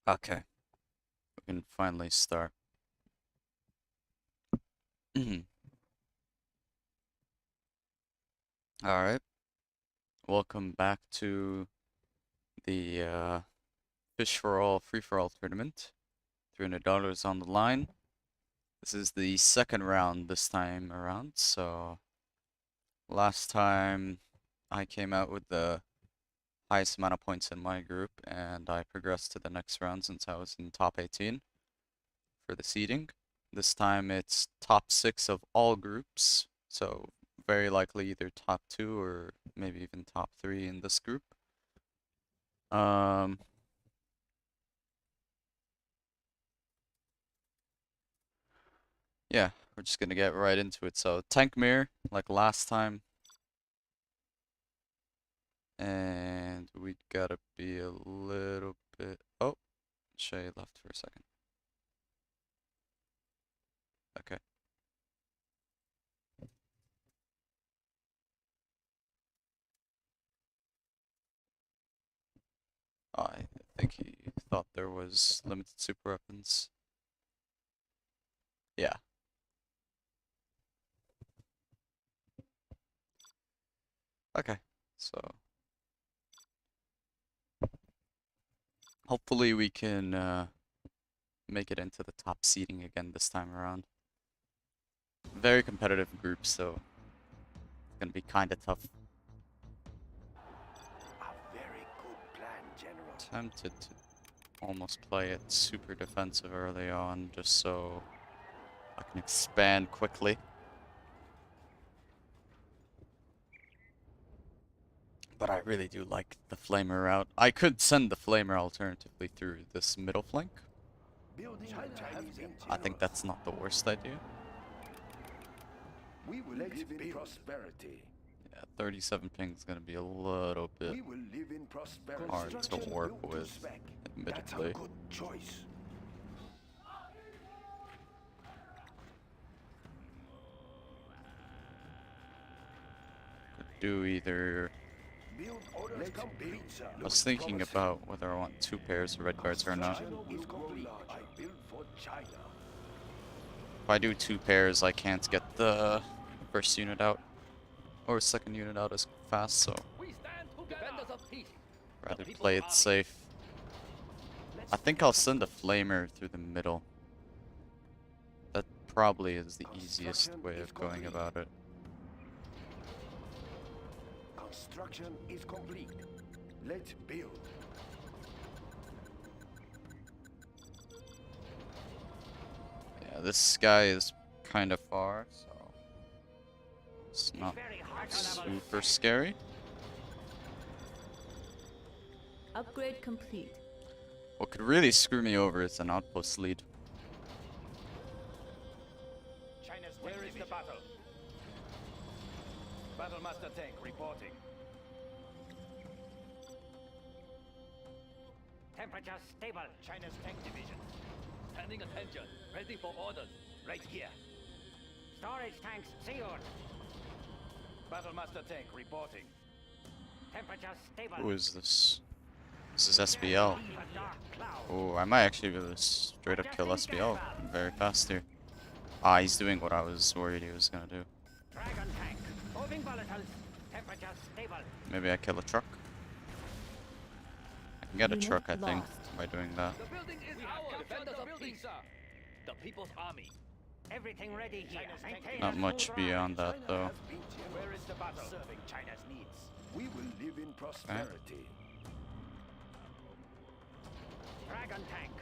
Okay, we can finally start. Alright, welcome back to the Fish for All Free for All tournament. $300 on the line. This is the second round this time around, so last time I came out with the highest amount of points in my group, and I progressed to the next round since I was in top 18 for the seeding. This time it's top 6 of all groups, so very likely either top 2 or maybe even top 3 in this group. Yeah, we're just gonna get right into it. So tank mirror, like last time. And we gotta be a little bit... Oh, Shaye left for a second. Okay. I think he thought there was limited super weapons. Yeah. Okay, so hopefully we can make it into the top seeding again this time around. Very competitive group, so it's gonna be kind of tough. Very good plan, General. Tempted to almost play it super defensive early on, just so I can expand quickly. But I really do like the flamer route. I could send the flamer alternatively through this middle flank. I think that's not the worst idea. We will live in prosperity. Yeah, 37 ping is going to be a little bit We will live in prosperity. hard to work with, admittedly. That's a good choice. Could do either... I was thinking about whether I want 2 pairs of red guards or not. If I do 2 pairs, I can't get the first unit out or second unit out as fast, so rather play it safe. I think I'll send a flamer through the middle. That probably is the easiest way of going about it. Construction is complete. Let's build. Yeah, this guy is kind of far, so it's not super scary. Upgrade complete. What could really screw me over is an outpost lead. Where is the battle? Battle Master Tank reporting. Temperature stable. China's tank division. Standing attention. Ready for orders. Right here. Storage tanks sealed. Battle Master Tank reporting. Temperature stable. Who is this? This is SBL. A dark cloud. Oh, I might actually be able to straight up kill SBL very fast here. Ah, he's doing what I was worried he was gonna do. Dragon tank. Moving volatiles. Temperature stable. Maybe I kill a truck. I can get a Unit truck, I think, lost. by doing that. The building is ours. Defenders of peace. The People's Army. Everything ready here. Maintain Not a much smooth beyond ride. that, though. Where is the battle? Serving China's needs. We will live in prosperity. Dragon tank.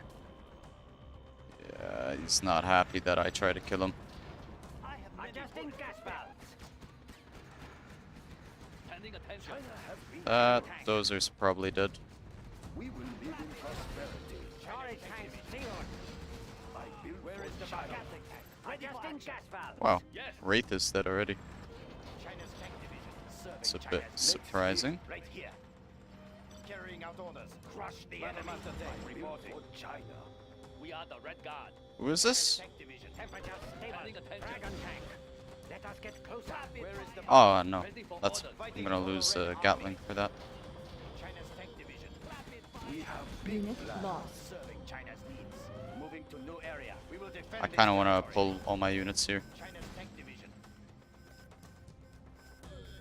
Yeah, he's not happy that I try to kill him. Adjusting gas valves. Standing attention. Dozer's probably dead. We will live in prosperity. Storage tanks sealed. I build Where is the for battle? China. Adjusting gas valves. Wow, Yes. Wraith is dead already. China's tank division. It's a bit surprising. Right here. Carrying out orders. Crush the Battle enemy. Master Tank reporting. For China. We are the Red Guard. Who is this? Tank division. Temperature stable. Standing attention. Dragon tank. Let us get closer. Where is the Oh, no. Ready for That's... orders. I'm gonna lose Gatling for that. China's tank division. We have big Unit plans. lost. Serving defend I this kind of want to territory. pull all my units here. China's tank division.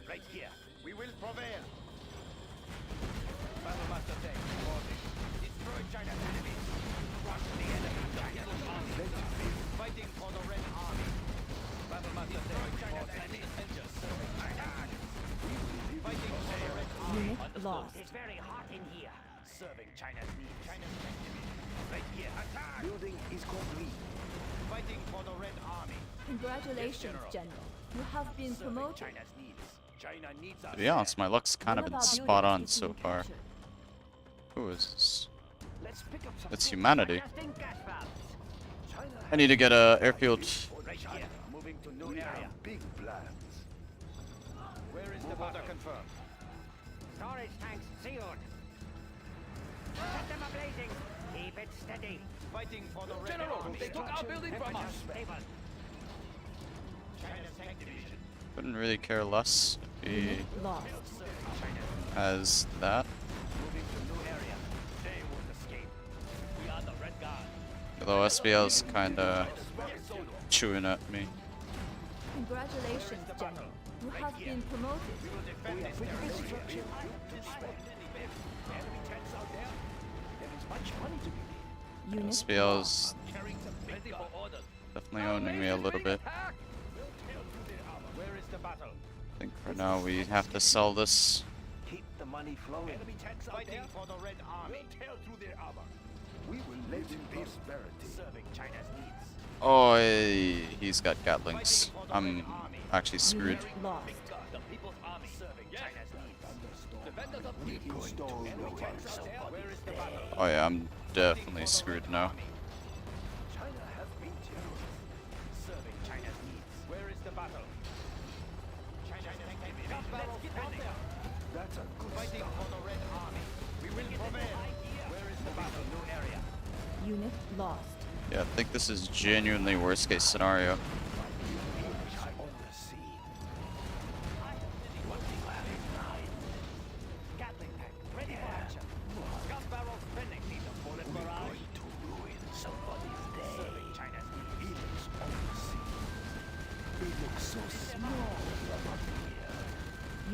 Right here. We will prevail. Battlemaster tank reporting. Destroy China's enemies. Crush the enemy. China's army. Fighting for the Red Army. Battlemaster tank reporting. Avengers serving China. Fighting for the Red Army. Unit lost. It's very hot in here. Serving China's needs. China's tank division. Right here. Attack. Building is complete. Fighting for the Red Army. Congratulations, General. You have been Serving promoted. China's needs. China needs us. To be honest, my luck's kind of One been our spot on buildings is so being far. captured. Who is this? Let's pick up some It's goods. humanity. Adjusting gas valves. China I need to get a airfield. Right here. Moving to new we area. have big plans. Where is the border confirmed? Storage tanks sealed. Set them ablazing. Keep it steady. Fighting for the Red General, Army. they took our building from us. Stable. China's tank division. Couldn't really care less if he Unit lost. has that. Moving to new area. They won't escape. We are the Red Guard. Although SBL's kind of chewing at me. Congratulations, General. You have been promoted. We will defend this territory. Enemy tanks out there. There is much money to be made. Unit SBL's Carrying some ready for orders. definitely owning me a little bit. Where is the battle? I think for now we have to sell this. Keep the money flowing. Enemy tanks out there. For the Red Army. We'll tear through their armor. We will live in prosperity. Serving China's needs. Oh, he's got Gatlings. I'm actually screwed. Unit lost. The People's Army. Serving China's needs. Defenders of We install Enemy tanks out there. Where is the battle? Oh yeah, I'm definitely screwed now. China has been generous. Serving China's needs. Where is the battle? China's tank division. Let's get out there. That's a good Fighting start. for the Red Army. We will prevail. Where is the battle? New area. Unit lost. Yeah, I think this is genuinely worst case scenario. On the scene. What do you have in mind? Gatling tank. Ready for action. Gun barrel spinning. Need a bullet We're barrage. going to ruin somebody's day. Serving China's needs. He looks on the scene. He looks so small from up here.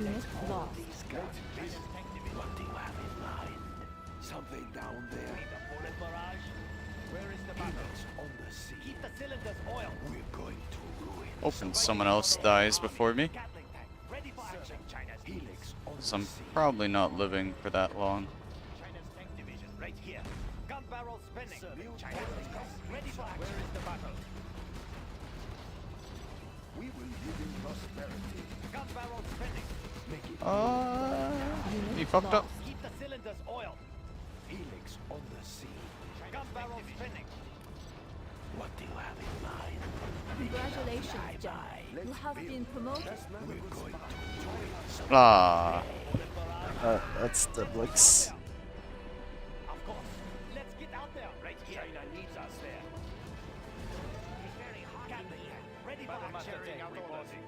Unit lost. These guys China's tank division. What do you have in mind? Something down there. Need a bullet barrage. Where is the He battle? looks on the scene. Keep the cylinders oiled. We're going to ruin. Hoping someone else dies before me. Gatling tank. Ready for action. China's needs. Helix on So I'm the scene. probably not living for that long. China's tank division. Right here. Gun barrel spinning. Serving China's needs. Ready for action. Where is the battle? We will live in prosperity. Gun barrel spinning. Make it Unit He fucked up. lost. Keep the cylinders oiled. Helix on the scene. Gun barrel spinning. What do you have in mind? Congratulations, General. You have been promoted. We're going to ruin some. Ah, Bullet barrage. that's the Blix. Of course. Let's get out there. Right here. China needs us there. It's very hot in here. Ready for action. Reporting.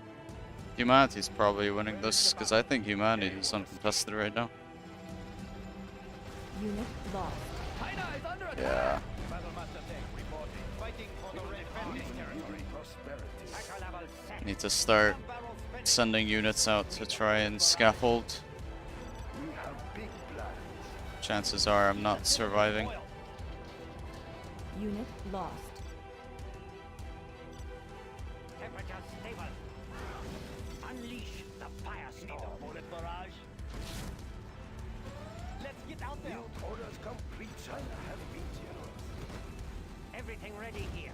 Humanity's probably winning this because I think humanity is uncontested right now. Unit lost. China is under attack. Yeah. Battlemaster tank reporting. Fighting for the Red Army territory. Prosperity. Hacker level set. Need to start Gun barrel spinning. sending units out to try and scaffold. We have big plans. Chances are I'm not surviving. Oiled. Unit lost. Temperature stable. Unleash the Need a firestorm. bullet barrage. Let's get out there. Build orders complete. China has been generous. Everything ready here.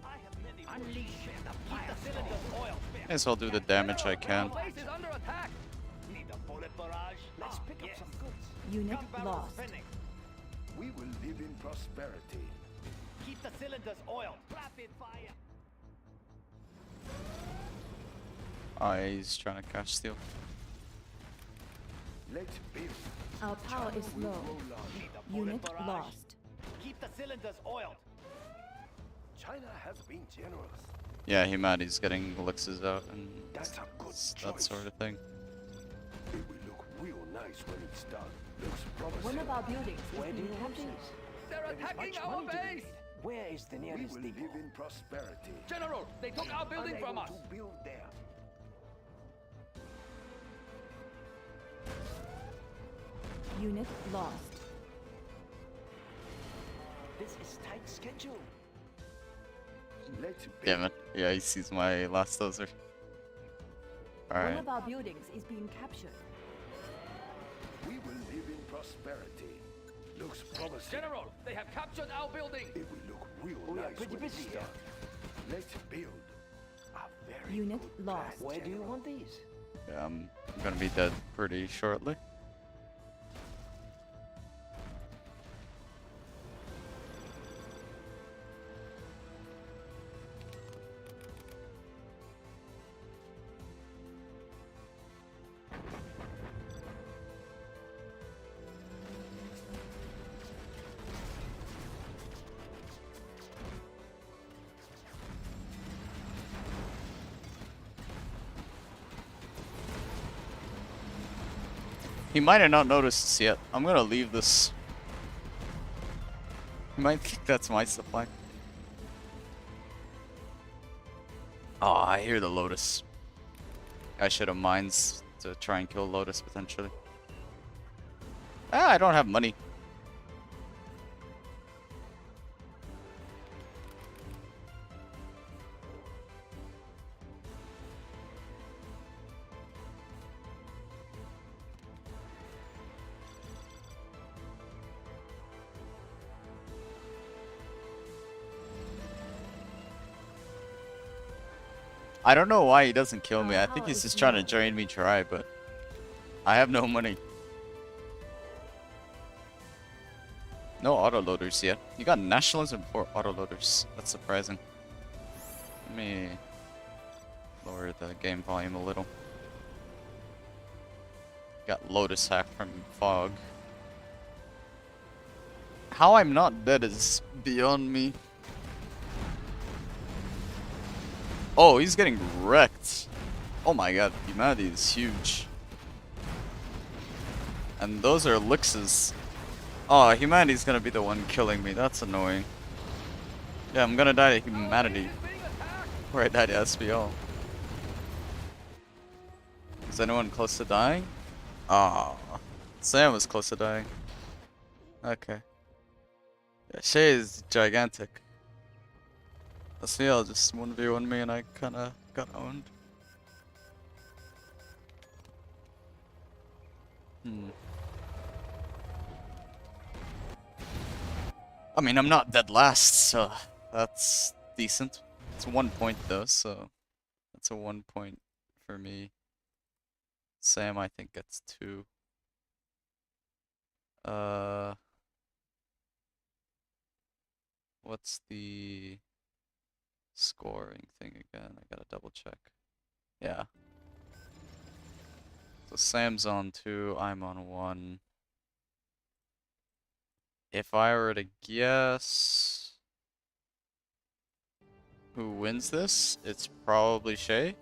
I have many. Unleash the Keep the firestorm. cylinders oiled. May as well do the damage I Our can. base is under attack. Need a bullet barrage. Let's pick up some goods. Unit Gun barrel lost. spinning. We will live in prosperity. Keep the cylinders oiled. Rapid fire. Oh, yeah, he's trying to cash steal. Let's build. Our power is We'll low. roll on. Need a bullet Unit barrage. lost. Keep the cylinders oiled. China has been generous. Yeah, humanity's getting elixirs out and That's a good that choice. sort of thing. It will look real nice when it's done. Looks promising. One of our buildings is Where do being you want captured. this? They're There is attacking much our money to be base. made. Where is the We nearest will depot? live in prosperity. General, they took our building from Unable us. to build there. Unit lost. This is tight schedule. Let's Damn it. Yeah, he sees my last dozer. One Alright. of our buildings is being captured. We will live in prosperity. Looks promising. General, they have captured our building. It will look real We are nice pretty when we busy here. start. Let's build a very Unit good lost. plan, Where do you General. want these? Yeah, I'm gonna be dead pretty shortly. He might have not noticed this yet. I'm gonna leave this. He might think that's my supply. Oh, I hear the Lotus. I should have mines to try and kill Lotus potentially. Ah, I don't have money. I don't know why he doesn't kill me. I think he's just trying to drain me dry, but I have no money. No autoloaders yet. You got nationalism for autoloaders. That's surprising. Let me lower the game volume a little. Got Lotus hack from Fog. How I'm not dead is beyond me. Oh, he's getting wrecked. Oh my god, humanity is huge. And those are elixers. Oh, humanity's gonna be the one killing me. That's annoying. Yeah, I'm gonna die to humanity. Or I die to SBL. Is anyone close to dying? Ah, Sam was close to dying. Okay. Yeah, Shaye is gigantic. SBL just 1v1 me and I kinda got owned. I mean, I'm not dead last, so that's decent. It's 1 point though, so that's a 1 point for me. Sam, I think, gets 2. What's the scoring thing again? I gotta double check. Yeah. So Sam's on 2, I'm on 1. If I were to guess who wins this, it's probably Shaye.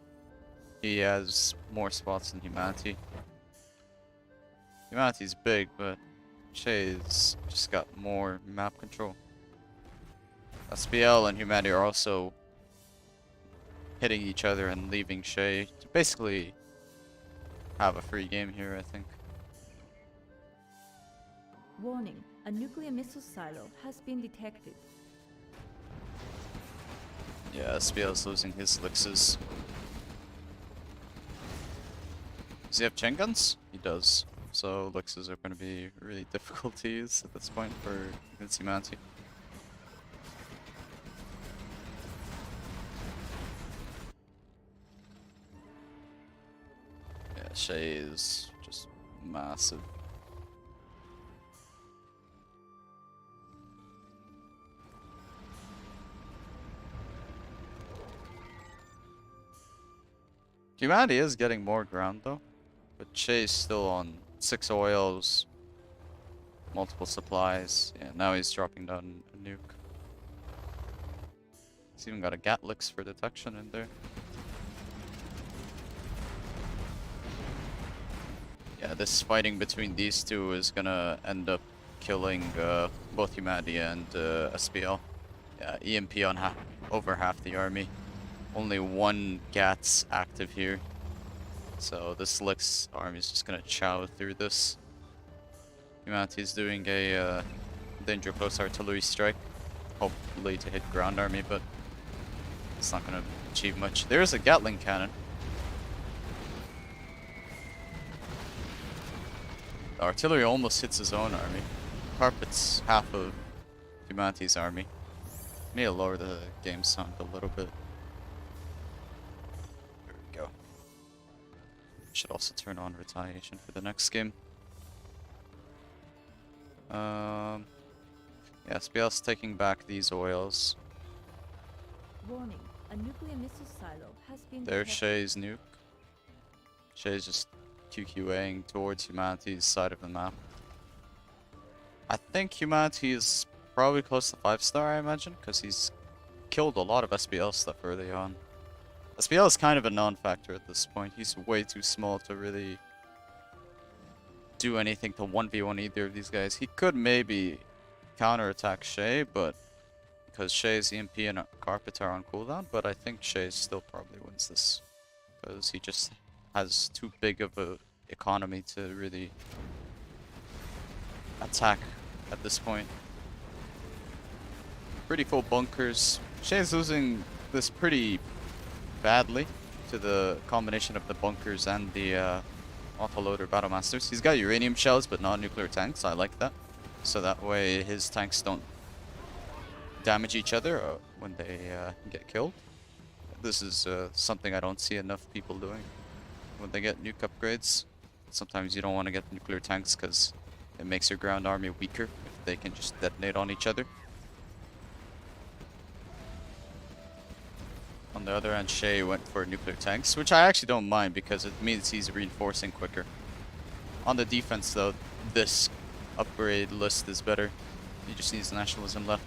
He has more spots than Humanity. Humanity's big, but Shaye's just got more map control. SPL and Humanity are also hitting each other and leaving Shaye to basically have a free game here, I think. Warning, a nuclear missile silo has been detected. Yeah, SPL's losing his elixirs. Does he have chain guns? He does. So elixirs are going to be really difficult to use at this point for against Humanity. Yeah, Shaye is just massive. Humanity is getting more ground though, but Shaye's still on 6 oils, multiple supplies. Yeah, now he's dropping down a nuke. He's even got a Gatlix for detection in there. Yeah, this fighting between these two is gonna end up killing both Humanity and SPL. Yeah, EMP on over half the army. Only one GAT's active here. So this Lix army is just gonna chow through this. Humanity's doing a danger close artillery strike. Hopefully to hit ground army, but it's not gonna achieve much. There's a Gatling cannon. The artillery almost hits his own army. Carpets half of Humanity's army. Need to lower the game sound a little bit. There we go. Should also turn on retaliation for the next game. Yeah, SPL's taking back these oils. Warning, a nuclear missile silo has been There's detected. Shaye's nuke. Shaye's just QQAing towards Humanity's side of the map. I think Humanity is probably close to 5-star, I imagine, because he's killed a lot of SPL stuff early on. SPL is kind of a non-factor at this point. He's way too small to really do anything to 1v1 either of these guys. He could maybe counterattack Shaye, but because Shaye's EMP and Carpet are on cooldown, but I think Shaye still probably wins this because he just has too big of a economy to really attack at this point. Pretty full bunkers. Shaye's losing this pretty badly to the combination of the bunkers and the autoloader battle masters. He's got uranium shells but not nuclear tanks. I like that. So that way his tanks don't damage each other when they get killed. This is something I don't see enough people doing. When they get nuke upgrades, sometimes you don't want to get nuclear tanks because it makes your ground army weaker if they can just detonate on each other. On the other hand, Shaye went for nuclear tanks, which I actually don't mind because it means he's reinforcing quicker. On the defense though, this upgrade list is better. He just needs nationalism left.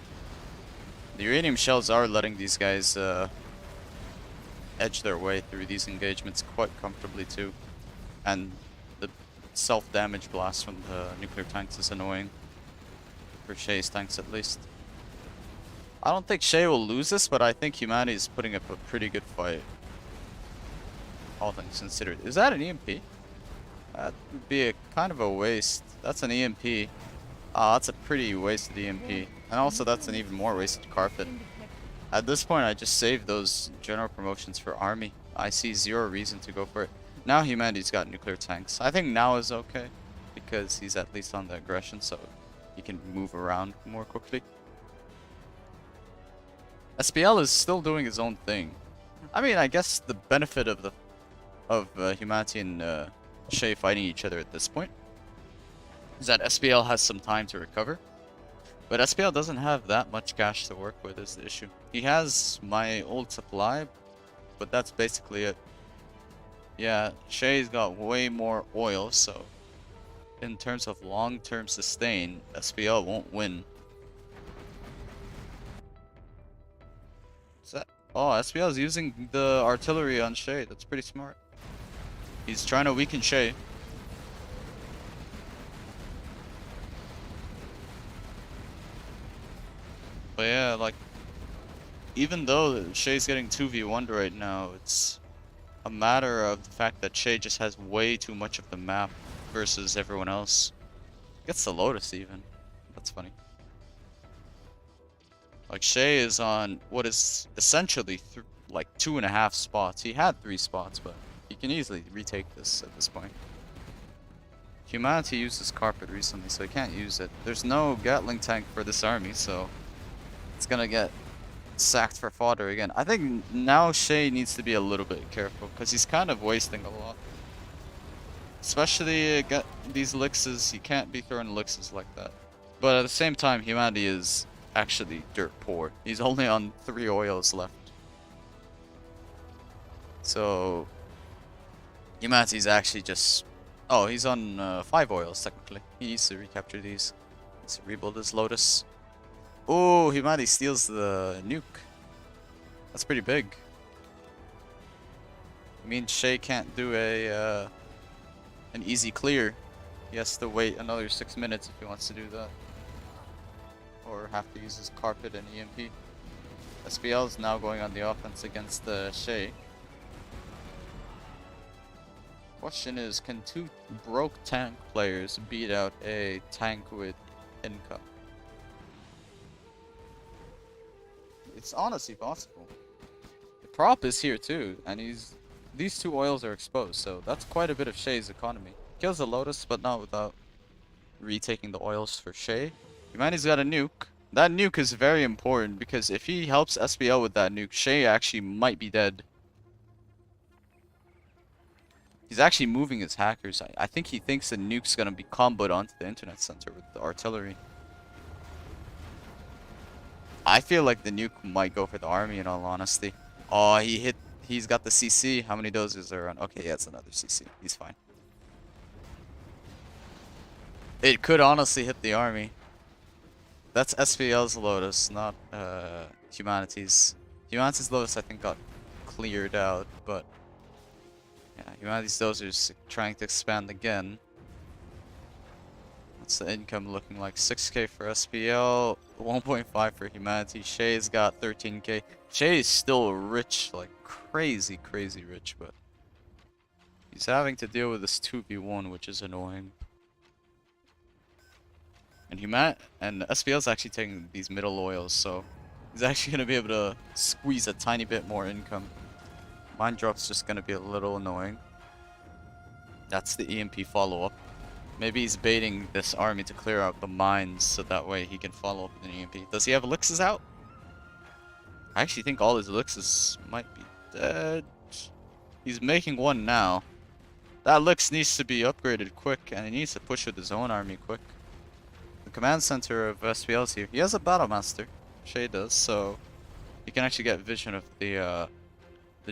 The uranium shells are letting these guys edge their way through these engagements quite comfortably too. And the self-damage blast from the nuclear tanks is annoying. For Shaye's tanks at least. I don't think Shaye will lose this, but I think Humanity is putting up a pretty good fight. All things considered. Is that an EMP? That would be a kind of a waste. That's an EMP. Ah, that's a pretty wasted EMP. And also that's an even more wasted carpet. At this point I just saved those general promotions for army. I see zero reason to go for it. Now Humanity's got nuclear tanks. I think now is okay. Because he's at least on the aggression, so he can move around more quickly. SPL is still doing his own thing. I mean, I guess the benefit of Humanity and Shaye fighting each other at this point is that SPL has some time to recover. But SPL doesn't have that much cash to work with is the issue. He has my old supply, but that's basically it. Yeah, Shaye's got way more oil, so in terms of long-term sustain, SPL won't win. Is that? Oh, SPL is using the artillery on Shaye. That's pretty smart. He's trying to weaken Shaye. But yeah, like, even though Shaye's getting 2v1'd right now, it's a matter of the fact that Shaye just has way too much of the map versus everyone else. Gets the Lotus even. That's funny. Like, Shaye is on what is essentially like 2.5 spots. He had 3 spots, but he can easily retake this at this point. Humanity uses carpet recently, so he can't use it. There's no Gatling tank for this army, so it's gonna get sacked for fodder again. I think now Shaye needs to be a little bit careful, because he's kind of wasting a lot. Especially these elixes, you can't be throwing elixes like that. But at the same time, Humanity is actually dirt poor. He's only on 3 oils left. So Humanity's actually just... Oh, he's on 5 oils technically. He needs to recapture these. Let's rebuild his Lotus. Oh, Humanity steals the nuke. That's pretty big. I mean, Shaye can't do an easy clear. He has to wait another 6 minutes if he wants to do that. Or have to use his carpet and EMP. SPL is now going on the offense against the Shaye. Question is, can two broke tank players beat out a tank with income? It's honestly possible. The prop is here too, and these two oils are exposed, so that's quite a bit of Shaye's economy. Kills the Lotus, but not without retaking the oils for Shaye. Humanity's got a nuke. That nuke is very important because if he helps SPL with that nuke, Shaye actually might be dead. He's actually moving his hackers. I think he thinks the nuke's gonna be comboed onto the internet center with the artillery. I feel like the nuke might go for the army in all honesty. Oh, he's got the CC. How many doses are on? Okay, yeah, it's another CC. He's fine. It could honestly hit the army. That's SPL's Lotus, not Humanity's. Humanity's Lotus I think got cleared out, but yeah, Humanity's dosers trying to expand again. What's the income looking like? 6k for SPL, 1.5 for Humanity. Shaye's got 13k. Shaye is still rich, like crazy rich, but he's having to deal with this 2v1, which is annoying. And SPL's actually taking these middle oils, so he's actually gonna be able to squeeze a tiny bit more income. Mine drop's just gonna be a little annoying. That's the EMP follow-up. Maybe he's baiting this army to clear out the mines so that way he can follow up with an EMP. Does he have elixirs out? I actually think all his elixirs might be dead. He's making one now. That elix needs to be upgraded quick, and he needs to push with his own army quick. The command center of SPL's here. He has a battle master. Shaye does, so he can actually get vision of the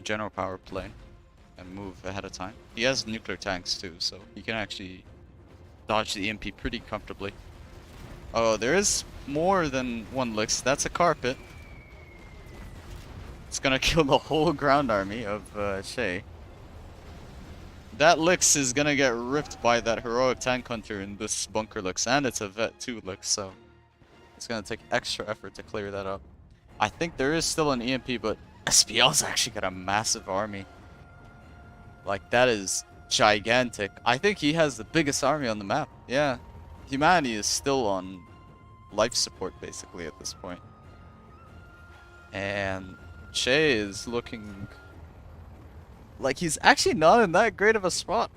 general power plane and move ahead of time. He has nuclear tanks too, so he can actually dodge the EMP pretty comfortably. Oh, there is more than one elix. That's a carpet. It's gonna kill the whole ground army of Shaye. That Lix is gonna get ripped by that heroic tank hunter in this bunker Lix, and it's a vet 2 Lix, so it's gonna take extra effort to clear that up. I think there is still an EMP, but SPL's actually got a massive army. Like, that is gigantic. I think he has the biggest army on the map. Yeah. Humanity is still on life support, basically, at this point. And Shaye is looking like he's actually not in that great of a spot.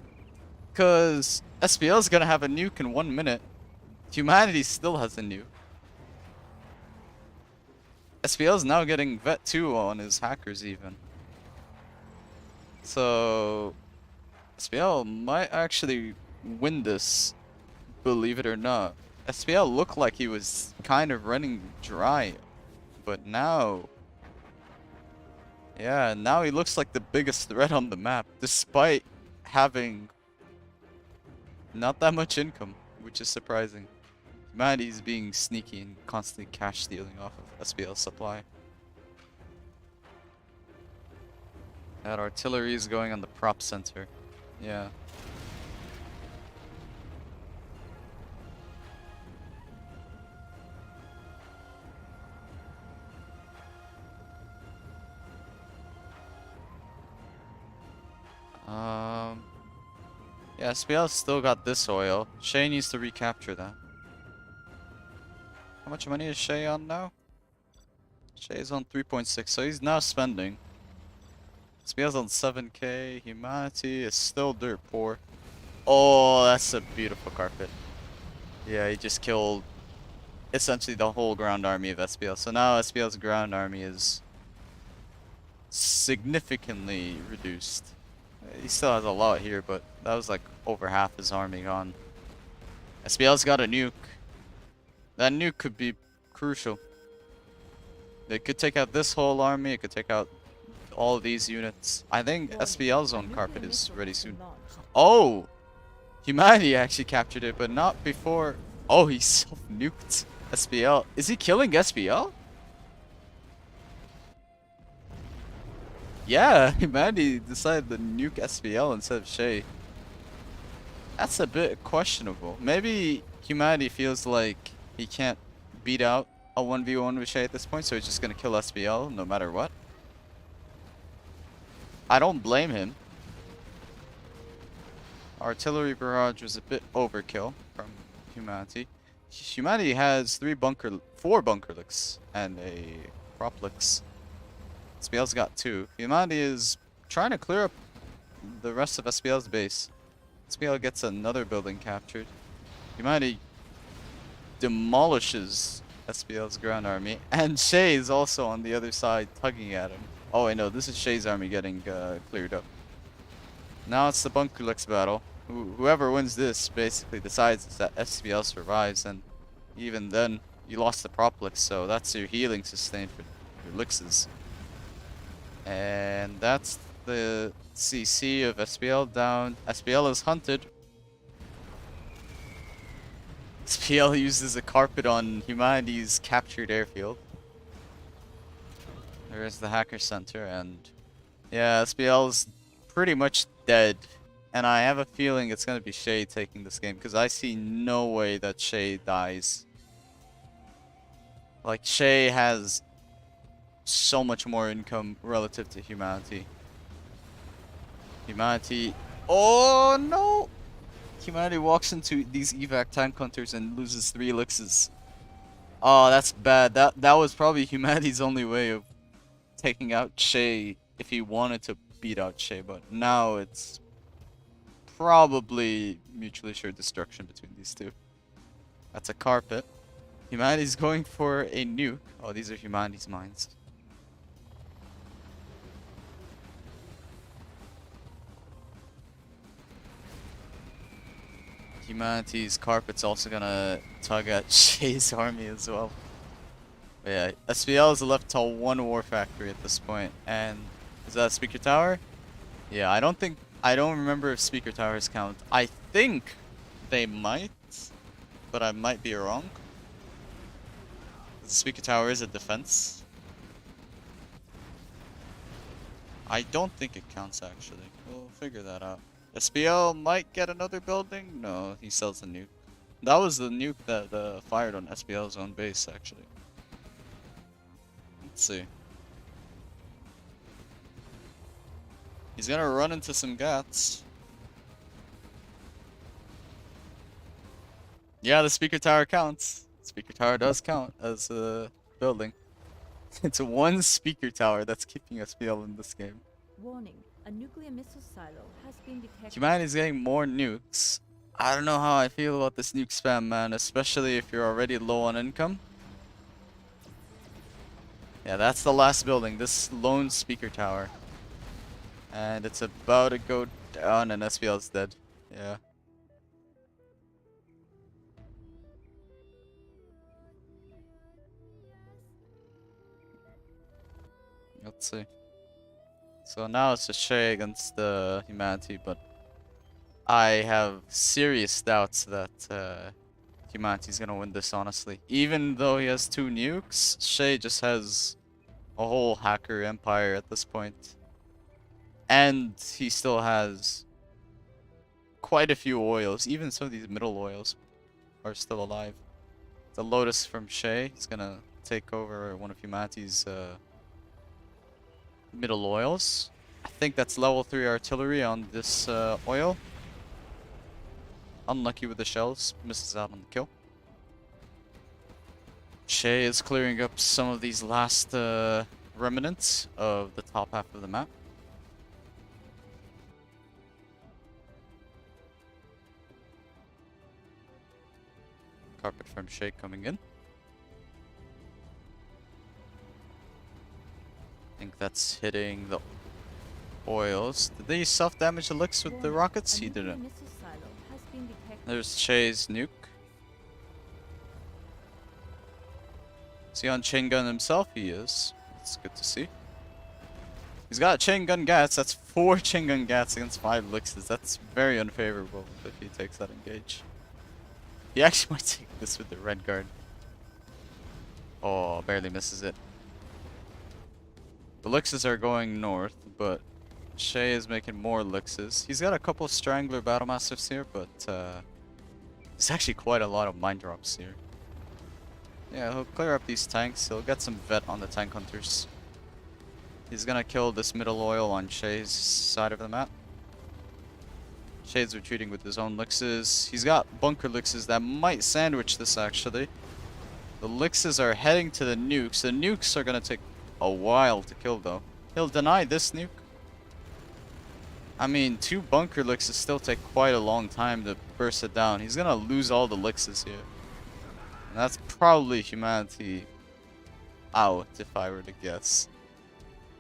Because SPL's gonna have a nuke in 1 minute. Humanity still has a nuke. SPL's now getting Vet 2 on his hackers even. So SPL might actually win this, believe it or not. SPL looked like he was kind of running dry, but now, yeah, now he looks like the biggest threat on the map, despite having not that much income, which is surprising. Humanity's being sneaky and constantly cash stealing off of SPL's supply. That artillery is going on the prop center. Yeah. Yeah, SPL's still got this oil. Shaye needs to recapture that. How much money is Shaye on now? Shaye's on 3.6, so he's now spending. SPL's on 7k. Humanity is still dirt poor. Oh, that's a beautiful carpet. Yeah, he just killed essentially the whole ground army of SPL. So now SPL's ground army is significantly reduced. He still has a lot here, but that was like over half his army gone. SPL's got a nuke. That nuke could be crucial. It could take out this whole army. It could take out all of these units. I think SPL's own carpet is ready soon. Oh! Humanity actually captured it, but not before. Oh, he self-nuked SPL. Is he killing SPL? Yeah, Humanity decided to nuke SPL instead of Shaye. That's a bit questionable. Maybe Humanity feels like he can't beat out a 1v1 with Shaye at this point, so he's just gonna kill SBL no matter what. I don't blame him. Artillery barrage was a bit overkill from humanity. Humanity has 4 bunkerlix and a proplix. SBL's got 2. Humanity is trying to clear up the rest of SBL's base. SBL gets another building captured. Humanity demolishes SBL's ground army, and Shaye is also on the other side tugging at him. Oh wait, no, this is Shaye's army getting cleared up. Now it's the bunkerlix battle. Whoever wins this basically decides that SBL survives, and even then, you lost the proplix, so that's your healing sustain for your lixes. And that's the CC of SBL down. SBL is hunted. SBL uses a carpet on humanity's captured airfield. There's the hacker center, and yeah, SBL's pretty much dead. And I have a feeling it's gonna be Shaye taking this game, because I see no way that Shaye dies. Like, Shaye has so much more income relative to humanity. Humanity... Oh no! Humanity walks into these evac tank hunters and loses 3 elixes. Oh, that's bad. That was probably humanity's only way of taking out Shaye if he wanted to beat out Shaye, but now it's probably mutually assured destruction between these two. That's a carpet. Humanity's going for a nuke. Oh, these are humanity's mines. Humanity's carpet's also gonna tug at Shaye's army as well. But yeah, SBL is left to 1 war factory at this point. And is that a speaker tower? Yeah, I don't remember if speaker towers count. I think they might, but I might be wrong. The speaker tower is a defense. I don't think it counts actually. We'll figure that out. SBL might get another building? No, he sells the nuke. That was the nuke that fired on SBL's own base actually. Let's see. He's gonna run into some gats. Yeah, the speaker tower counts. Speaker tower does count as a building. It's 1 speaker tower that's keeping SPL in this game. Warning, a nuclear missile silo has been detected. Humanity's getting more nukes. I don't know how I feel about this nuke spam, man, especially if you're already low on income. Yeah, that's the last building, this lone speaker tower. And it's about to go down and SPL's dead. Yeah. Let's see. So now it's a Shaye against the humanity, but I have serious doubts that humanity's gonna win this, honestly. Even though he has 2 nukes, Shaye just has a whole hacker empire at this point. And he still has quite a few oils. Even some of these middle oils are still alive. The Lotus from Shaye, he's gonna take over one of humanity's middle oils. I think that's level 3 artillery on this oil. Unlucky with the shells, misses out on the kill. Shaye is clearing up some of these last remnants of the top half of the map. Carpet from Shaye coming in. I think that's hitting the oils. Did they self-damage the licks with the rockets? He didn't. There's Shaye's nuke. Is he on chain gun himself? He is. It's good to see. He's got chain gun gats. That's 4 chain gun gats against 5 elixers. That's very unfavorable if he takes that engage. He actually might take this with the red guard. Oh, barely misses it. The elixers are going north, but Shaye is making more elixers. He's got a couple of Strangler Battlemasters here, but there's actually quite a lot of mine drops here. Yeah, he'll clear up these tanks. He'll get some vet on the tank hunters. He's gonna kill this middle oil on Shaye's side of the map. Shade's retreating with his own Lixes. He's got bunker Lixes that might sandwich this actually. The Lixes are heading to the nukes. The nukes are gonna take a while to kill though. He'll deny this nuke. I mean, 2 bunker Lixes still take quite a long time to burst it down. He's gonna lose all the Lixes here. And that's probably humanity out if I were to guess.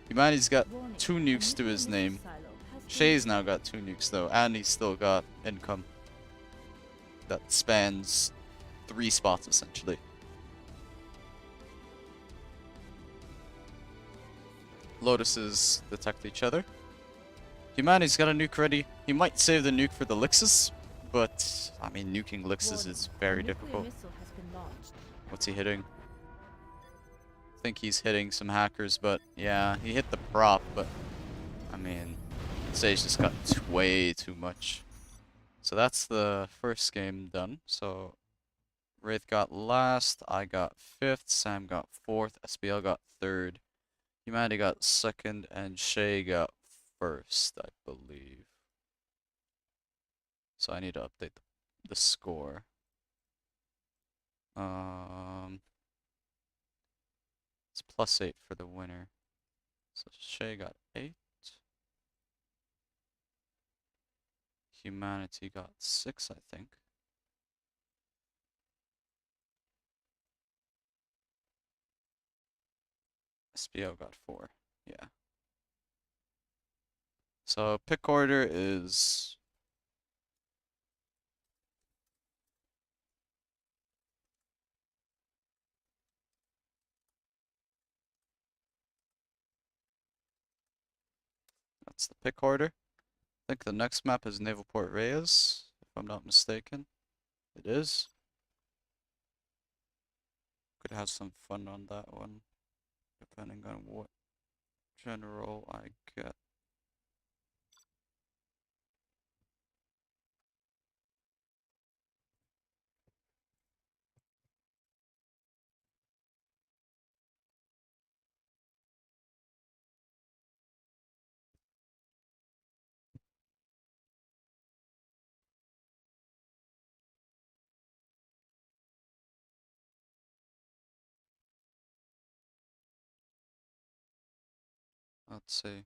Humanity's got 2 nukes to his name. Shaye's now got 2 nukes though, and he's still got income that spans 3 spots essentially. Lotuses detect each other. Humanity's got a nuke ready. He might save the nuke for the Lixes, but I mean nuking Lixes is very difficult. What's he hitting? I think he's hitting some hackers, but yeah, he hit the prop, but I mean, Sage just got way too much. So that's the first game done. So Wraith got last, I got 5th, Sam got 4th, SBL got 3rd, Humanity got 2nd, and Shaye got 1st, I believe. So I need to update the score. It's +8 for the winner. So Shaye got 8. Humanity got 6, I think. SBO got 4. Yeah. So pick order is that's the pick order. I think the next map is Naval Port Reyes, if I'm not mistaken. It is. Could have some fun on that one, depending on what general I get. Let's see.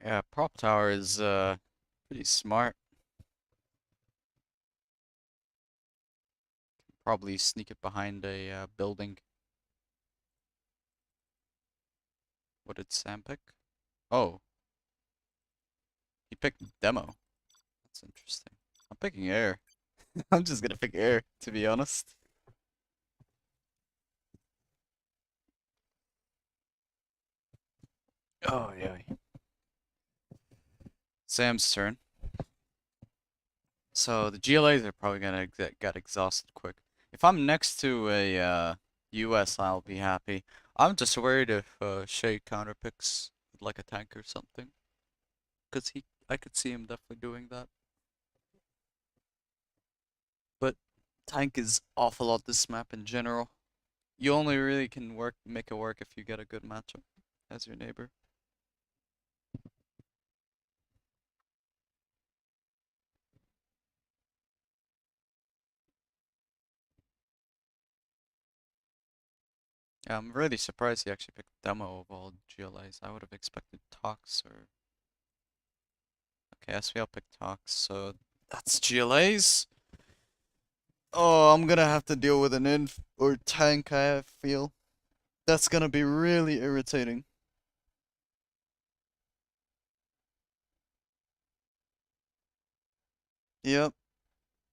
Yeah, prop tower is pretty smart. Probably sneak it behind a building. What did Sam pick? Oh, he picked demo. That's interesting. I'm picking air. I'm just gonna pick air, to be honest. Oh yeah. Sam's turn. So the GLAs are probably gonna get exhausted quick. If I'm next to a US, I'll be happy. I'm just worried if Shaye counterpicks with like a tank or something, cause I could see him definitely doing that. But tank is awful on this map in general. You only really can make it work if you get a good matchup as your neighbor. Yeah, I'm really surprised he actually picked demo of all GLAs. I would have expected Tox or okay, SVL picked Tox, so that's GLAs. Oh, I'm gonna have to deal with an inf or tank, I feel. That's gonna be really irritating. Yep,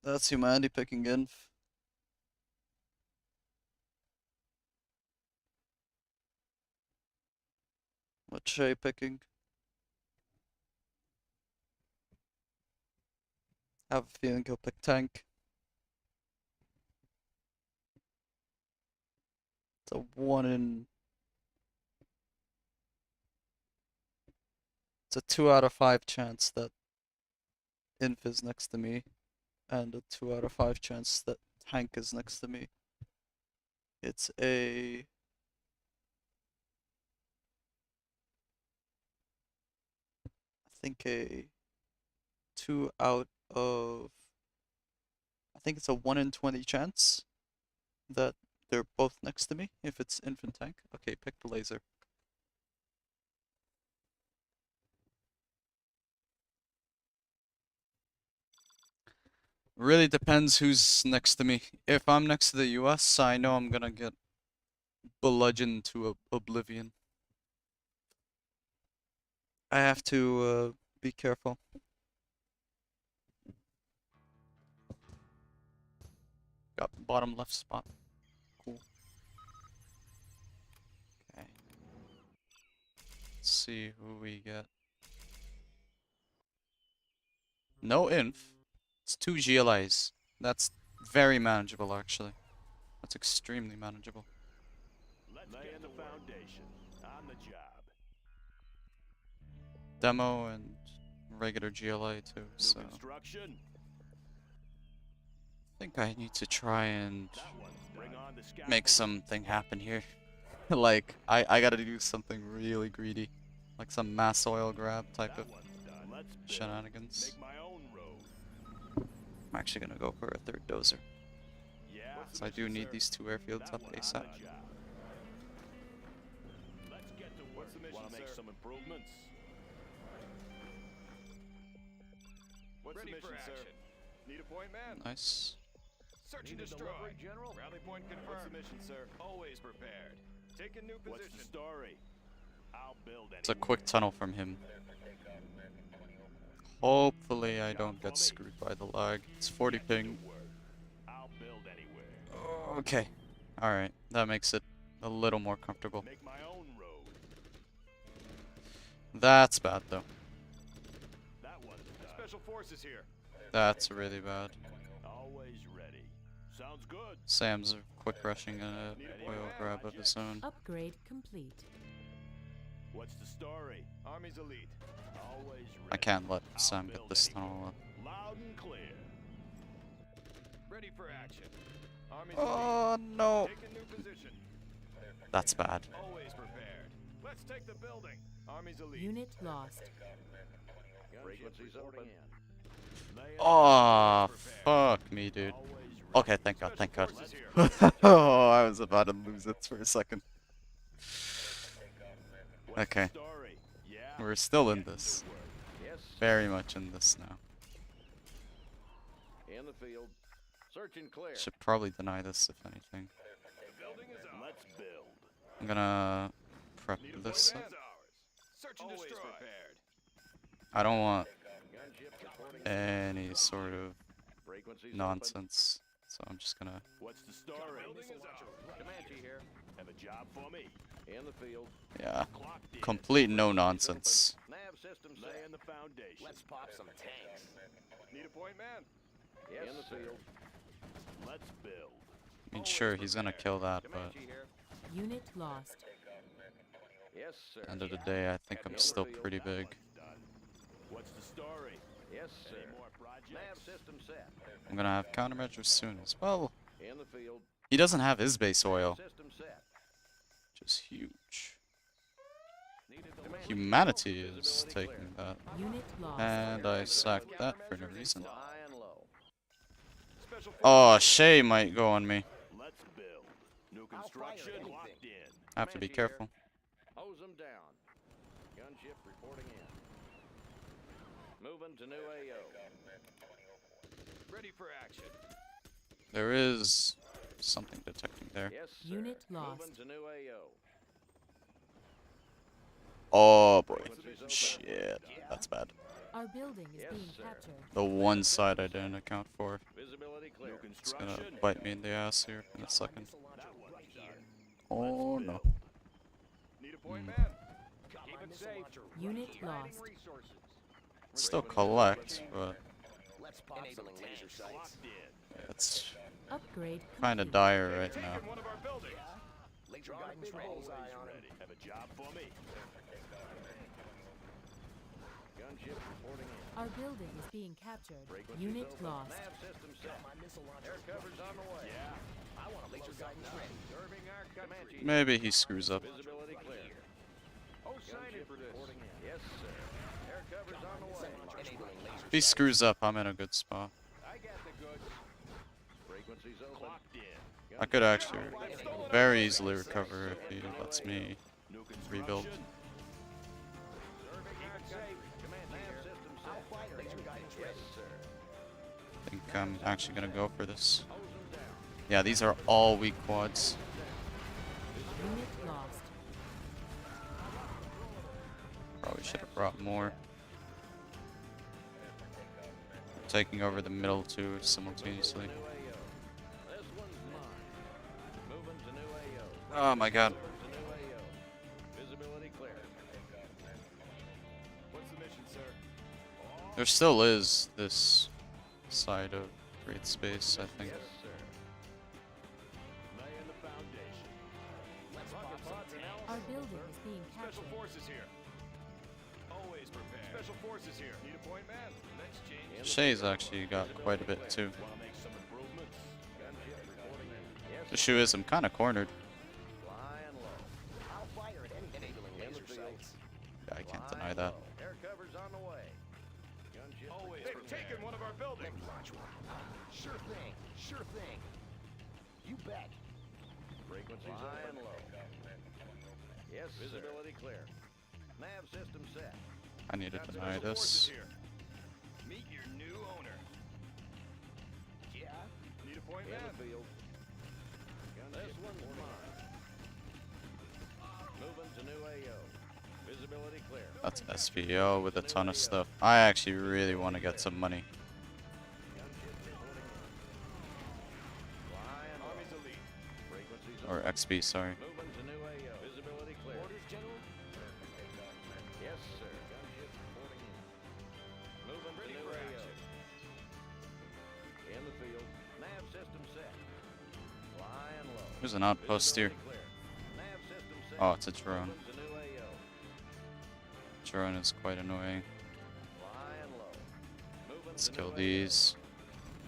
that's humanity picking inf. What's Shaye picking? I have a feeling he'll pick tank. It's a 1 in... It's a 2 out of 5 chance that Inf is next to me, and a 2 out of 5 chance that tank is next to me. It's a... I think a 2 out of... I think it's a 1 in 20 chance that they're both next to me if it's infant tank. Okay, pick the laser. Really depends who's next to me. If I'm next to the US, I know I'm gonna get bludgeoned to oblivion. I have to be careful. Got bottom left spot. Cool. Okay. Let's see who we get. No inf. It's 2 GLIs. That's very manageable, actually. That's extremely manageable. Laying the foundation. On the job. Demo and regular GLI too, so... New construction. I think I need to try and That one. Bring on the scaffolding. make something happen here. Like, I gotta do something really greedy. Like some mass oil grab type of That one's done. Let's build. shenanigans. Make my own road. I'm actually gonna go for a 3rd dozer. Yeah. So I do need these 2 airfields up ASAP. Let's get to work. Wanna make some improvements? What's Ready the mission, for sir? action. Need a point, man? Nice. Search and Need a destroy. delivery, General? Rally point What's confirmed. the mission, sir? Always prepared. Take a new What's position. the story? I'll build It's a anywhere. quick tunnel from him. Hopefully I don't get screwed by the lag. It's 40 ping. I'll build anywhere. Okay. Alright. That makes it a little more comfortable. Make my own road. That's bad though. That one's done. Special forces here. That's really bad. Always ready. Sounds good. Sam's quick rushing a oil grab of his own. Upgrade complete. What's the story? Army's elite. Always ready. I can't let Sam get this tunnel up. Loud and clear. Ready for action. Army's Oh no! elite. Take a new position. That's bad. Always prepared. Let's take the building. Army's elite. Unit lost. Frequencies open. Oh, fuck me, dude. Okay, thank God, thank God. Oh, I was about to lose it for a second. Okay. We're still in this. Yes. Very much in this now. In the field. Search and clear. Should probably deny this, if anything. Building is ours. Let's build. I'm gonna prep this up. Search and destroy. Prepared. I don't want Gunship reporting. any sort of Frequencies nonsense, so I'm just gonna... What's the story? Building is ours. Comanche here. Have a job for me. In the field. Yeah. Clocked in. Complete no nonsense. Nav system laying the foundation. Let's pop some tanks. Need a point, man? Yes, in the field. Let's build. I mean, sure, he's gonna kill that, but Comanche here. Unit lost. Yes, sir. end of the day, I think I'm still pretty big. What's the story? Yes, sir. Any more projects? Nav system set. I'm gonna have countermeasures soon as well. In the field. He doesn't have his base oil, System set. which is huge. Command- Humanity is taking that. Unit lost. And I sacked that for no reason. High and low. Special Oh, Shaye might go on me. Let's build. New construction locked in. I have to be careful. Hose them down. Gunship reporting in. Moving to new AO. ready for action. There is something detecting there. Yes, sir. Unit lost. Moving to new AO. Oh boy. Shit. That's bad. Our building is Yes, being sir. captured. The one side I didn't account for. Visibility clear. New It's gonna construction. bite me in the ass here in a second. That one's done. Oh no. Need a point, Hmm. man? Keep it safe. Unit Finding lost. resources. Still collect, but Let's pop some laser sights. it's Upgrade kind of complete. dire right now. One of our buildings. Laser guidance ready. Bullseye on him. Have a job for me. Gunship reporting in. Our building is being captured. Unit lost. Nav system set. My missile launcher. Air cover's on the way. I want laser guidance ready. Serving our country. Maybe he screws up. Visibility clear. Oh, sign it for this. Reporting in. Yes, sir. Air cover's on the way. Enabling laser If he screws up, I'm in a good spot. I got the goods. Frequencies open. Clocked in. I could actually very easily recover if he lets me New rebuild. construction. Serving our country. Command nav system set. fire. Laser guidance ready. Yes, sir. I think I'm actually gonna go for this. Hose them down. Yeah, these are all weak quads. Unit lost. Probably should have brought more. Taking over the middle too simultaneously. New AO. This one's mine. Moving to new AO. Oh my god. Moving to new AO. Visibility clear. What's the mission, sir? There still is this side of Wraith space, I think. Yes, sir. Laying the foundation. Let's pop some Our building is being Special captured. forces here. Always prepared. Special forces here. Need a point, man? Next change. Shaye's actually got quite a bit too. Wanna make some improvements? Gunship reporting in. Yes, The issue is I'm kind of cornered. flying low. I'll fire at any enabling laser sights. Yeah, I can't deny that. Air cover's on the way. Gunship. Always They've taken one of our buildings. Let me launch one. Sure thing. Sure thing. You bet. Frequencies flying low. Yes, visibility clear. Nav system set. I need to deny this. Meet your new owner. Yeah. Need a point, man? In the field. This one's mine. Moving to new AO. Visibility clear. That's SVO with a ton of stuff. I actually really want to get some money. Gunship reporting in. Flying low. Army's elite. Frequencies Or XP, sorry. moving to new AO. Visibility clear. Orders, General? Yes, sir. Gunship reporting in. Moving to new AO. In the field. Nav system set. Flying low. There's an outpost here. Visibility clear. Nav system set. Oh, it's a drone. Moving to new AO. Drone is quite annoying. Flying low. Moving Let's to kill new AO. these.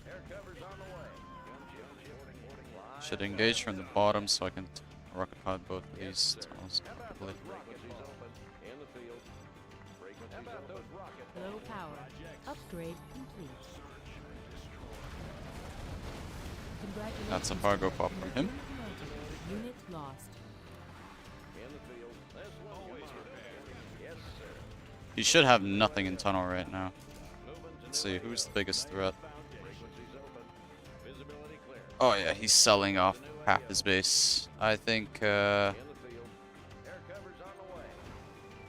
Air cover's on the way. Gunship reporting. Should engage from the bottom so I can rocket pod both of these tunnels comfortably. Frequencies open. In the field. Frequencies open. Low power. Upgrade complete. Congratulations. That's a Fargo pop You from have him. been promoted. Unit lost. In the field. This one always prepared. Yes, sir. He should have nothing in tunnel right now. Moving to Let's see, who's the biggest threat? frequencies open. Visibility clear. Oh yeah, he's selling off half his base. I think, In the field. Air cover's on the way.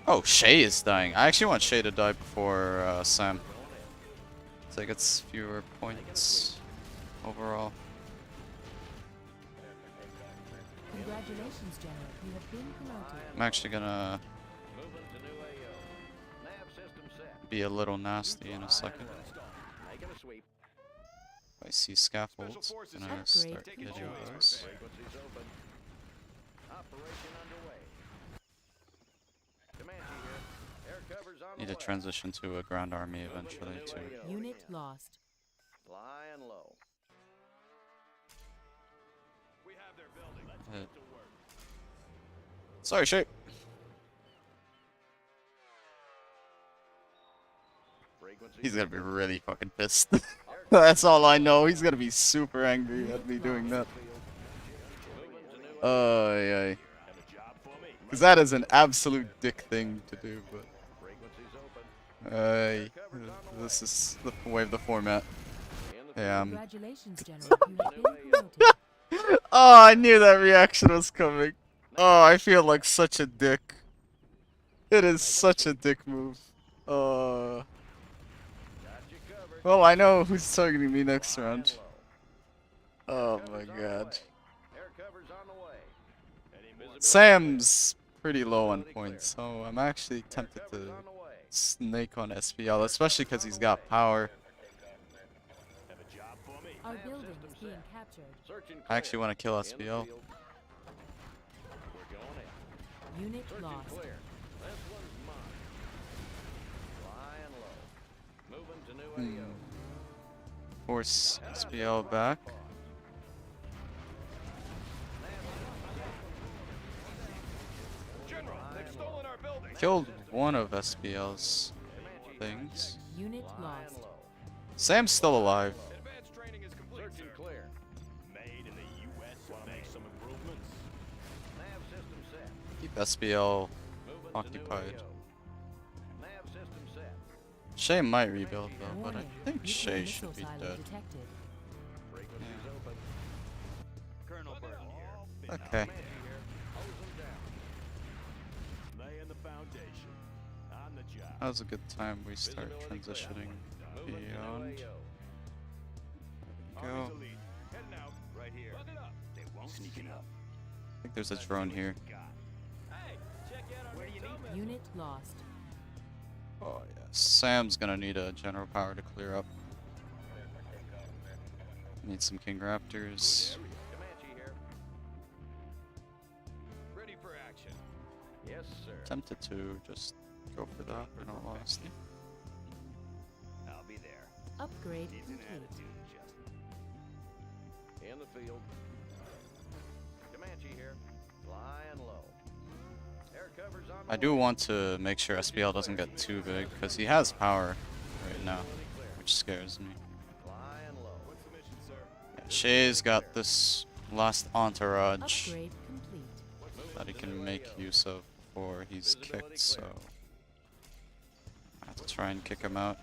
oh, Shaye is dying. I actually want Shaye to die before Sam. So he gets fewer points overall. Congratulations, General. You have been promoted. I'm actually gonna Moving to new AO. Nav system set. be a little nasty in a second. Making a sweep. If I see scaffolds, I'm gonna start Upgrade getting complete. those. Frequencies open. Operation underway. Comanche here. Air cover's on Need the to way. transition to a ground army eventually too. Unit lost. Flying low. We have their building. Let's Uh, get to work. Sorry, Shaye. Frequencies He's gonna be really fucking pissed. That's all I know. He's gonna be super angry at me doing that. Oh, yeah. Because that is an absolute dick thing to do, but this is the way of the format. Yeah. Congratulations, General. You have been promoted. Oh, I knew that reaction was coming. Oh, I feel like such a dick. It is such a dick move. Well, I know who's targeting me next round. Oh my god. Air cover's on the way. Sam's pretty low on points, so I'm actually tempted to Cover's on the way. snake on SPL, especially because he's got power. Have a job for me? Our Nav building system is being set. captured. Search and I actually clear. want to kill In the SPL. field. We're going in. Unit Search and lost. clear. This one's mine. Flying low. Moving to new AO. Force SPL back. General, they've stolen our building. Killed one of SPL's things. Unit Flying lost. low. Sam's still alive. Advanced training is complete, Search sir. and clear. Made in the U.S. Want to make some improvements? Nav system set. Keep SPL Moving occupied. to new AO. Nav system set. Shaye might rebuild though, but I Warning. think Nuclear Shaye missile should be silo dead. detected. Frequencies open. Colonel Burton here. Okay. Comanche here. Hose them down. Laying the foundation. On the job. That was a good time we start Visibility clear. transitioning Moving to beyond. new AO. Go. Army's elite. Heading out. Right here. Look it up. They won't sneaking up. I think there's a drone here. Hey, check out our new missile. Unit lost. Oh yeah. Sam's gonna need a general power to clear up. Need some King Raptors. Comanche here. Ready for action. Yes, sir. Tempted to just go for that in all honesty. I'll be there. Upgrade Needs an complete. attitude adjustment. In the field. Comanche here. Flying low. Air cover's on the I do way. want to make sure SPL doesn't get too big because he has power right now, which scares me. Flying low. What's the mission, sir? Yeah, Shaye's got this last entourage Upgrade complete. that he can make use of before he's kicked, so I have to try and kick him out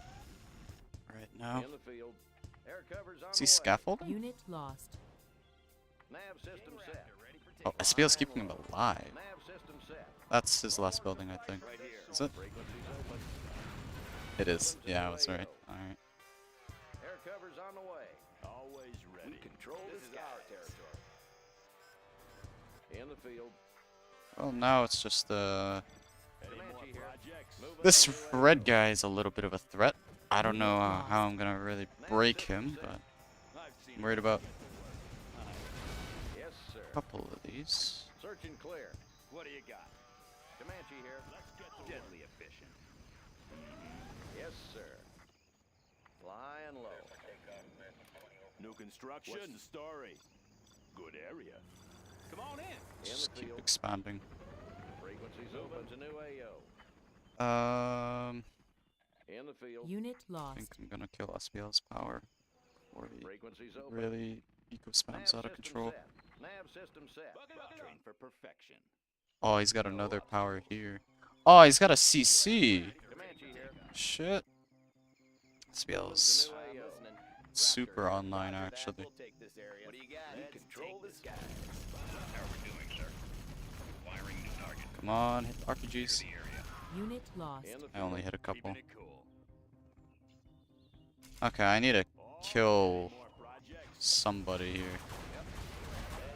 right now. In the field. Air cover's on Is the he way. scaffolding? Unit lost. Nav system set. Oh, SPL's keeping him alive. Nav system set. That's his last building, I think. Is it? Frequencies open. It is. Yeah, I was right. Alright. Air cover's on the way. Always ready. Control this is our territory. In the field. Well, now it's just Any more Comanche here. projects? Moving this to new AO. red guy is a little bit of a threat. I don't know how I'm gonna really break him, but I'm worried about Yes, sir. a couple of these. Search and clear. What do you got? Comanche here. Let's get to deadly efficient. Yes, sir. Flying low. New construction. What's the story? Good area. Come on in. In Just the keep field. expanding. Frequencies open to new AO. In the field. Unit I lost. think I'm gonna kill SPL's power before he Frequencies open. really eco spams out of system control. set. Nav system set. Train for perfection. Oh, he's got another power here. Oh, he's got a CC. Comanche here. Shit. SPL's New AO. super online actually. We'll take this area. What do you got? Let's Control take this guy. How are we doing, sir? Wiring new target. Come on, hit the RPGs. Unit lost. In the I only field. hit a couple. Keeping it cool. Okay, I need to kill More projects. somebody here.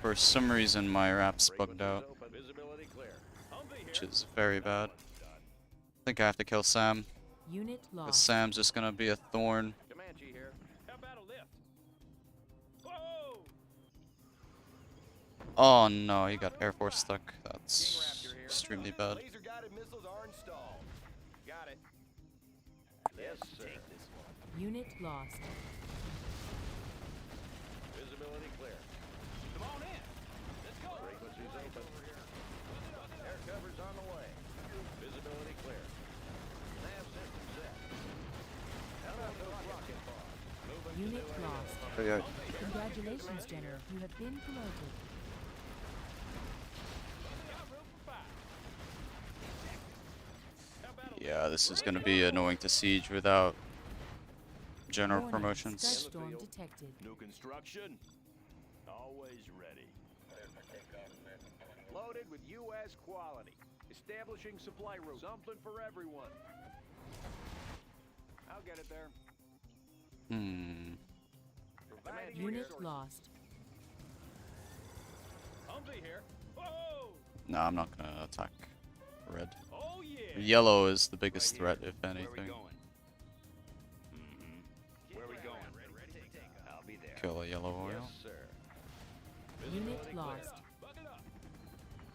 For some reason my rap's bugged out, Frequencies open. Visibility clear. which is very bad. I think I have to kill Sam, Unit because lost. Sam's just gonna be a thorn. Comanche here. How about a lift? Whoa! Oh no, he got Air Force stuck. That's extremely bad. Laser guided missiles are installed. Got it. Yes, sir. Unit lost. Visibility clear. Come on in. Let's go. Frequencies open. Air cover's on the way. Visibility clear. Nav system set. How about those rocket bombs? Moving to Unit new AO. lost. Congratulations, General. You have been promoted. Yeah, this is gonna be annoying to siege without general Warning, promotions. Scud storm detected. New construction. Always ready. Loaded with U.S. quality. Establishing supply route. Something for everyone. I'll get it there. Hmm. Providing Unit resources. lost. Humvee here. Whoa! No, I'm not gonna attack red. Oh yeah. Yellow is the biggest Right here. threat, if Where we anything. going? Where we going? I'll be there. Kill a yellow oil. Yes, sir. Unit lost. Buckle up.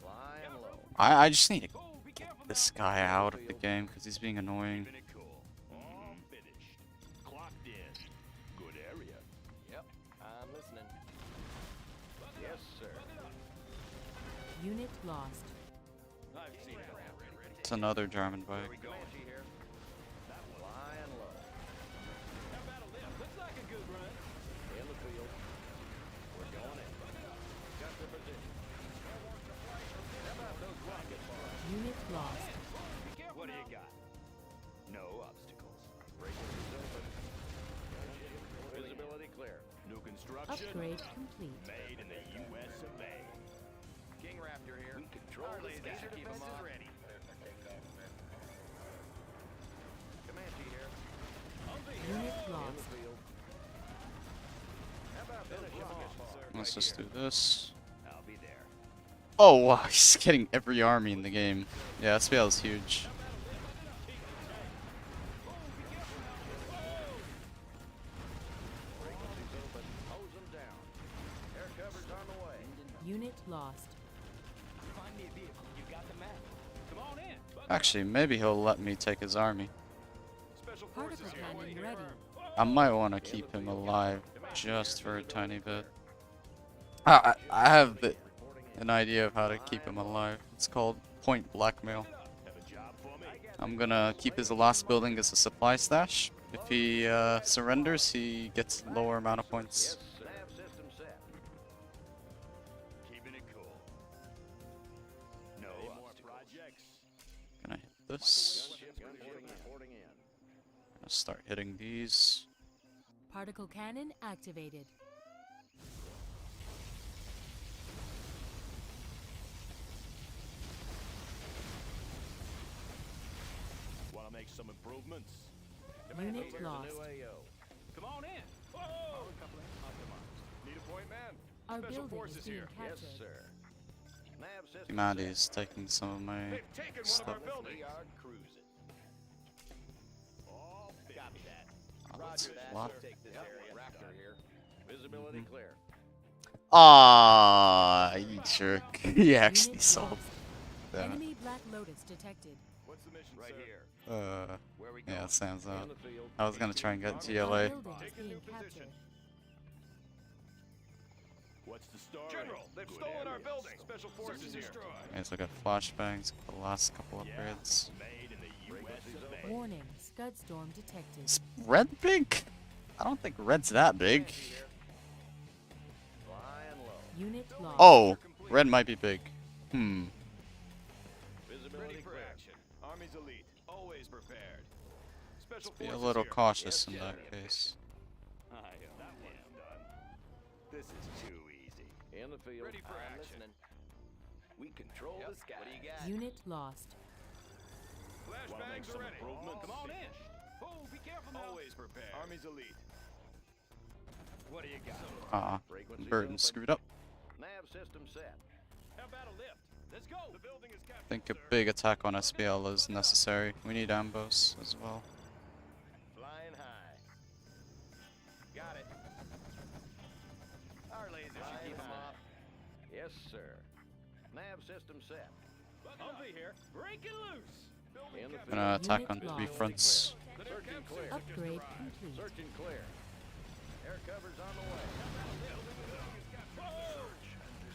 Flying low. I just need to Oh, be careful get this guy out of the game because he's being annoying. Keeping it cool. All finished. Clocked in. Good area. Yep, I'm listening. Yes, sir. Unit lost. I've seen it all. It's another German Where bike. we going? Comanche here. Flying low. How about a lift? Looks like a good run. In the field. We're going in. Got the position. How about those rocket bars? Unit lost. Be careful What do now. you got? No obstacles. Frequencies open. Visibility clear. New construction. Upgrade complete. Made in the U.S. of A. King Raptor here. We control Our the laser sky. defense is ready. Comanche here. Unit In the lost. field. How about those rocket bars? Let's just do this. I'll be there. Oh, wow, he's getting every army in the game. Yeah, SPL is huge. Frequencies open. Hose them down. Air cover's on the way. Unit lost. Find me a vehicle. You got the map. Come on in. Actually, maybe he'll let me take his army. Special Particle forces here. cannon ready. I might want to keep him alive just for a tiny bit. I have an idea of how to keep him alive. It's called point blackmail. Have a job for me? I'm gonna keep his last building as a supply stash. If he surrenders, he gets lower amount of points. Yes, sir. Nav system set. Keeping it cool. No obstacles. Gonna hit this. Gunship reporting in. Gonna start hitting these. Particle cannon activated. Want to make some improvements? Unit Here's a lost. new AO. Come on in. Whoa. Need a point, man? Our Special building is forces being here. Yes, captured. sir. Nav system Humanity set. is taking some of my They've taken one of stuff. our buildings. We are cruising. All copy that. Oh, that's Roger that. a lot. Take this Yep, area. Raptor here. Visibility clear. Ah, you jerk. He actually Unit sold. lost. Damn it. Enemy Black Lotus detected. What's the mission, Right sir? here. Where we going? Yeah, Sam's In out. the field. I was gonna try and get Our GLA. building is Take a being new captured. position. What's the story? General, they've Good stolen our areas. building. Special forces here. Guys, I got flashbangs. The last couple Yeah. upgrades. Made in the U.S. of A. Warning, Scud Storm detected. Is red big? I don't think red's that big. Flying low. Unit lost. Oh, red might be big. Hmm. Visibility Ready for clear. action. Army's elite. Always prepared. Special Be a forces little here. cautious Yes, in that General. case. That one's done. This is too easy. In the field. Ready for I'm action. listening. We control the sky. What do you got? Unit lost. Wanna make Flashbangs some are ready. improvements? Come on in. Oh, be careful now. Always prepared. Army's elite. What do you got? Ah, Frequencies Burton open. screwed up. Nav system set. How about a lift? Let's go. The building is captured. I think a sir. big attack on SPL is necessary. We need ambos as well. Flying high. Got it. Our lasers should Flying keep them high. off. Yes, sir. Nav system set. Humvee here. Breaking loose. Building In the captured. Gonna attack Unit on 3 lost. fronts. Searching clear. Upgrade complete. Searching clear. Air cover's on the way.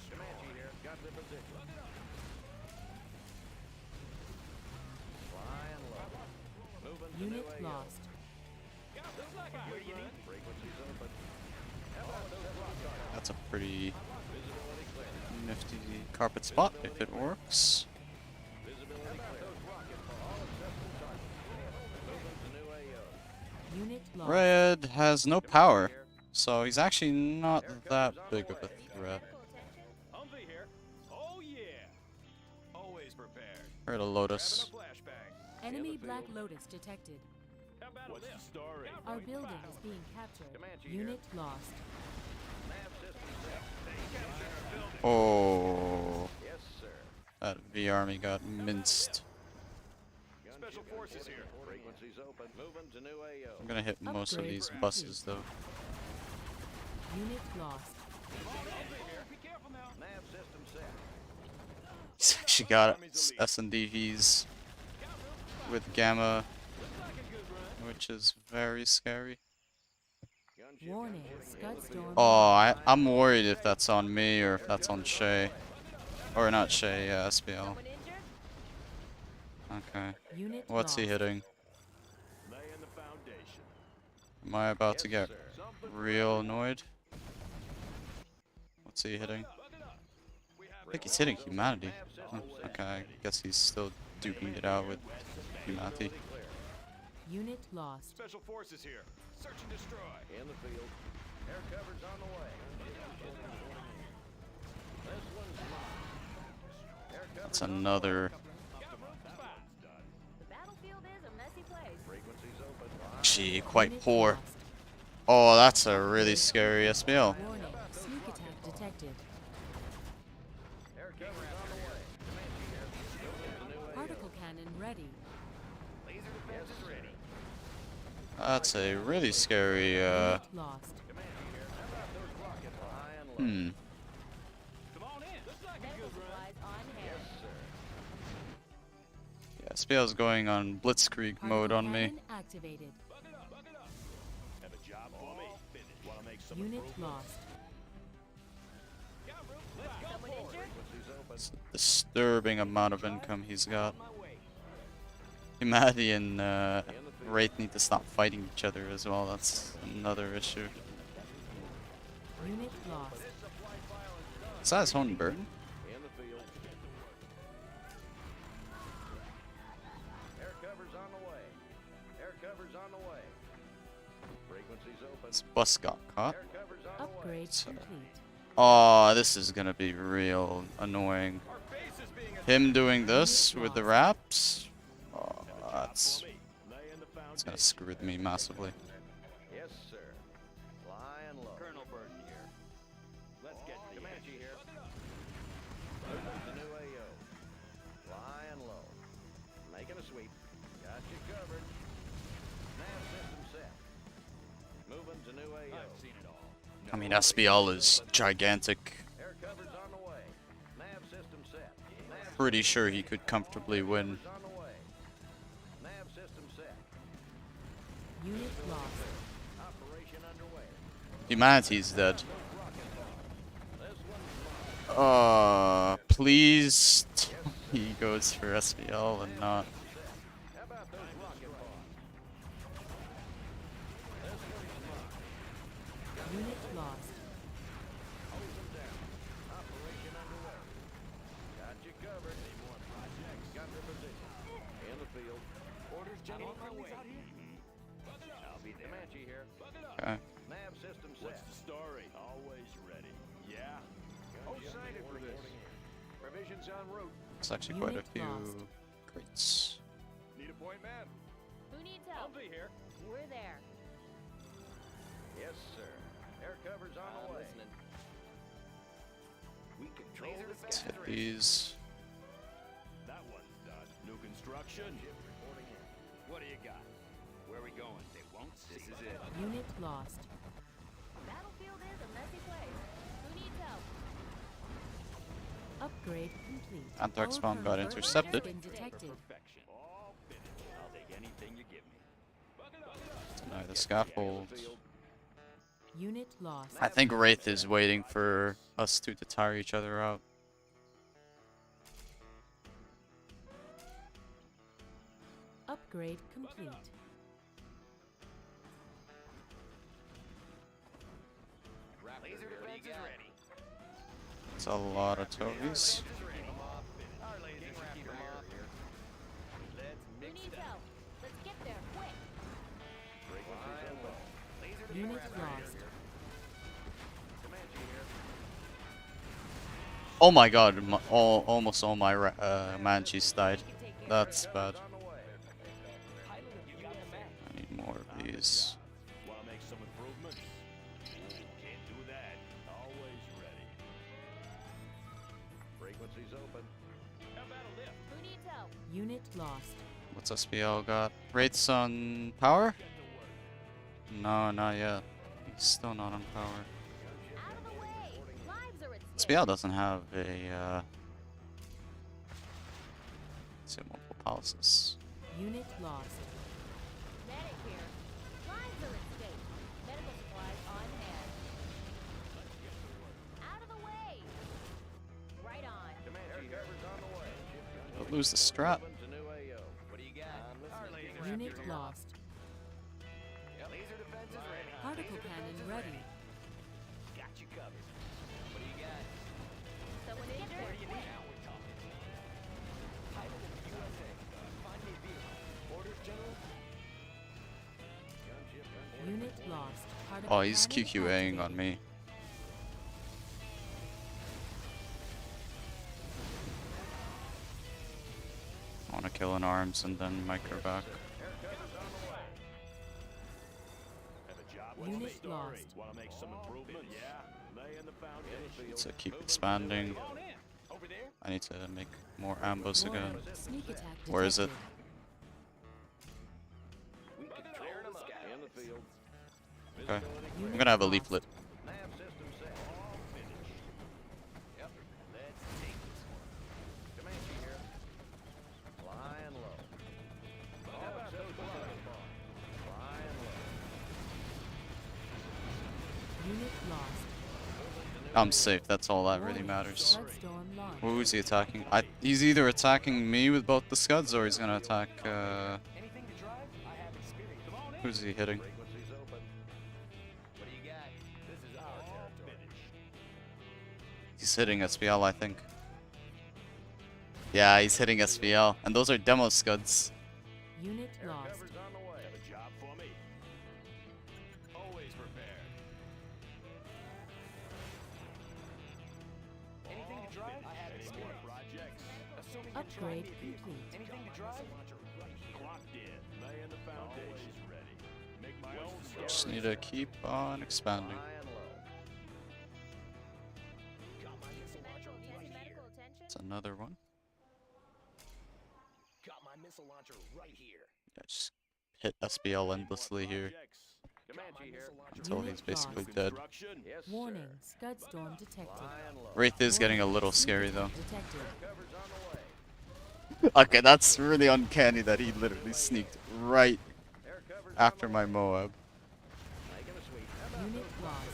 Comanche here. Got the position. Flying low. Moving to Unit new AO. lost. Looks like a good run. Frequencies open. How about those rock darts? That's a pretty Visibility clear. nifty carpet spot if it works. Visibility clear. Those rocket balls. All accessible targets. Moving to new AO. Unit lost. Red has no power, so he's actually not that big of a threat. Humvee here. Oh yeah. Always prepared. Heard a Lotus. Grabbing a flashbang. Enemy Black Lotus detected. How about What's a the lift? story? Our building is being captured. Comanche Unit lost. Nav system set. Oh, Yes, sir. that heavy army got minced. Special forces here. Frequencies open. Moving to new AO. I'm gonna hit most of Upgrade these complete. buses though. Unit lost. Nav system set. He's actually got S&DVs with Gamma, which is very scary. Gunship Warning, Scud storm. Oh, I'm worried if that's on me or if that's on Shaye. Or not Shaye, yeah, SBL. Someone injured? Okay. Unit What's he lost. hitting? Laying the foundation. Am I about to Yes, get sir. real annoyed? What's he hitting? I think he's hitting humanity. Oh, okay, I guess he's still duking it out with humanity. Unit lost. Special forces here. Search and destroy. In the field. Air cover's on the way. This one's mine. Air That's cover's on the another. The battlefield is a messy place. Frequencies open. Actually, quite Unit poor. lost. Oh, that's a really scary SBL. Warning, sneak attack detected. Air cover's on the way. Comanche here. Moving to new AO. Particle cannon ready. Yes, sir. That's a really scary. Unit lost. High and low. Hmm. Come on in. Looks like a Medical good run. supplies on hand. Yes, sir. Yeah, SBL's going on Blitzkrieg mode Particle on me. cannon activated. Have a job for me. Finish. Want to make some Unit improvements? lost. Someone injured? Frequencies open. It's a disturbing amount of income he's got. Humanity and Wraith need to stop fighting each other as well. That's another issue. Unit lost. Is that his own burn? In the field. Air cover's on the way. Air cover's on the way. Frequencies open. This bus got caught. Air cover's on the way. Upgrade Sorry. complete. Oh, this is gonna be real annoying. Our base is being Him doing this with the wraps? Oh, that's laying the it's gonna foundation. screw with me massively. Yes, sir. Fly and low. Colonel Burton here. Let's get to the Comanche action. here. Moving to new AO. Fly and low. Making a sweep. Got you covered. Nav system set. Moving to new AO. I've seen it all. I mean, SBL is gigantic. Air cover's on the way. Nav system set. Nav Pretty sure he could comfortably win. cover's on the way. Nav system set. Unit lost. Operation underway. Humanity's dead. This one's mine. Please. He goes for SBL and not. How about those rocket bombs? Unit lost. Hose them down. Operation underway. Got you covered. Got their position. In the field. Orders, General. On my way. I'll be there. Comanche here. Okay. Nav system set. What's the story? Always ready. Yeah. Excited for this. Provisions en route. It's actually quite a Unit few lost. crates. Need a point, man? Who needs I'll help? be here. We're there. Yes, sir. Air cover's on the way. We control the Let's hit factory. these. That one's done. New construction. Reporting in. What do you got? Where we going? They won't see. This is it. Unit lost. The battlefield is a messy place. Who needs help? Upgrade complete. Anthrax Our bomb got current intercepted. has been detected. Perfection. All finished. I'll take anything you give me. Deny the scaffold. Unit lost. I think Wraith is waiting for us two to tire each other out. Upgrade complete. Laser defense is ready. It's a lot of togies. Our lasers will keep 'em off. Let's Who mix needs it up. help? Let's get there quick. Laser Unit defense ready. lost. Comanche here. Oh my god, almost all my Manchis died. That's bad. On the way. Pilot, you got the map. I need more of these. Want to make some improvements? Can't do that. Always ready. Frequencies open. How about a Who needs help? Unit lost. What's SPL got? Wraith's on power? No, not yet. He's still not on power. Out of the way! Lives are at stake. SPL doesn't have a, let's say multiple palaces. Unit lost. Medic here. Lives are at stake. Medical supplies on hand. Out of the way! Right on. Comanche cover's on the way. They'll lose the strat. Moving to new AO. What do you got? Unit lost. Laser defense is ready. Particle cannon ready. Got you covered. What do you got? Someone injured? Now we're talking. Title of the USA. Find me vehicle. Orders, General? Unit lost. Particle Oh, he's cannon QQAing on activated. me. I want to kill in arms and then micro back. Unit lost. Want to make some improvements? Yeah. Laying the foundation. So keep expanding. Over there? I need to make more ambos again. Warning. Sneak attack detected. Where is it? We can clear them up. In the field. Okay. Unit I'm gonna have a lost. leaflet. Nav system set. Yep. Let's take this one. Comanche here. Flying low. How about those flying low? Flying low. Unit lost. I'm safe. That's all that really matters. Bloodstorm launched. Who is he attacking? He's either attacking me with both the scuds or he's gonna attack. Anything to drive? I have experience. Come on in. Who's he hitting? Frequencies open. What do you got? This is our territory. He's hitting SPL, I think. Yeah, he's hitting SPL, and those are demo scuds. Unit lost. Cover's on the way. Have a job for me? Always prepared. Anything to drive? I have Any more experience. projects? Assuming you're Upgrade driving a vehicle. complete. Anything to drive? Clocked in. Laying the foundation. Ready. Make my own story. Just need to keep on expanding. Flying low. Got my missile launcher Medical, right needs here. medical attention? It's another one. Got my missile launcher right here. Yeah, just hit SPL endlessly here Projects. Comanche here. until Unit he's basically lost. dead. Construction. Yes, Warning. sir. Scud storm detected. Flying low. Wraith is getting a Warning. little Sneak scary though. attack Detected. Cover's on the way. Okay, that's really uncanny that he literally sneaked right Air cover's after on the my way. Moab. Making a sweep. How about Unit lost.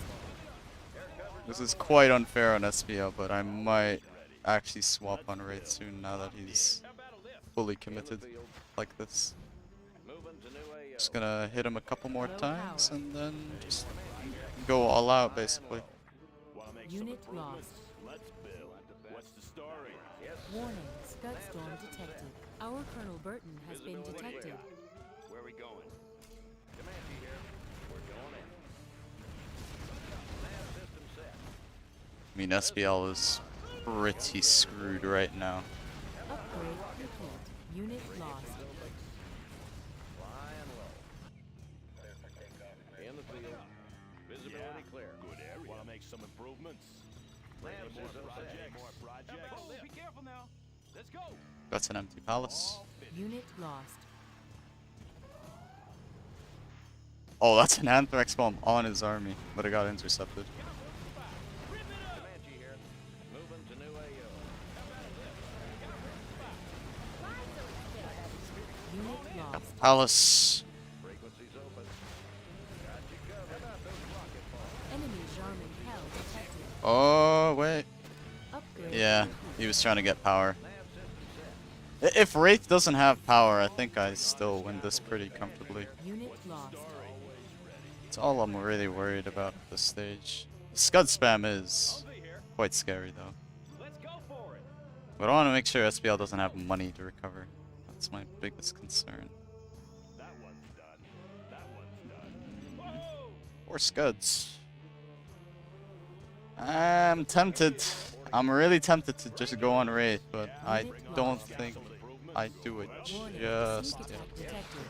air cover's This on is the way? quite unfair on SPL, but I might actually swap on Wraith soon now that he's fully In the committed field. like this. Moving to new AO. Just gonna hit him a couple more Low times power. and then just go all out basically. Want to make Unit some improvements? lost. Let's build. What's the story? Yes, sir. Warning. Scud storm detected. Our Colonel Burton has been Visibility detected. clear. Where are we going? Comanche here. We're going in. Nav system set. I mean SPL is pretty screwed right now. Upgrade complete. Unit lost. Flying low. In the field. Visibility clear. Good area. Want to make some improvements? Nav Any more system set. projects? More projects? Be careful now. Let's go. That's an empty palace. Unit lost. Oh, that's an Anthrax bomb on his army, but it got intercepted. Comanche here. Moving to new AO. Unit lost. Palace. Frequencies open. Got you covered. How about those rocket balls? Enemy Jarman Hell detected. Oh, wait. Upgrade Yeah, complete. he was trying to get power. Nav system set. If Wraith doesn't have power, I think I still win this pretty comfortably. Unit lost. It's all I'm really worried about at this stage. Scud spam is quite scary though. Let's go for it. But I want to make sure SPL doesn't have money to recover. That's my biggest concern. That one's done. That one's done. Or Scuds. I'm tempted. I'm really tempted to just go on Wraith, but I don't think I do it Warning. just Sneak yet. attack detected.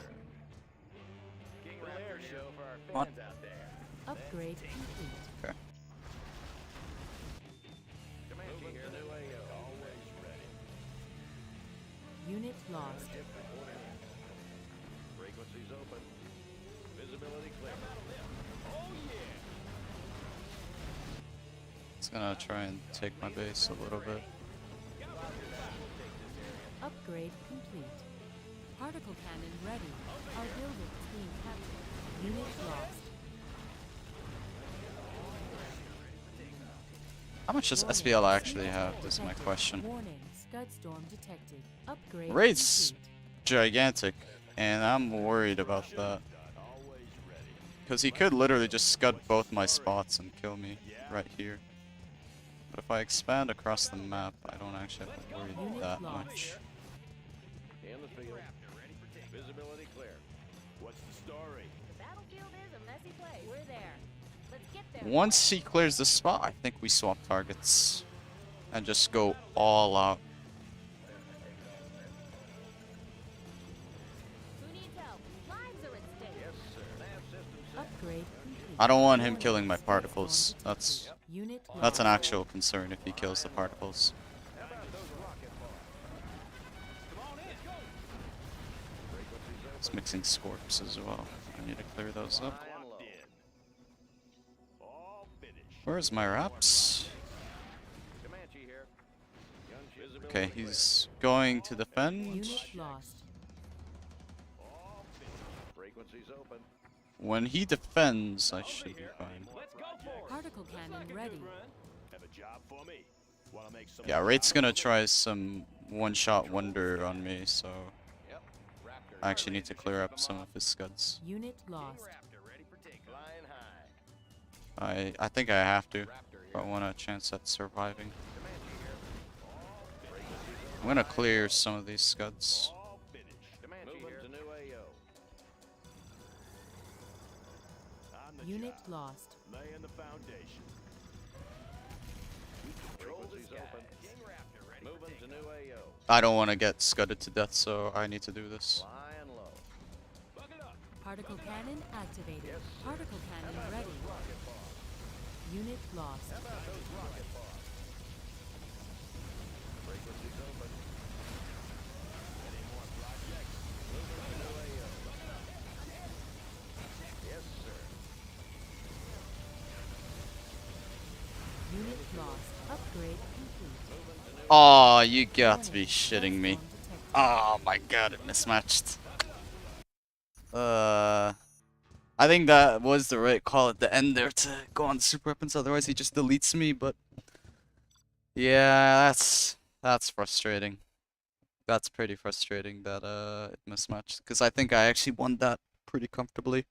King Raptor show for our What? fans out there. Upgrade complete. Okay. Comanche here. New AO. Always ready. Unit lost. Frequencies open. Visibility clear. It's gonna try and take my base a little bit. Upgrade complete. Particle cannon ready. Our building is being captured. Unit lost. How much does Warning, SPL actually sea have? attack This is my detected. question. Warning, scud storm detected. Upgrade Wraith's complete. gigantic, and I'm worried about that. Because he could literally just scud both my spots and kill me right here. But if I expand across the map, I don't actually have to worry Unit that lost. much. In the field. Visibility clear. What's the story? The battlefield is a messy place. We're there. Let's get there. Once he clears the spot, I think we swap targets. And just go all out. Who needs help? Lives are at stake. Yes, sir. Nav system set. Upgrade complete. I don't want him Warning, killing my scud storm particles. detected. That's Unit an lost. actual concern if he kills the particles. How about those rocket bars? Come on in. Frequencies open. It's mixing scorps as well. I need to clear those up. High and low. Locked in. All finished. Where's my wraps? Comanche here. Gunship. Visibility Okay, clear. he's going to defend. Unit lost. All finished. Frequencies open. When he defends, I should be fine. Let's go for it. Particle cannon ready. Have a job for me. Wanna make some Yeah, Wraith's gonna try some one-shot wonder on me, so Yep. Raptor. I actually need to clear up some of his scuds. Unit lost. Raptor ready for takeoff. Flying high. I think I have to Raptor if I here. want a chance at surviving. Comanche here. Frequencies I'm gonna clear some of these scuds. all finished. Comanche here. To new AO. On the Unit job. lost. Laying the foundation. Frequencies open. King Raptor ready. Moving to new AO. I don't want to get scudded to death, so I need to do this. Flying low. Bucket up. Particle cannon activated. Yes, sir. Particle cannon ready. Rocket bars. Unit lost. How about those rocket bars? Frequencies open. Any more projects? Moving to new AO. Yes, sir. Unit lost. Upgrade complete. Moving to new. Oh, you got to be Warning, shitting scud me. storm detected. Oh my god, it mismatched. I think that was the right call at the end there to go on super weapons, otherwise he just deletes me, but yeah, that's frustrating. That's pretty frustrating that it mismatched, because I think I actually won that pretty comfortably.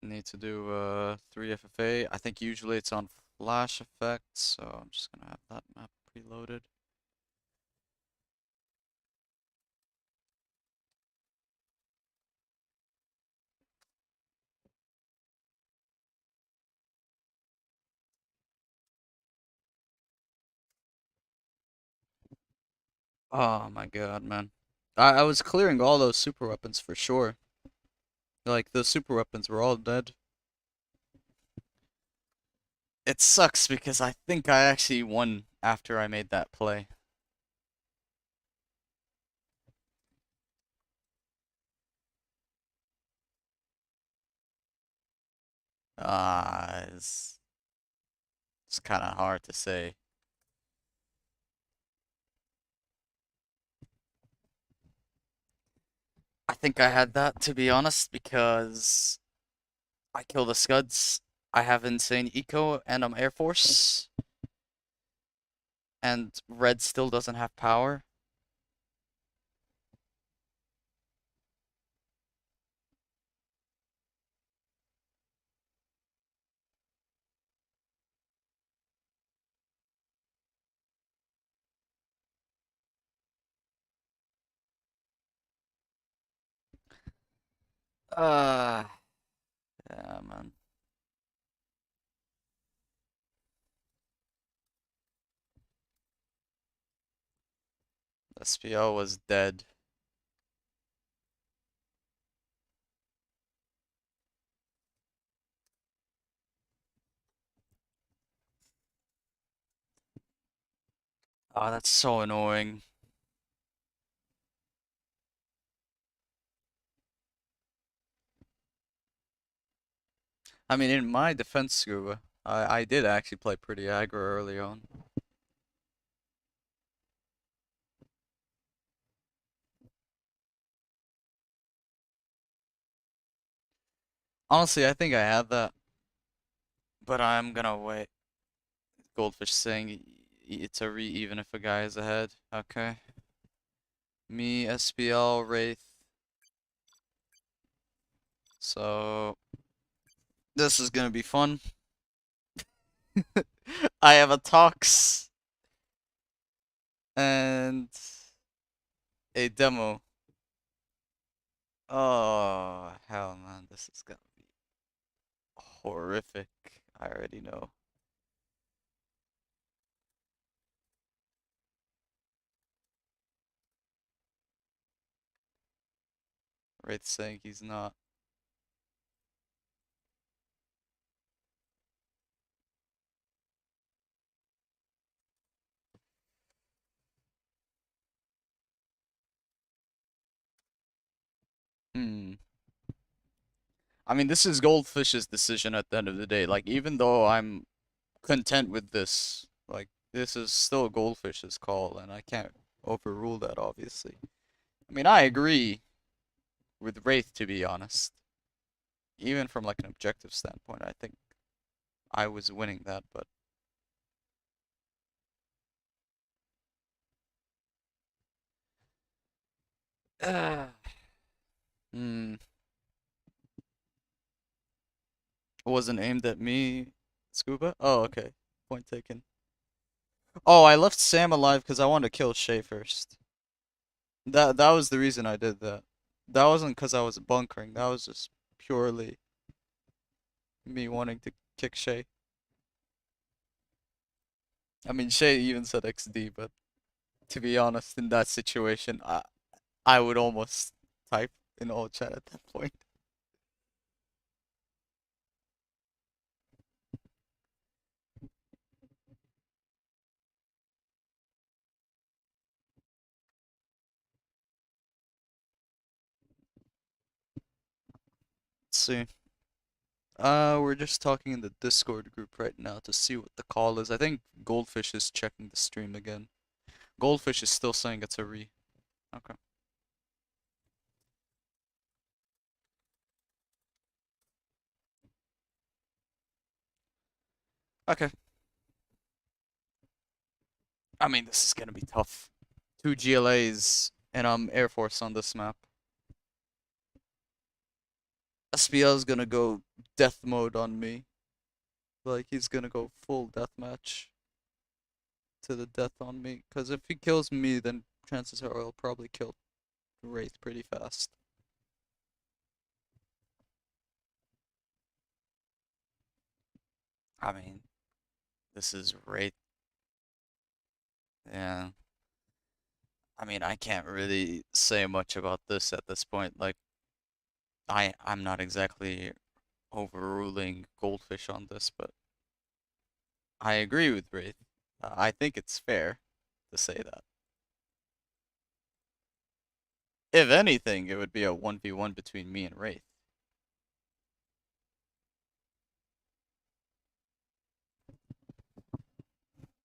Need to do 3 FFA. I think usually it's on flash effect, so I'm just gonna have that map preloaded. Oh my god, man. I was clearing all those super weapons for sure. Like, the super weapons were all dead. It sucks because I think I actually won after I made that play. It's kind of hard to say. I think I had that, to be honest, because I kill the scuds. I have insane eco and I'm Air Force. And red still doesn't have power. Uh, yeah, man. SPL was dead. Oh, that's so annoying. I mean, in my defense, Scuba, I did actually play pretty aggro early on. Honestly, I think I had that, but I'm gonna wait. Goldfish saying it's a re even if a guy is ahead. Okay. Me, SPL, Wraith. So this is gonna be fun. I have a Tox and a demo. Oh, hell man, this is gonna be horrific. I already know. Wraith saying he's not. Hmm. I mean, this is Goldfish's decision at the end of the day. Like, even though I'm content with this, like, this is still Goldfish's call, and I can't overrule that, obviously. I mean, I agree with Wraith, to be honest. Even from, like, an objective standpoint, I think I was winning that, but... Hmm. It wasn't aimed at me, Scuba? Oh, okay. Point taken. Oh, I left Sam alive because I wanted to kill Shaye first. That was the reason I did that. That wasn't because I was bunkering. That was just purely me wanting to kick Shaye. I mean, Shaye even said XD, but to be honest, in that situation, I would almost type in all chat at that point. Let's see. We're just talking in the Discord group right now to see what the call is. I think Goldfish is checking the stream again. Goldfish is still saying it's a re. Okay. Okay. I mean, this is gonna be tough. Two GLAs and I'm Air Force on this map. SPL is gonna go death mode on me. Like, he's gonna go full deathmatch to the death on me. Because if he kills me, then chances are I'll probably kill Wraith pretty fast. I mean, this is Wraith. Yeah. I mean, I can't really say much about this at this point. Like, I'm not exactly overruling Goldfish on this, but I agree with Wraith. I think it's fair to say that. If anything, it would be a 1v1 between me and Wraith.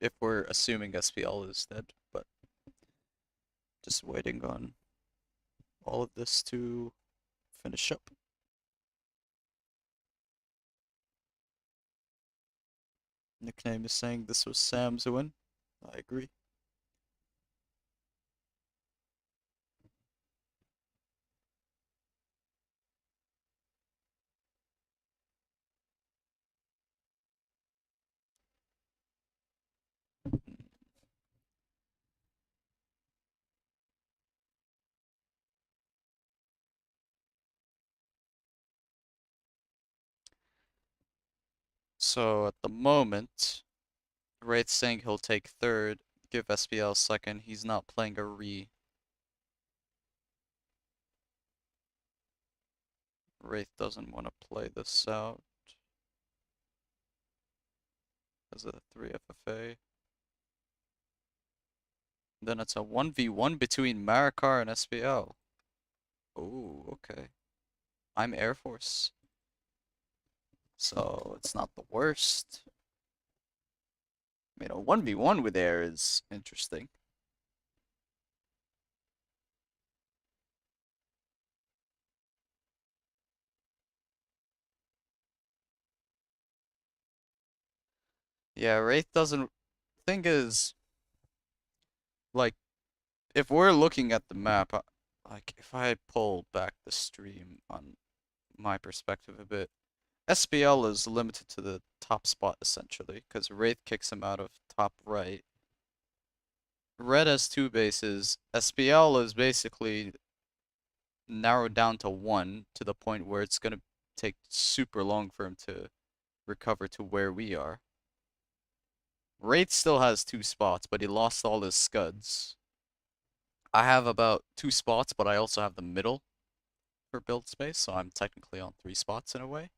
If we're assuming SPL is dead, but just waiting on all of this to finish up. Nickname is saying this was Sam's win. I agree. So at the moment, Wraith's saying he'll take third. give SPL a second. He's not playing a re. Wraith doesn't want to play this out. As a 3 FFA. Then it's a 1v1 between Marakar and SPL. Oh, okay. I'm Air Force. So it's not the worst. I mean, a 1v1 with air is interesting. Yeah, Wraith doesn't. Thing is, like, if we're looking at the map, like, if I pull back the stream on my perspective a bit, SPL is limited to the top spot essentially, because Wraith kicks him out of top right. Red has 2 bases. SPL is basically narrowed down to 1 to the point where it's gonna take super long for him to recover to where we are. Wraith still has 2 spots, but he lost all his scuds. I have about 2 spots, but I also have the middle for build space, so I'm technically on 3 spots in a way.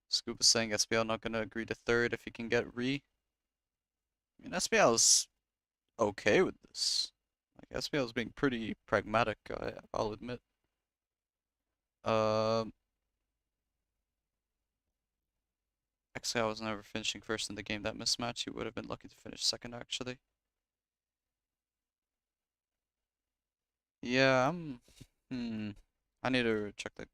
Scuba's saying SPL not gonna agree to 3rd if he can get re. I mean, SPL is okay with this. Like, SPL is being pretty pragmatic, I'll admit. Actually, I was never finishing first in the game. That mismatch, he would have been lucky to finish second, actually. Yeah, I need to check that.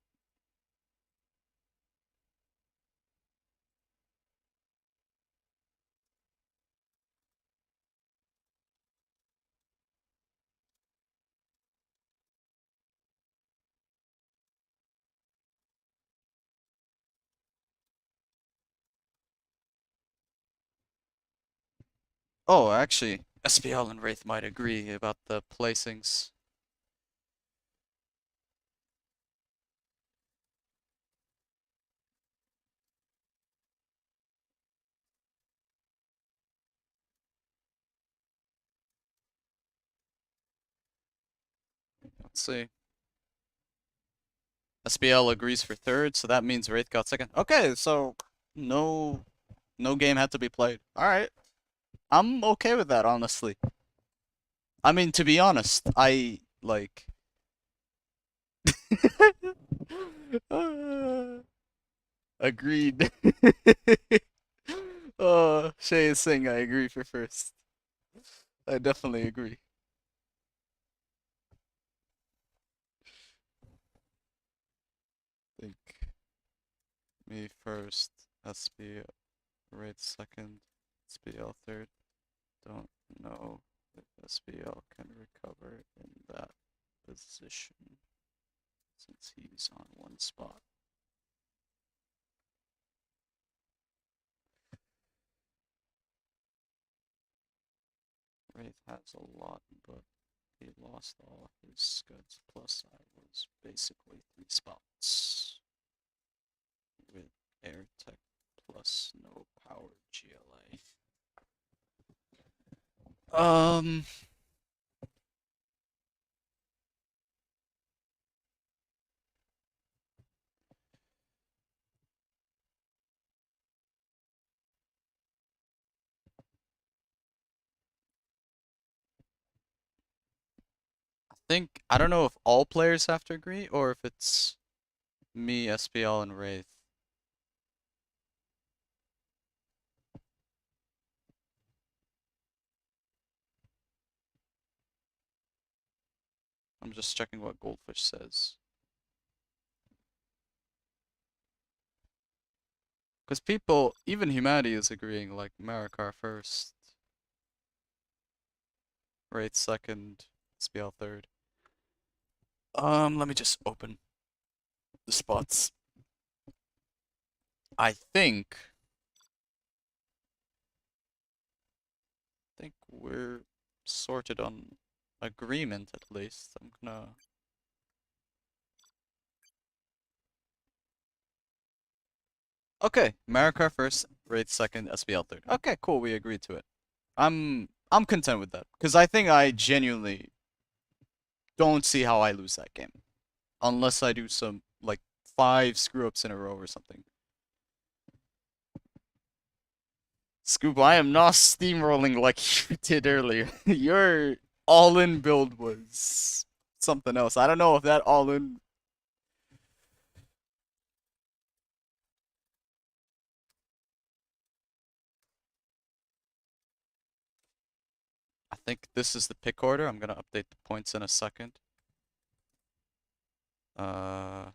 Oh, actually, SPL and Wraith might agree about the placings. Let's see. SPL agrees for 3rd, so that means Wraith got 2nd. Okay, so no game had to be played. Alright. I'm okay with that, honestly. I mean, to be honest, I, like... Agreed. Shaye is saying I agree for 1st. I definitely agree. Think me 1st, SPL Wraith 2nd, SPL 3rd. Don't know if SPL can recover in that position since he's on 1 spot. Wraith has a lot, but he lost all his scuds, plus I was basically 3 spots. With air tech plus no power GLA. I don't know if all players have to agree or if it's me, SPL, and Wraith. I'm just checking what Goldfish says. Because people, even humanity is agreeing, like Marakar 1st, Wraith 2nd, SPL 3rd. Let me just open the spots. I think we're sorted on agreement at least. I'm gonna Okay, Marakar first, Wraith second, SPL third. Okay, cool. We agreed to it. I'm content with that because I think I genuinely don't see how I lose that game unless I do some like 5 screw-ups in a row or something. Scoop, I am not steamrolling like you did earlier. Your all-in build was something else. I don't know if that all-in. I think this is the pick order. I'm gonna update the points in a second. Uh,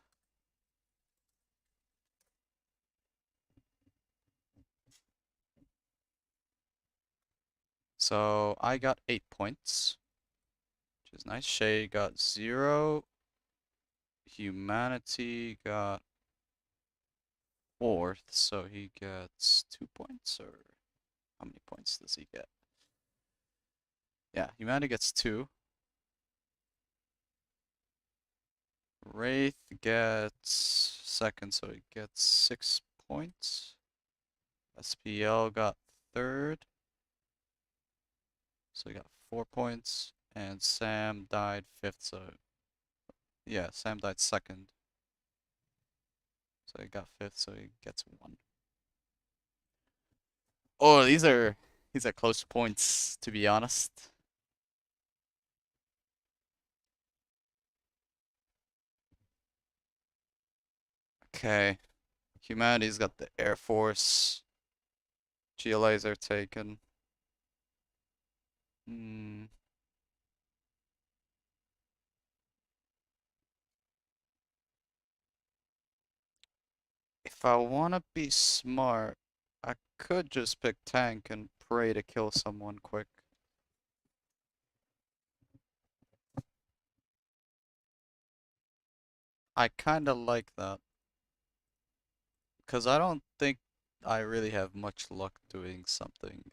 so I got 8 points, which is nice. Shaye got 0. Humanity got 4th, so he gets 2 points, or how many points does he get? Yeah, Humanity gets 2. Wraith gets 2nd, so he gets 6 points. SPL got 3rd, so he got 4 points. And Sam died 5th, so yeah, Sam died 2nd. So he got 5th, so he gets 1. Oh, these are close points, to be honest. Okay. Humanity's got the Air Force. GLAs are taken. Hmm. If I want to be smart, I could just pick tank and pray to kill someone quick. I kind of like that. Because I don't think I really have much luck doing something.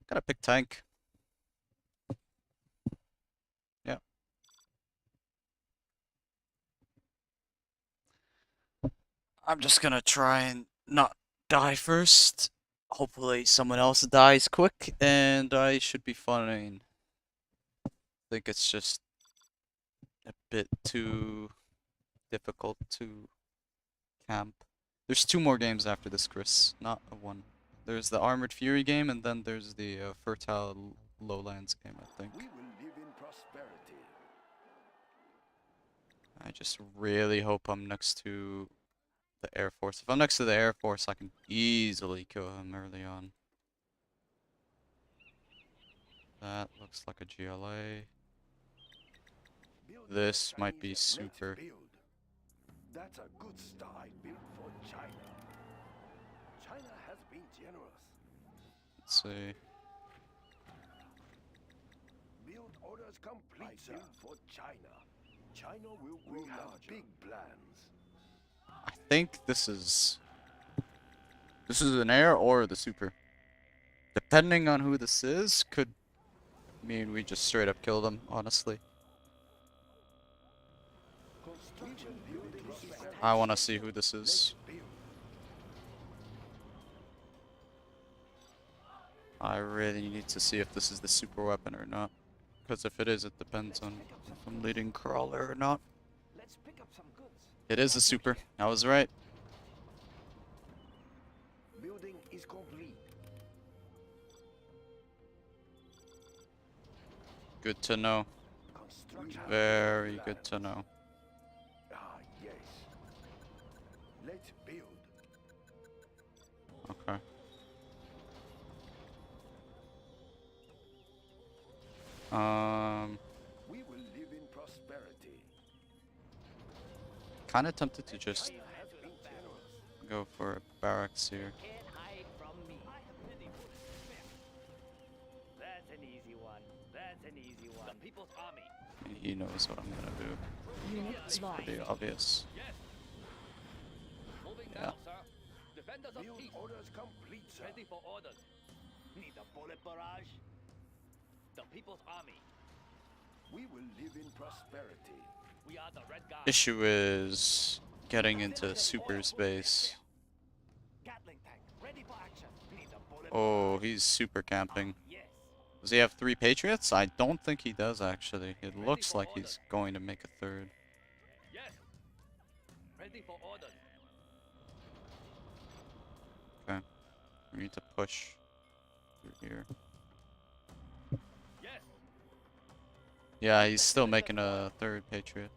Gotta pick tank. Yeah. I'm just gonna try and not die first. Hopefully someone else dies quick and I should be fine. I think it's just a bit too difficult to camp. There's 2 more games after this, Chris, not a one. There's the Armored Fury game and then there's the Fertile Lowlands game, I think. We will live in prosperity. I just really hope I'm next to the Air Force. If I'm next to the Air Force, I can easily kill him early on. That looks like a GLA. Build This might Chinese be let's super. build. That's a good start built for China. China has been generous. Let's see. Build orders complete, sir. Build for China. China will grow larger. We have big plans. I think this is an air or the super. Depending on who this is, could mean we just straight up kill them, honestly. Construction building prosperity. I want to see who this is. Build. I really need to see if this is the super weapon or not. Because if it is, it depends on if I'm leading crawler or not. Let's pick up some goods. It is a super. I was right. Building is complete. Good to know. Construction. Very good to know. Ah, yes. Let's build. Okay. We will live in prosperity. Kind of tempted to just China has been generous. go for barracks here. Can't hide from me. That's an easy one. That's an easy one. The People's Army. He knows what I'm gonna do. Unit lost. Pretty obvious. Yes. Moving Yeah. now, sir. Defenders of Build peace. orders complete, sir. Ready for orders. Need a bullet barrage? The People's Army. We will live in prosperity. We are the Red Guard. Issue is getting into super space. Gatling tank, ready for action. Need a bullet Oh, he's super camping. Yes. Does he have 3 Patriots? I don't think he does, actually. It looks like he's going to make a third. Yes. Ready for orders. Okay. We need to push through here. Yes. Yeah, he's still making a third Patriot.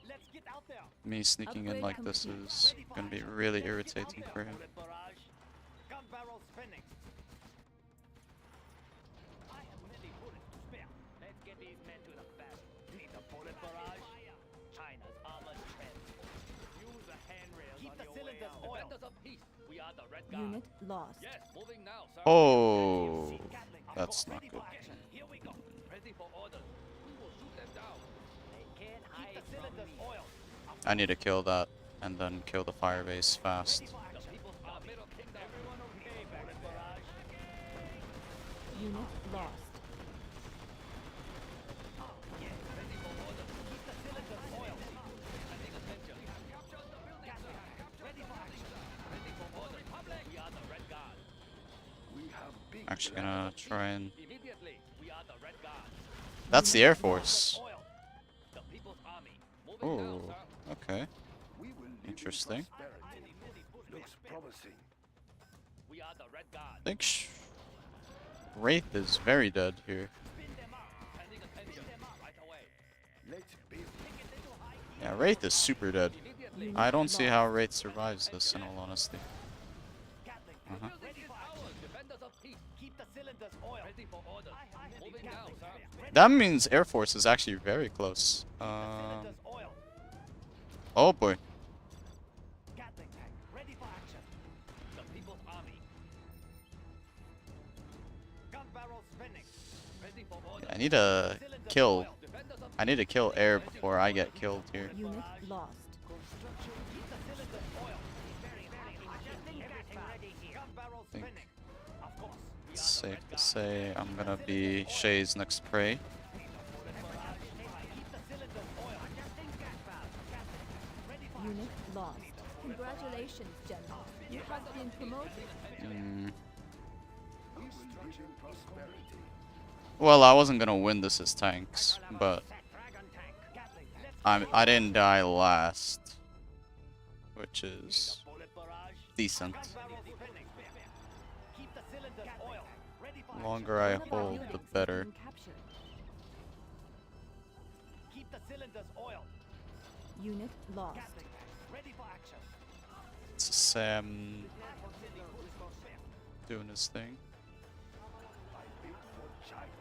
Let's get out there. Me sneaking in like this is going to be really irritating for him. Bullet barrage. Gun barrel spinning. I have many bullets to spare. Let's get these men to the battle. Need a bullet barrage. China's armored trench. Use the handrails. Keep the cylinders oiled. Defenders of peace. We are the Red Guard. Unit lost. Yes, moving now, sir. Oh, Gatling, that's not ready good. for action. Here we go. Ready for orders. We will shoot them down. They can't hide Keep the cylinders oiled. I need to kill that and then kill the fire base fast. Ready for The action. people's army. Middle Kingdom. Everyone okay back Bullet barrage. Unit lost. Yes. Ready for orders. Keep the cylinders oiled. Sending attention. Gatling, ready for action. Ready for orders. Public. We are the Red Guard. We have big Actually plans. gonna try and... Immediately. We are the Red Guard. That's the Air Force. Oiled. The people's army. Moving now, Oh, sir. okay. We will live Interesting. in prosperity. Looks promising. We are the Red Guard. I think Wraith is very dead here. Spin them up. Sending attention. Right away. Let's build. Take it into high gear. Yeah, Wraith is super dead. Immediately. I don't see how Wraith survives this, in all honesty. Gatling, Uh-huh. ready for action. Ours. Defenders of peace. Keep the cylinders oiled. Ready for orders. Moving now, sir. That means Air Force is actually very close. Cylinders oiled. Oh boy. Gatling tank, ready for action. The people's army. Gun barrel spinning. Ready for orders. I need to Cylinders kill. oiled. Defenders of I need to kill air before I get killed here. Unit lost. Construction. Keep the cylinders oiled. Very hot. Everything ready here. Gun barrel Think spinning. Of course. It's safe to say I'm gonna be Shaye's next prey. Keep the cylinders oiled. Adjusting gas valve. Gatling tank, ready for Unit action. lost. Congratulations, General. You have been promoted. Mm, We will live in prosperity. well, I wasn't gonna win this as tanks, but Set dragon tank. Gatling tank. I didn't die last, which is Bullet barrage. decent. Gun barrel spinning. Keep the cylinders oiled. Ready for The action. longer I One of our hold, the units is better. being captured. Keep the cylinders oiled. Unit lost. Gatling tank, ready for action. It's Sam doing his thing. I built for China.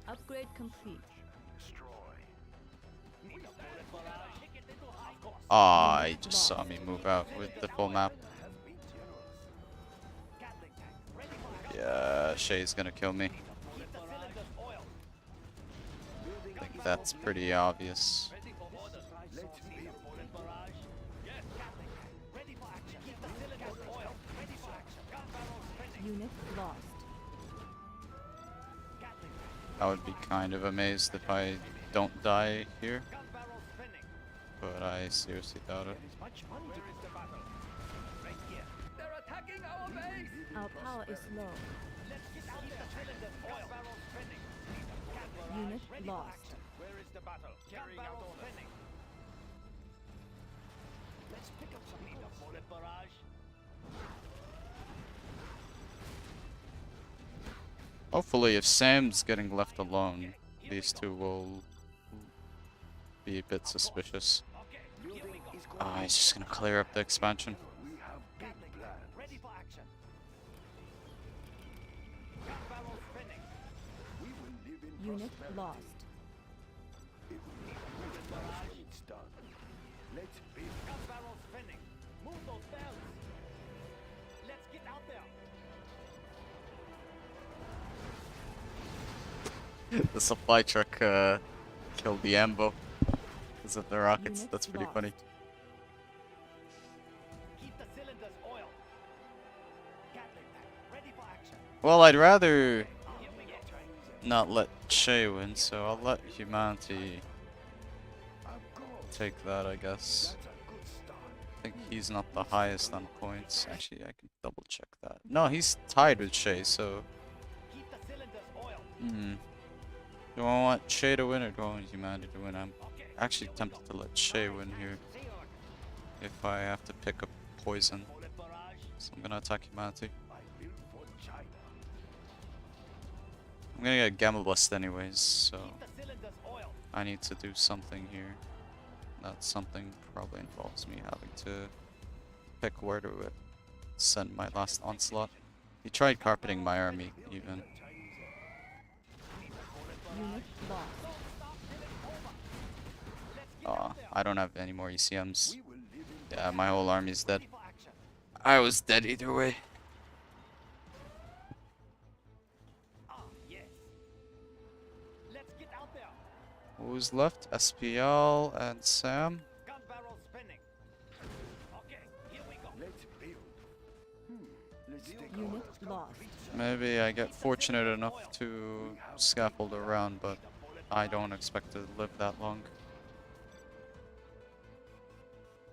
Upgrade complete. Destroy. Need a bullet barrage. Take it into high course. Ah, he just saw me move out with the full map. Has been generous. Gatling tank, ready for action. Yeah, Shaye's gonna kill me. Keep the cylinders oiled. I think that's pretty obvious. ready for orders. Let's build. Bullet barrage. Yes. Gatling tank, ready for action. Keep the cylinders oiled. Ready for action. Gun barrel spinning. Unit lost. Gatling tank, I would be kind of amazed if I don't die here, gun barrel spinning. but I seriously doubt it. There is much money. Where is the battle? Right here. They're attacking our base. Our power is low. Let's get out there. The cylinders oiled. Gun barrel spinning. Gatling Unit tank, ready for lost. action. Where is the battle? Gun Carrying out barrel orders. spinning. Let's pick up some need a bullet barrage. Hopefully, if Sam's getting left alone, these two will be a bit suspicious. Okay, here we go. Ah, he's just gonna clear up the expansion. We have big Gatling tank, plans. ready for action. Gun barrel spinning. We will live in Unit prosperity. lost. It will be really nice when it's done. Let's build. Gun barrel spinning. Move those bells. Let's get out there. The supply truck killed the ambo because of the rockets. Unit That's pretty lost. funny. Keep the cylinders oiled. Gatling tank, ready for action. Well, I'd rather Here we go. not let Shaye win, so I'll let humanity Of course. take that, I guess. That's a good start. I think he's not the highest on points. Actually, I can double check that. No, he's tied with Shaye, so... Keep the cylinders oiled. Hmm. Do I want Shaye to win or do I want humanity to win? I'm Okay. actually tempted to let Shaye win here if I have to pick a poison. Bullet barrage. So I'm gonna attack humanity. I built for China. I'm gonna get Gamma Blast anyways, so Keep the cylinders oiled. I need to do something here. That something probably involves me having to pick where to send my last onslaught. He tried carpeting my army even. Unit lost. I don't have any more ECMs. We will live in Yeah, my whole army's dead. Ready for action. I was dead either way. Ah, yes. Let's get out there. Who's left? SPL and Sam. Gun barrel spinning. Okay, here we go. Let's build. Let's take Unit orders lost. complete. Maybe I get fortunate enough to scaffold around, but I don't expect to live that long.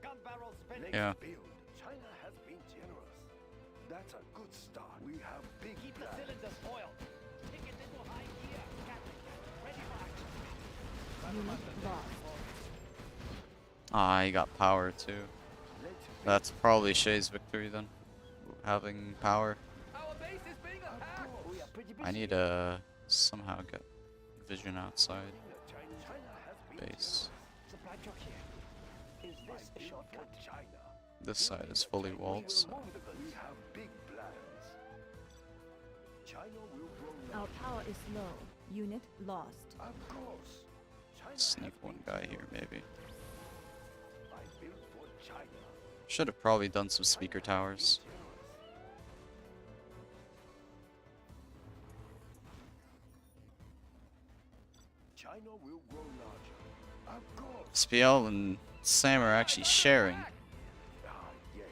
Gun barrel spinning. Yeah. Build. China has been generous. That's a good start. We have big Keep the plans. cylinders oiled. Take it into high gear. Captain, ready for action. Unit lost. Ah, he got power too. Let's That's probably Shaye's victory then. Having power. Our base is being attacked. We are pretty busy. I need to somehow get vision outside China has been base. Supply truck here. Is this a shortcut? China. This side is fully walled, so We have big plans. China will grow Our large. power is low. Unit lost. Of course. China sneak has one been guy here maybe. I built for China. Should have probably done some speaker towers. China will grow larger. Of course. SPL and Sam are actually sharing. Ah, yes.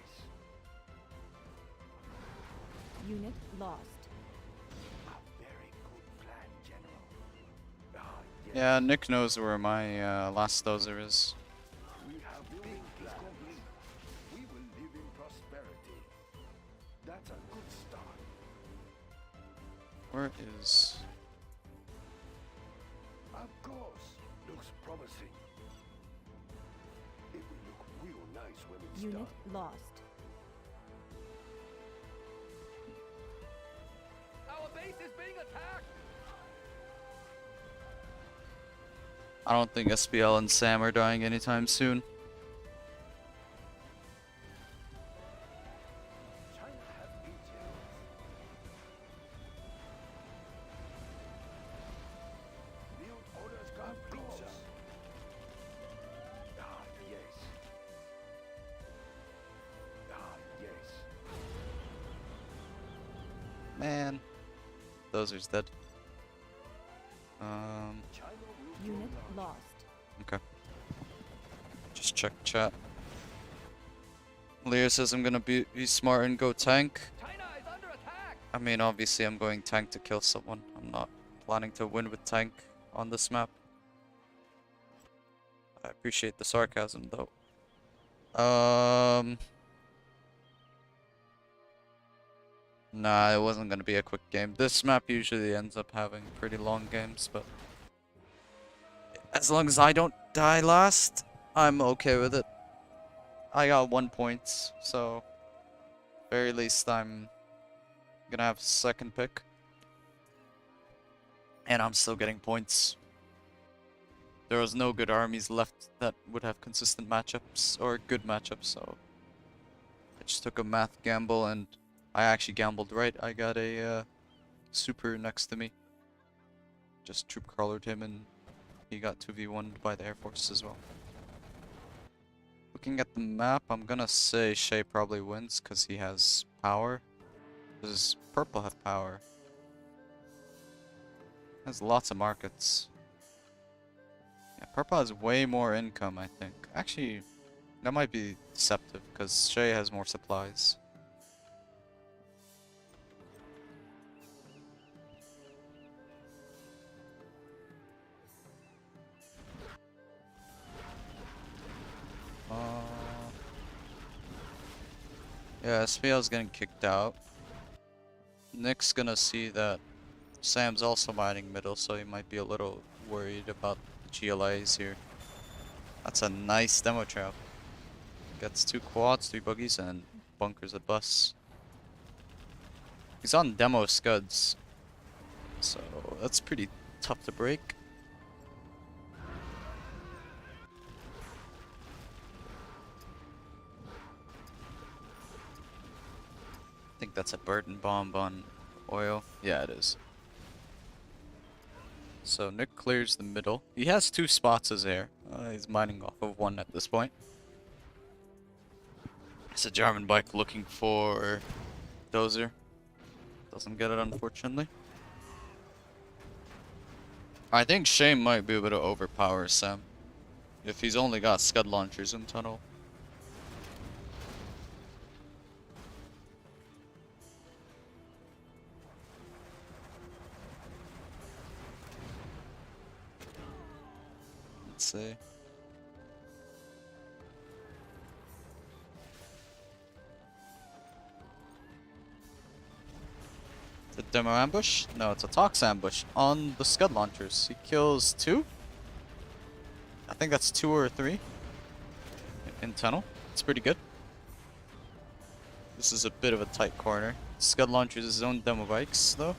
Unit lost. A very good plan, General. Ah, yes. Yeah, Nick knows where my last dozer is. We have big plans. We will live in prosperity. That's a good start. Where is... Of course. Looks promising. It will look real nice when it's Unit done. lost. Our base is being attacked. I don't think SPL and Sam are dying anytime soon. China has been generous. Build orders complete, sir. Ah, yes. Ah, yes. Man. Dozer's dead. China will grow Unit large. lost. Okay. Just check chat. Leah says I'm gonna be smart and go tank. China is under attack. I mean, obviously I'm going tank to kill someone. I'm not planning to win with tank on this map. I appreciate the sarcasm though. Nah, it wasn't gonna be a quick game. This map usually ends up having pretty long games, but as long as I don't die last, I'm okay with it. I got 1 point, so very least I'm gonna have second pick. And I'm still getting points. There was no good armies left that would have consistent matchups or good matchups, so I just took a math gamble and I actually gambled right. I got a super next to me. Just troop crawlered him and he got 2v1'd by the Air Force as well. Looking at the map, I'm gonna say Shaye probably wins because he has power. Does purple have power? Has lots of markets. Yeah, purple has way more income, I think. Actually, that might be deceptive because Shaye has more supplies. Yeah, SPL's getting kicked out. Nick's gonna see that Sam's also mining middle, so he might be a little worried about the GLAs here. That's a nice demo trap. Gets 2 quads, 3 buggies, and bunkers a bus. He's on demo scuds, so that's pretty tough to break. I think that's a burden bomb on oil. Yeah, it is. So Nick clears the middle. He has 2 spots as air. He's mining off of 1 at this point. It's a German bike looking for Dozer. Doesn't get it, unfortunately. I think Shaye might be able to overpower Sam if he's only got scud launchers in tunnel. Let's see. It's a demo ambush? No, it's a Tox ambush on the scud launchers. He kills 2? I think that's 2 or 3 in tunnel. It's pretty good. This is a bit of a tight corner. Scud launchers his own demo bikes though.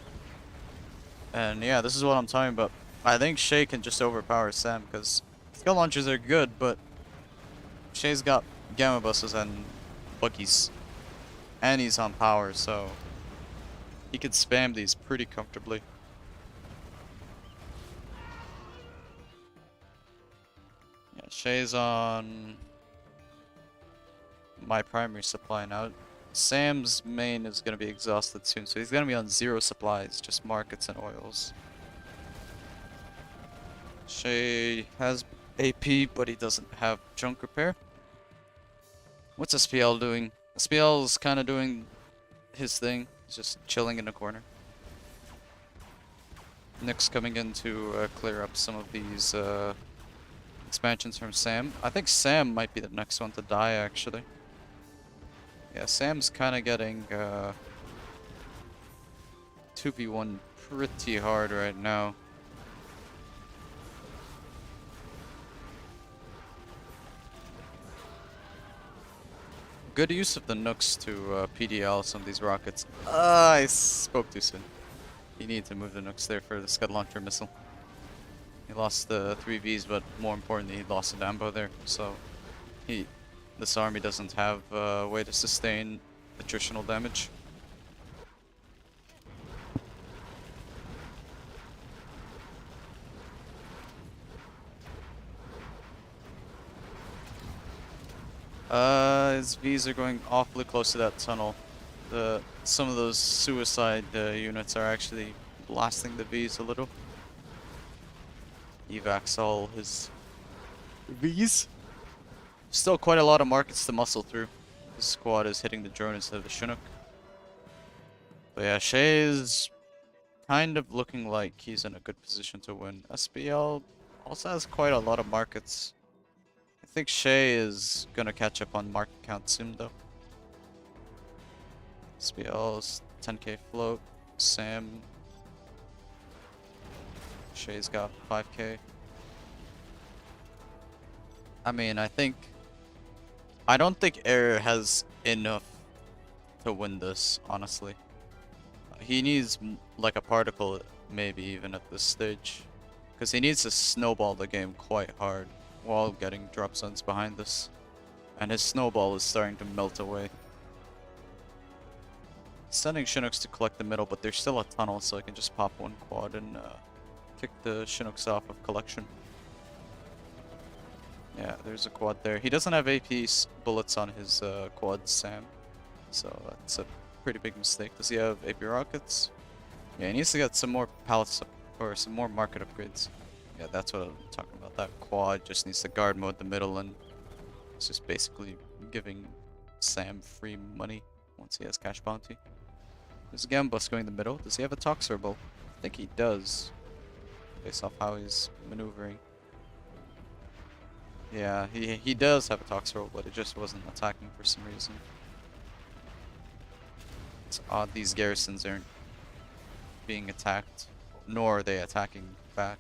And yeah, this is what I'm talking about. I think Shaye can just overpower Sam because scud launchers are good, but Shaye's got gamma buses and buggies. And he's on power, so he could spam these pretty comfortably. Yeah, Shaye's on my primary supply now. Sam's main is going to be exhausted soon, so he's going to be on 0 supplies, just markets and oils. Shaye has AP, but he doesn't have junk repair. What's SPL doing? SPL's kind of doing his thing. He's just chilling in the corner. Nick's coming in to clear up some of these expansions from Sam. I think Sam might be the next one to die, actually. Yeah, Sam's kind of getting 2v1 pretty hard right now. Good use of the nukes to PDL some of these rockets. I spoke too soon. You need to move the nukes there for the Scud Launcher missile. He lost the 3 Vs, but more importantly, he lost the Dambo there. So this army doesn't have a way to sustain attritional damage. His Vs are going awfully close to that tunnel. Some of those suicide units are actually blasting the Vs a little. Evacs all his Vs. Still quite a lot of markets to muscle through. This squad is hitting the drone instead of the Chinook. But yeah, Shaye is kind of looking like he's in a good position to win. SPL also has quite a lot of markets. I think Shaye is gonna catch up on market count soon though. SPL's 10k float. Sam. Shaye's got 5k. I mean, I don't think Air has enough to win this, honestly. He needs like a particle, maybe even at this stage. Because he needs to snowball the game quite hard while getting drop zones behind this. And his snowball is starting to melt away. Sending Chinooks to collect the middle, but there's still a tunnel, so I can just pop 1 quad and kick the Chinooks off of collection. Yeah, there's a quad there. He doesn't have AP bullets on his quad Sam, so that's a pretty big mistake. Does he have AP rockets? Yeah, he needs to get some more pallets or some more market upgrades. Yeah, that's what I'm talking about. That quad just needs to guard mode the middle, and it's just basically giving Sam free money once he has cash bounty. There's a Gambus going in the middle. Does he have a Toxorable? I think he does, based off how he's maneuvering. Yeah, he does have a Toxorable, but it just wasn't attacking for some reason. It's odd these garrisons aren't being attacked, nor are they attacking back.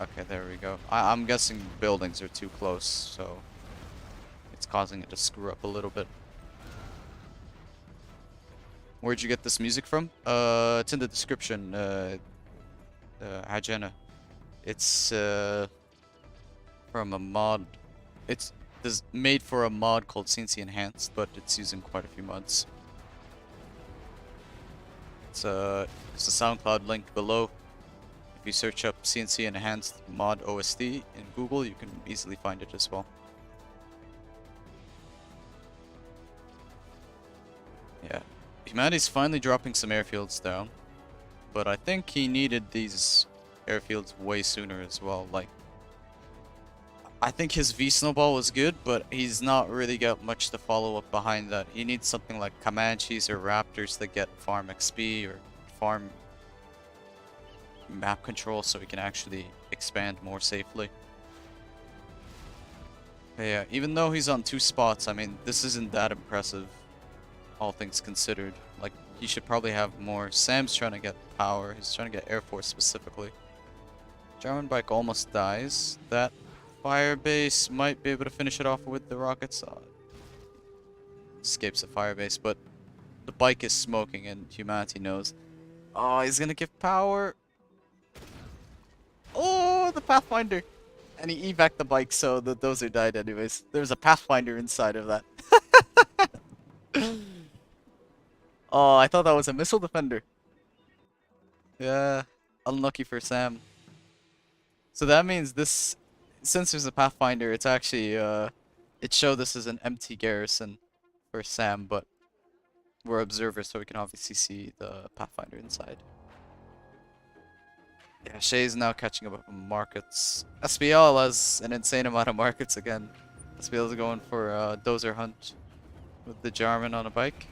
Okay, there we go. I'm guessing buildings are too close, so it's causing it to screw up a little bit. Where'd you get this music from? It's in the description. Hajena. It's from a mod. It's made for a mod called CNC Enhanced, but it's using quite a few mods. It's a SoundCloud link below. If you search up CNC Enhanced Mod OST in Google, you can easily find it as well. Yeah. Humanity's finally dropping some airfields down, but I think he needed these airfields way sooner as well. Like, I think his V snowball was good, but he's not really got much to follow up behind that. He needs something like Comanches or Raptors that get farm XP or farm map control so he can actually expand more safely. But yeah, even though he's on 2 spots, I mean, this isn't that impressive, all things considered. Like, he should probably have more. Sam's trying to get power. He's trying to get Air Force specifically. German bike almost dies. That fire base might be able to finish it off with the rockets. Escapes the fire base, but the bike is smoking and Humanity knows. Oh, he's gonna give power. Oh, the Pathfinder! And he evac'd the bike, so the dozer died anyways. There's a Pathfinder inside of that. Oh, I thought that was a missile defender. Yeah, unlucky for Sam. So that means this, since there's a Pathfinder, it's actually, it showed this as an empty garrison for Sam, but we're observers, so we can obviously see the Pathfinder inside. Yeah, Shaye's now catching up on markets. SPL has an insane amount of markets again. SPL is going for a dozer hunt with the Jarman on a bike.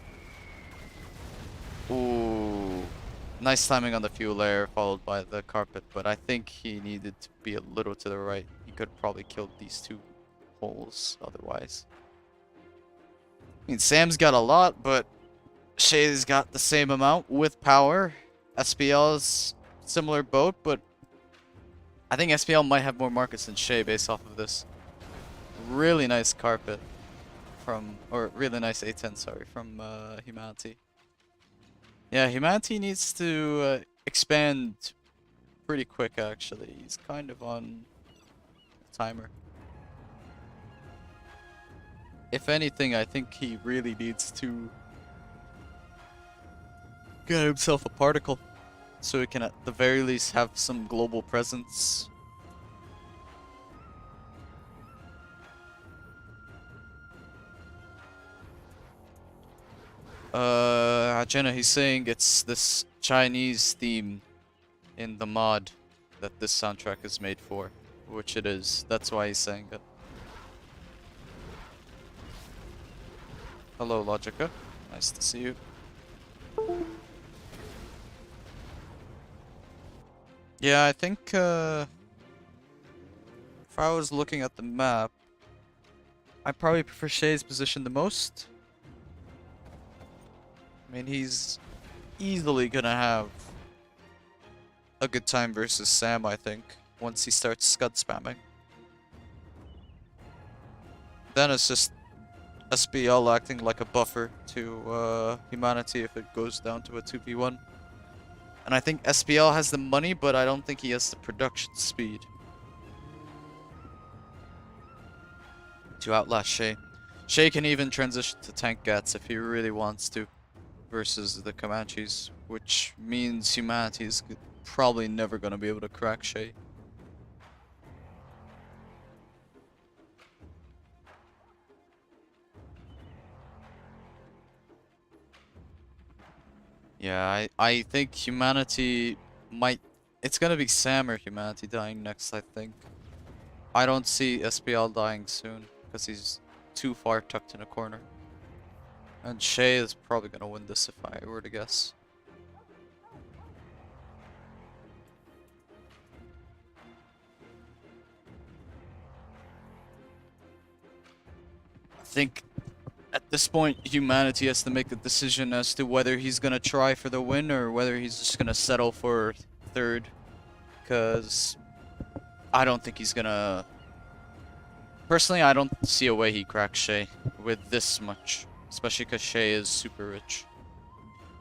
Ooh, nice timing on the fuel layer, followed by the carpet, but I think he needed to be a little to the right. He could probably killed these 2 holes otherwise. I mean, Sam's got a lot, but Shaye's got the same amount with power. SPL's similar boat, but I think SPL might have more markets than Shaye based off of this. Really nice carpet from, or really nice A10, sorry, from Humanity. Yeah, Humanity needs to expand pretty quick actually. He's kind of on a timer. If anything, I think he really needs to get himself a particle, so he can at the very least have some global presence. Jenna, he's saying it's this Chinese theme in the mod that this soundtrack is made for, which it is. That's why he's saying it. Hello, Logica. Nice to see you. Yeah, I think if I was looking at the map, I probably prefer Shaye's position the most. I mean, he's easily gonna have a good time versus Sam, I think, once he starts scud spamming. Then it's just SBL acting like a buffer to Humanity if it goes down to a 2v1. And I think SPL has the money, but I don't think he has the production speed to outlast Shaye. Shaye can even transition to tank gats if he really wants to, versus the Comanches, which means Humanity is probably never going to be able to crack Shaye. Yeah, I think Humanity might... It's gonna be Sam or Humanity dying next, I think. I don't see SPL dying soon, because he's too far tucked in a corner. And Shaye is probably gonna win this if I were to guess. I think at this point, humanity has to make a decision as to whether he's gonna try for the win or whether he's just gonna settle for third. Because I don't think he's gonna... Personally, I don't see a way he cracks Shaye with this much. Especially because Shaye is super rich.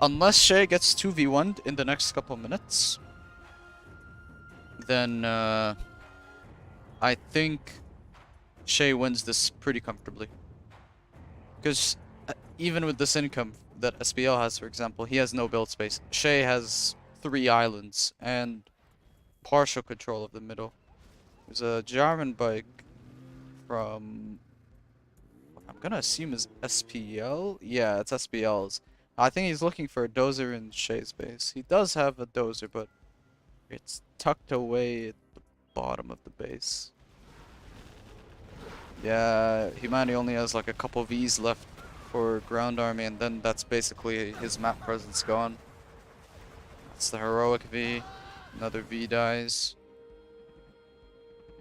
Unless Shaye gets 2v1'd in the next couple minutes, then I think Shaye wins this pretty comfortably. Because even with this income that SBL has, for example, he has no build space. Shaye has 3 islands and partial control of the middle. There's a German bike from... I'm gonna assume is SPL? Yeah, it's SPL's. I think he's looking for a dozer in Shaye's base. He does have a dozer, but it's tucked away at the bottom of the base. Yeah, Humanity only has like a couple Vs left for ground army, and then that's basically his map presence gone. It's the heroic V. Another V dies.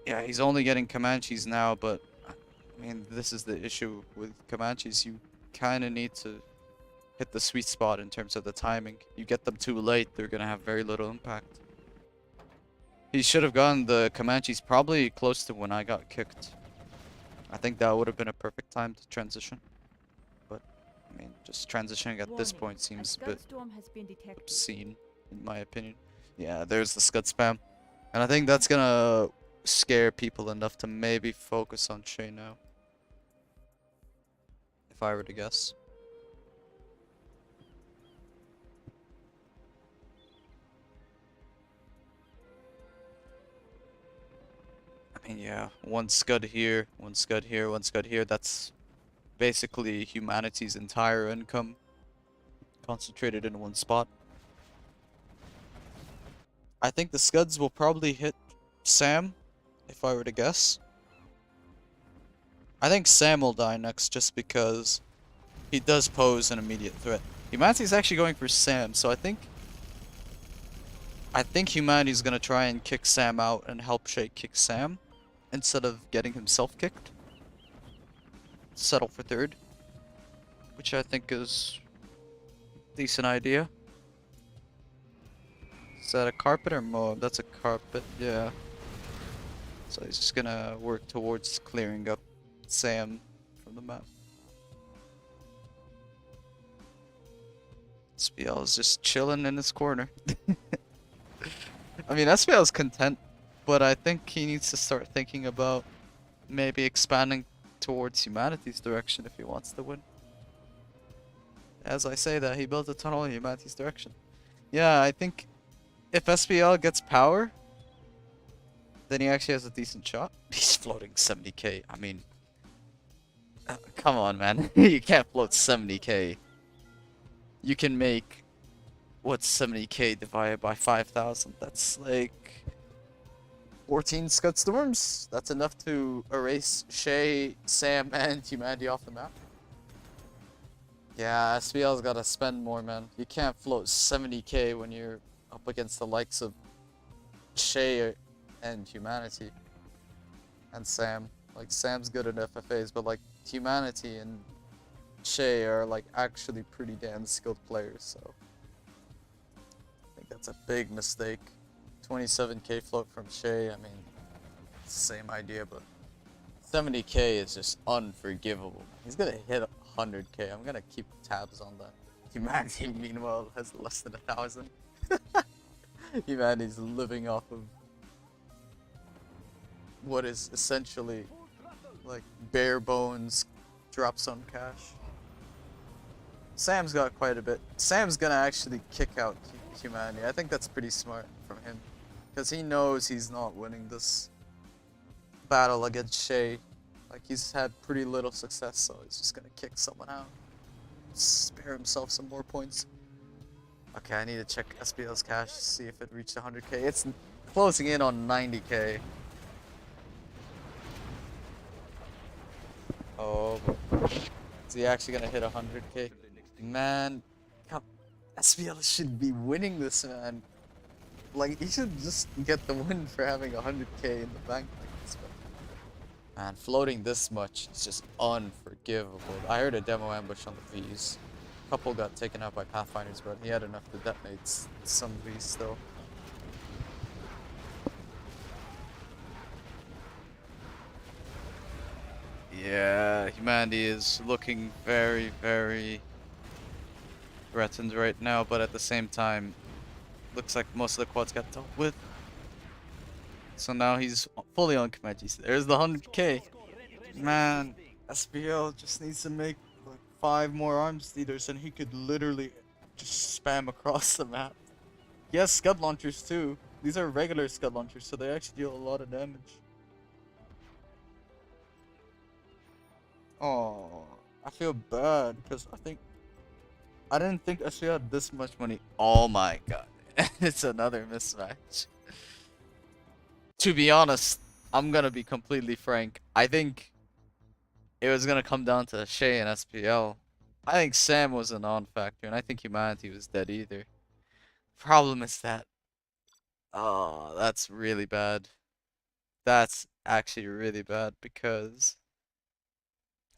Yeah, he's only getting Comanches now, but I mean, this is the issue with Comanches. You kind of need to hit the sweet spot in terms of the timing. You get them too late, they're gonna have very little impact. He should have gotten the Comanches probably close to when I got kicked. I think that would have been a perfect time to transition. But, I mean, just transitioning at this point seems a bit obscene, in my opinion. Yeah, there's the Scud spam. And I think that's gonna scare people enough to maybe focus on Shaye now. If I were to guess. I mean, yeah, one Scud here, one Scud here, one Scud here. That's basically humanity's entire income concentrated in one spot. I think the Scuds will probably hit Sam, if I were to guess. I think Sam will die next just because he does pose an immediate threat. Humanity's actually going for Sam, so I think Humanity's gonna try and kick Sam out and help Shaye kick Sam instead of getting himself kicked. Settle for third, which I think is a decent idea. Is that a carpet or mob? That's a carpet, yeah. So he's just gonna work towards clearing up Sam from the map. SPL is just chilling in his corner. I mean, SPL is content, but I think he needs to start thinking about maybe expanding towards humanity's direction if he wants to win. As I say that, he built a tunnel in humanity's direction. Yeah, I think if SPL gets power, then he actually has a decent shot. He's floating 70k. I mean, come on, man. You can't float 70k. You can make, what's 70k divided by 5,000? That's like 14 Scud Storms. That's enough to erase Shaye, Sam, and humanity off the map. Yeah, SPL's gotta spend more, man. You can't float 70k when you're up against the likes of Shaye and humanity and Sam. Like, Sam's good at FFAs, but like humanity and Shaye are like actually pretty damn skilled players, so I think that's a big mistake. 27k float from Shaye, I mean, it's the same idea, but 70k is just unforgivable. He's gonna hit 100k. I'm gonna keep tabs on that. Humanity, meanwhile, has less than 1,000. Humanity's living off of what is essentially like bare bones drops on cash. Sam's got quite a bit. Sam's gonna actually kick out humanity. I think that's pretty smart from him, because he knows he's not winning this battle against Shaye. Like, he's had pretty little success, so he's just gonna kick someone out. Spare himself some more points. Okay, I need to check SPL's cash to see if it reached 100k. It's closing in on 90k. Oh, is he actually gonna hit 100k? Man, come, SPL should be winning this, man. Like, he should just get the win for having 100k in the bank like this, but Man, floating this much is just unforgivable. I heard a demo ambush on the V's. A couple got taken out by Pathfinders, but he had enough to detonate some V's still. Yeah, humanity is looking very, very threatened right now, but at the same time, looks like most of the quads got dealt with. So now he's fully on Komeji. There's the 100k. Man, SBL just needs to make like 5 more arms leaders and he could literally just spam across the map. He has scud launchers too. These are regular scud launchers, so they actually deal a lot of damage. Oh, I feel bad because I didn't think SBL had this much money. Oh my god. It's another mismatch. To be honest, I'm gonna be completely frank. I think it was gonna come down to Shaye and SPL. I think Sam was a non-factor, and I think humanity was dead either. Problem is that, oh, that's really bad. That's actually really bad because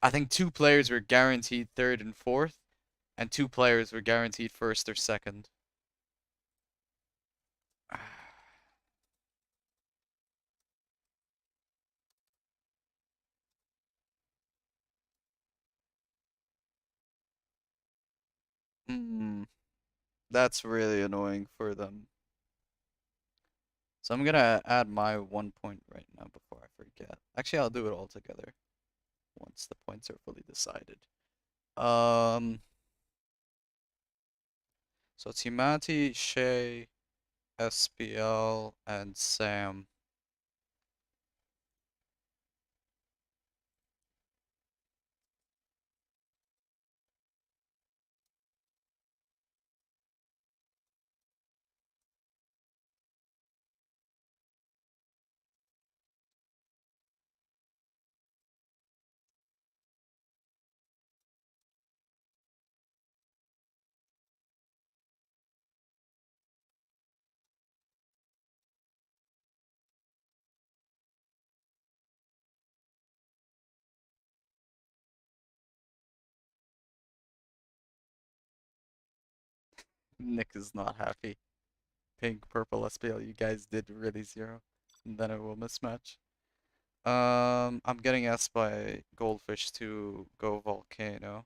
I think 2 players were guaranteed third and fourth, and 2 players were guaranteed first or second. Hmm, that's really annoying for them. So I'm gonna add my 1 point right now before I forget. Actually, I'll do it all together once the points are fully decided. Um, so it's Humanity, Shay, SPL, and Sam. Nick is not happy. Pink, purple, SPL, you guys did really zero. And then it will mismatch. I'm getting asked by Goldfish to go Volcano.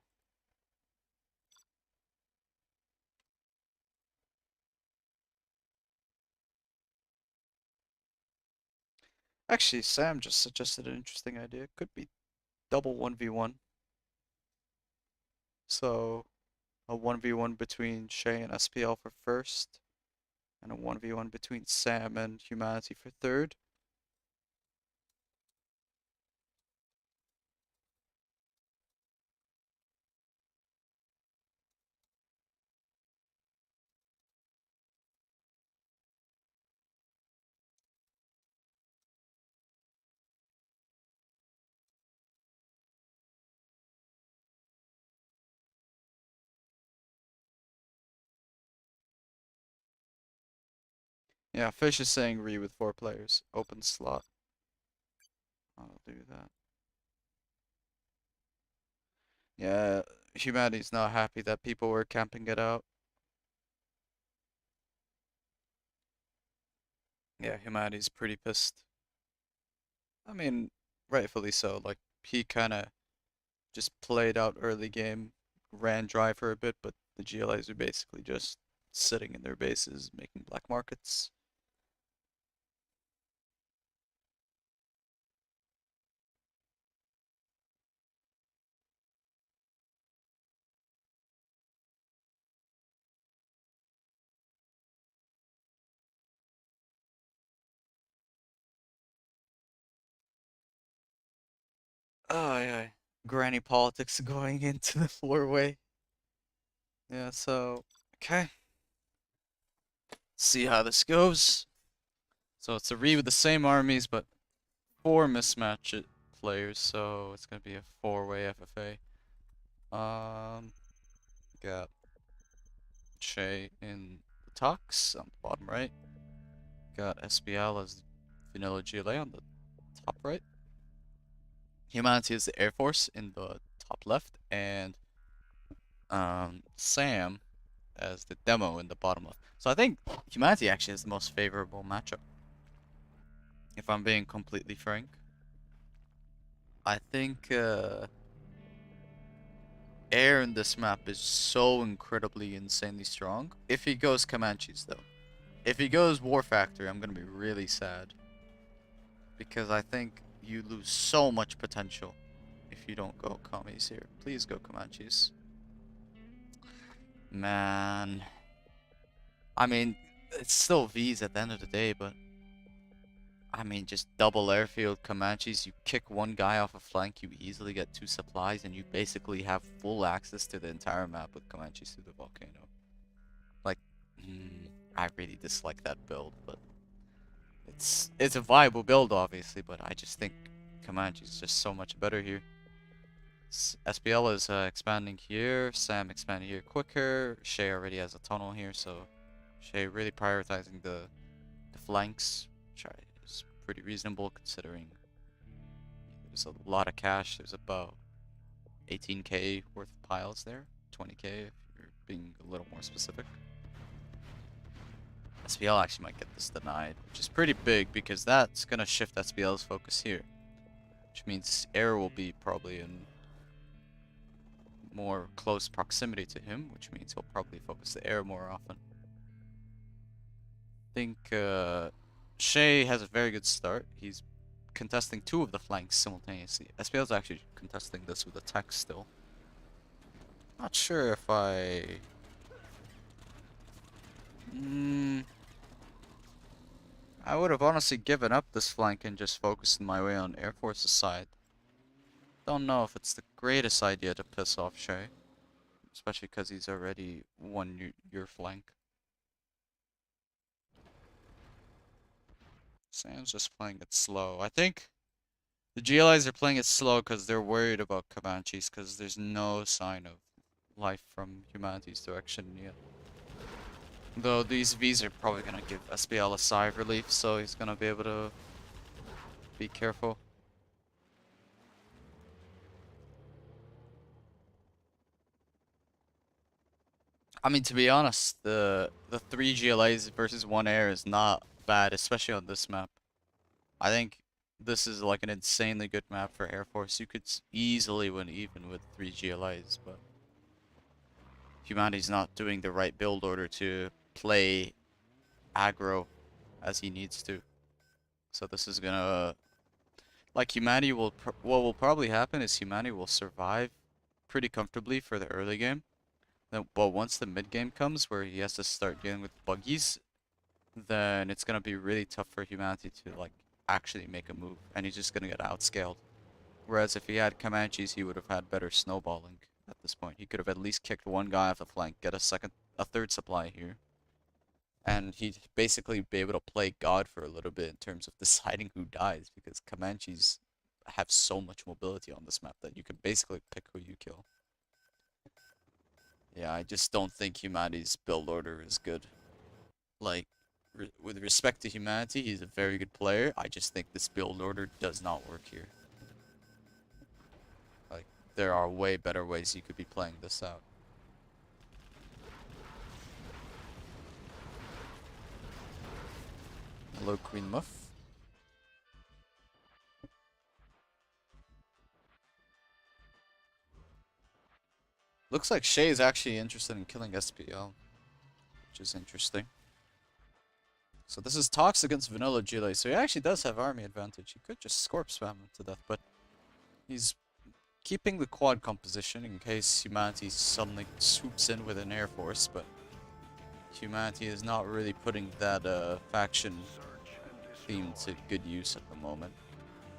Actually, Sam just suggested an interesting idea. Could be double 1v1. So, a 1v1 between Shay and SPL for first, and a 1v1 between Sam and Humanity for third. Yeah, Fish is saying re with 4 players. Open slot. I'll do that. Yeah, Humanity's not happy that people were camping it out. Yeah, Humanity's pretty pissed. I mean, rightfully so. Like, he kinda just played out early game, ran dry for a bit, but the GLAs are basically just sitting in their bases, making black markets. Oh, yeah. Granny politics going into the 4-way. Yeah, so, okay. See how this goes. So it's a re with the same armies, but 4 mismatch it players, so it's gonna be a 4-way FFA. Got Shay in the Tux on the bottom right. Got SBL as vanilla GLA on the top right. Humanity is the Air Force in the top left, and Sam as the demo in the bottom left. So I think Humanity actually has the most favorable matchup. If I'm being completely frank, I think Air in this map is so incredibly insanely strong. If he goes Comanches though. If he goes War Factory, I'm gonna be really sad. Because I think you lose so much potential if you don't go commies here. Please go Comanches. Man. I mean, it's still V's at the end of the day, but I mean, just double airfield Comanches, you kick one guy off a flank, you easily get 2 supplies, and you basically have full access to the entire map with Comanches through the volcano. Like, I really dislike that build, but it's a viable build, obviously, but I just think Comanche is just so much better here. SPL is expanding here, Sam expanding here quicker, Shaye already has a tunnel here, so Shaye really prioritizing the flanks, which is pretty reasonable considering there's a lot of cash. There's about 18k worth of piles there, 20k if you're being a little more specific. SPL actually might get this denied, which is pretty big because that's gonna shift SPL's focus here, which means Air will be probably in more close proximity to him, which means he'll probably focus the Air more often. I think Shaye has a very good start. He's contesting 2 of the flanks simultaneously. SPL's actually contesting this with a tech still. Not sure if I... I would have honestly given up this flank and just focused my way on Air Force's side. Don't know if it's the greatest idea to piss off Shaye, especially because he's already won your flank. Sam's just playing it slow. I think the GLIs are playing it slow because they're worried about Comanches because there's no sign of life from Humanity's direction yet. Though these Vs are probably going to give SPL a sigh of relief, so he's going to be able to be careful. I mean, to be honest, the 3 GLAs versus 1 Air is not bad, especially on this map. I think this is like an insanely good map for Air Force. You could easily win even with 3 GLAs, but Humanity's not doing the right build order to play aggro as he needs to. So this is gonna... Like, Humanity will... what will probably happen is Humanity will survive pretty comfortably for the early game. But once the mid game comes where he has to start dealing with buggies, then it's gonna be really tough for Humanity to like actually make a move, and he's just gonna get outscaled. Whereas if he had Comanches, he would have had better snowballing at this point. He could have at least kicked one guy off the flank, get a third supply here, and he'd basically be able to play God for a little bit in terms of deciding who dies, because Comanches have so much mobility on this map that you can basically pick who you kill. Yeah, I just don't think Humanity's build order is good. Like, with respect to Humanity, he's a very good player. I just think this build order does not work here. Like, there are way better ways you could be playing this out. Hello, Queen Muff. Looks like Shaye is actually interested in killing SPL, which is interesting. So this is Tox against Vanilla GLA, so he actually does have army advantage. He could just Scorp spam him to death, but he's keeping the quad composition in case Humanity suddenly swoops in with an Air Force, but Humanity is not really putting that faction theme to good use at the moment.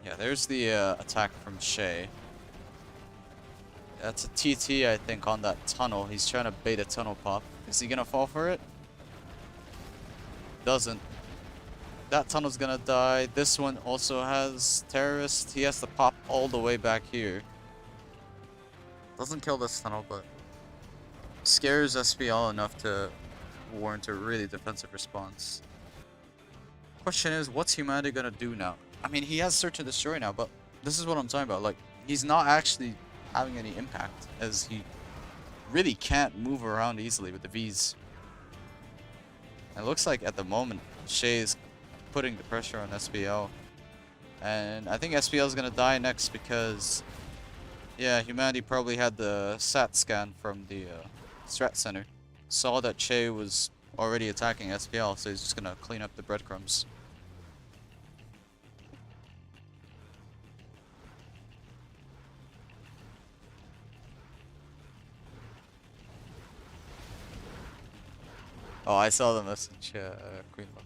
Yeah, there's the attack from Shaye. That's a TT, I think, on that tunnel. He's trying to bait a tunnel pop. Is he gonna fall for it? Doesn't. That tunnel's gonna die. This one also has terrorist. He has to pop all the way back here. Doesn't kill this tunnel, but scares SPL enough to warrant a really defensive response. Question is, what's Humanity gonna do now? I mean, he has Search and Destroy now, but This is what I'm talking about. Like, he's not actually having any impact, as he really can't move around easily with the Vs. It looks like at the moment, Shaye is putting the pressure on SPL. And I think SPL is going to die next because, yeah, Humanity probably had the SAT scan from the Strat Center. Saw that Shaye was already attacking SPL, so he's just going to clean up the breadcrumbs. Oh, I saw the message, Queen Love.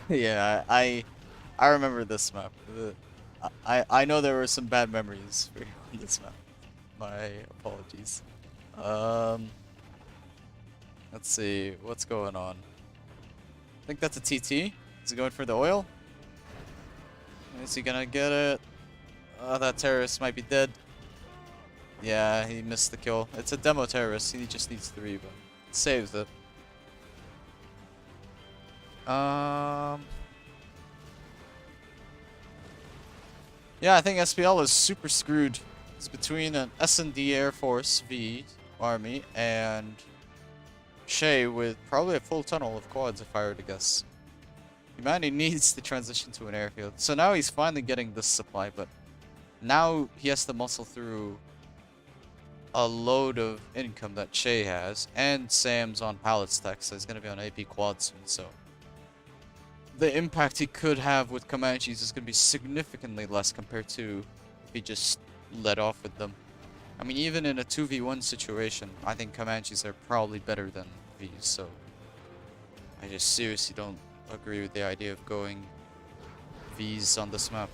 Yeah, I remember this map. I know there were some bad memories for this map. My apologies. Let's see what's going on. I think that's a TT. Is he going for the oil? Is he gonna get it? Oh, that terrorist might be dead. Yeah, he missed the kill. It's a demo terrorist. He just needs 3, but saves it. Yeah, I think SPL is super screwed. It's between an S&D Air Force V army and Shaye with probably a full tunnel of quads, if I were to guess. Humanity needs to transition to an airfield. So now he's finally getting this supply, but now he has to muscle through a load of income that Shaye has, and Sam's on pallets tech, so he's going to be on AP quad soon, so the impact he could have with Comanches is going to be significantly less compared to if he just let off with them. I mean, even in a 2v1 situation, I think Comanches are probably better than Vs, so I just seriously don't agree with the idea of going Vs on this map.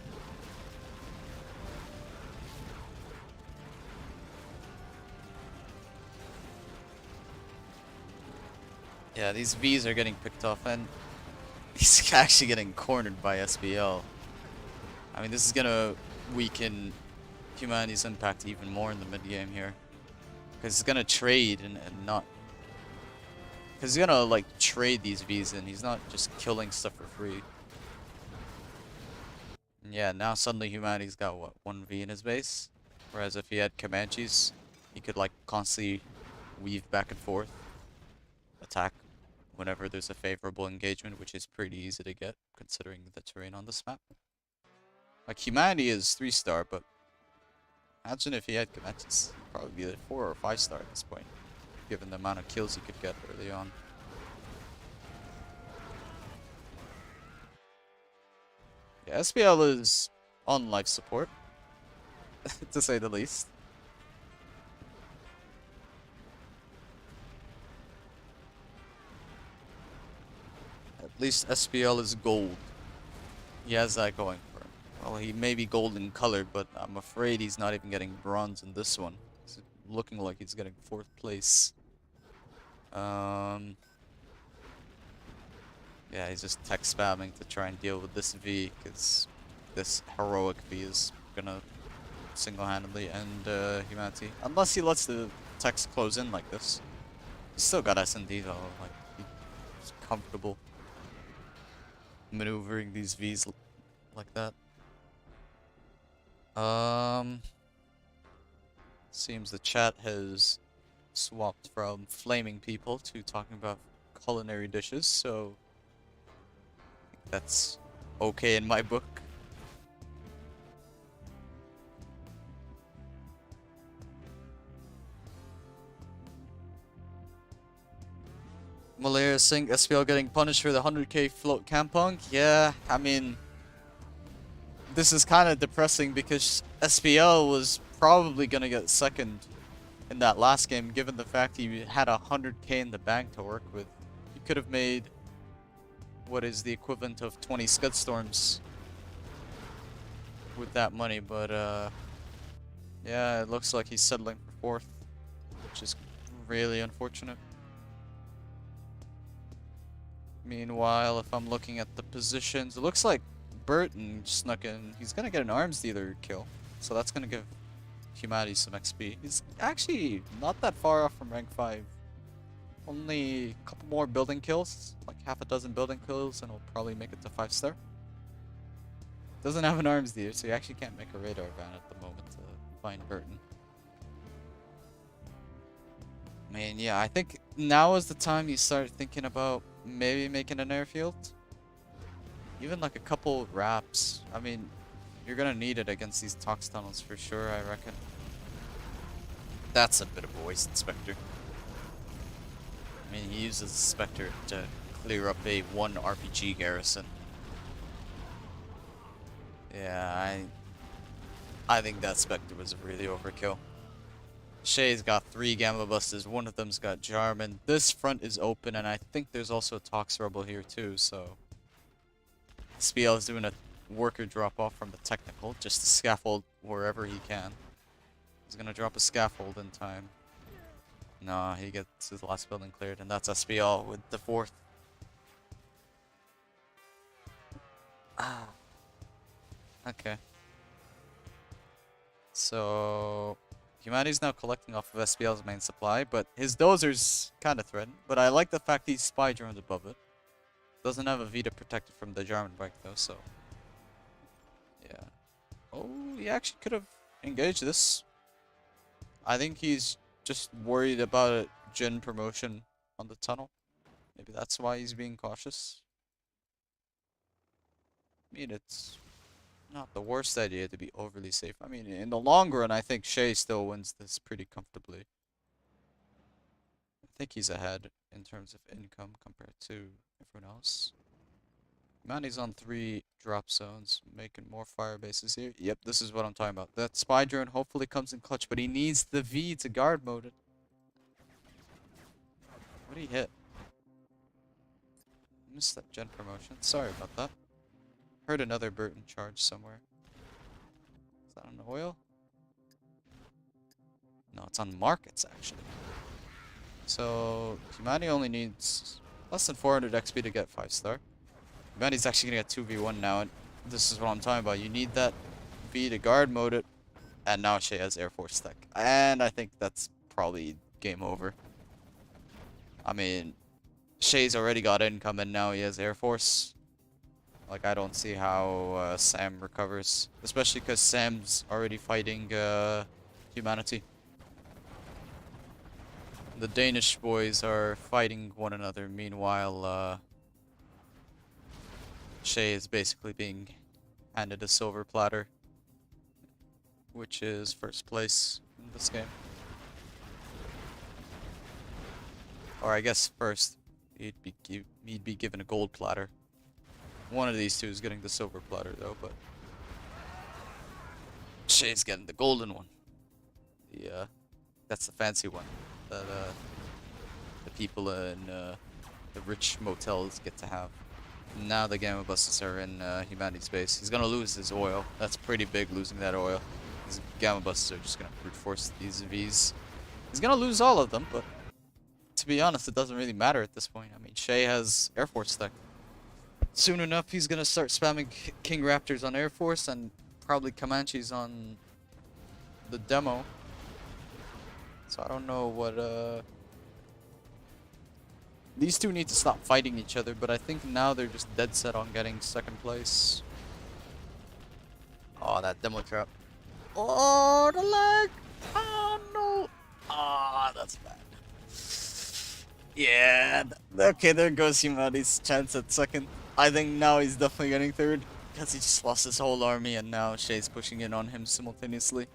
Yeah, these Vs are getting picked off, and he's actually getting cornered by SBL. I mean, this is gonna weaken Humanity's impact even more in the mid game here, because he's gonna trade and not, because he's gonna like trade these Vs and he's not just killing stuff for free. And yeah, now suddenly Humanity's got what, 1 V in his base, whereas if he had Comanches, he could like constantly weave back and forth, attack whenever there's a favorable engagement, which is pretty easy to get considering the terrain on this map. Like, Humanity is 3-star, but imagine if he had Comanches. Probably be a 4 or 5-star at this point, given the amount of kills he could get early on. Yeah, SPL is on life support, to say the least. At least SPL is gold. He has that going for him. Well, he may be gold in color, but I'm afraid he's not even getting bronze in this one. It's looking like he's getting 4th place. Yeah, he's just tech spamming to try and deal with this V, because this heroic V is gonna single-handedly end Humanity. Unless he lets the techs close in like this. He's still got S&D though, like, he's comfortable maneuvering these Vs like that. Seems the chat has swapped from flaming people to talking about culinary dishes, so I think that's okay in my book. Malaya Singh, SPL getting punished for the 100k float Kampong. Yeah, I mean, this is kind of depressing because SPL was probably going to get second in that last game, given the fact he had 100k in the bank to work with. He could have made what is the equivalent of 20 Scud Storms with that money, but yeah, it looks like he's settling for 4th, which is really unfortunate. Meanwhile, if I'm looking at the positions, it looks like Burton snuck in. He's gonna get an arms dealer kill, so that's gonna give Humanity some XP. He's actually not that far off from rank 5. Only a couple more building kills, like half a dozen building kills, and he'll probably make it to 5-star. Doesn't have an arms dealer, so you actually can't make a radar van at the moment to find Burton. I mean, yeah, I think now is the time you start thinking about maybe making an airfield. Even like a couple wraps. I mean, you're gonna need it against these tox tunnels for sure, I reckon. That's a bit of a wasted Spectre. I mean, he uses the Spectre to clear up a 1 RPG garrison. Yeah, I think that Spectre was really overkill. Shaye's got 3 Gamma Busters, one of them's got Jarman. This front is open, and I think there's also a Tox Rebel here too, so... SPL is doing a worker drop-off from the technical, just to scaffold wherever he can. He's gonna drop a scaffold in time. Nah, he gets his last building cleared, and that's SPL with the 4th. Ah. Okay. So... Humanity's now collecting off of SPL's main supply, but his dozer's kind of threatened. But I like the fact he's spy drones above it. Doesn't have a Vita protected from the Jarman bike though, so... Yeah. Oh, he actually could have engaged this. I think he's just worried about a gen promotion on the tunnel. Maybe that's why he's being cautious. I mean, it's not the worst idea to be overly safe. I mean, in the long run, I think Shaye still wins this pretty comfortably. I think he's ahead in terms of income compared to everyone else. Manny's on 3 drop zones, making more fire bases here. Yep, this is what I'm talking about. That spy drone hopefully comes in clutch, but he needs the V to guard mode it. What did he hit? Missed that gen promotion. Sorry about that. Heard another Burton charge somewhere. Is that on oil? No, it's on markets actually. So Humanity only needs less than 400 XP to get 5-star. Humanity's actually gonna get 2v1 now, and this is what I'm talking about. You need that V to guard mode it, and now Shaye has Air Force tech. And I think that's probably game over. I mean, Shaye's already got income, and now he has Air Force. Like, I don't see how Sam recovers. Especially because Sam's already fighting Humanity. The Danish boys are fighting one another. Meanwhile, Shaye is basically being handed a silver platter. Which is first place in this game. Or I guess first, he'd be given a gold platter. One of these two is getting the silver platter though, but Shaye's getting the golden one. That's the fancy one that the people in the rich motels get to have. Now the Gamma Busters are in Humanity's base. He's gonna lose his oil. That's pretty big, losing that oil. These Gamma Busters are just gonna brute force these Vs. He's gonna lose all of them, but to be honest, it doesn't really matter at this point. I mean, Shaye has Air Force tech. Soon enough, he's gonna start spamming King Raptors on Air Force and probably Comanches on the demo. So I don't know what these two need to stop fighting each other, but I think now they're just dead set on getting second place. Oh, that demo trap. Oh, the lag! Oh no! Ah, that's bad. Yeah, okay, there goes Humanity's chance at second. I think now he's definitely getting third, because he just lost his whole army and now Shaye's pushing in on him simultaneously.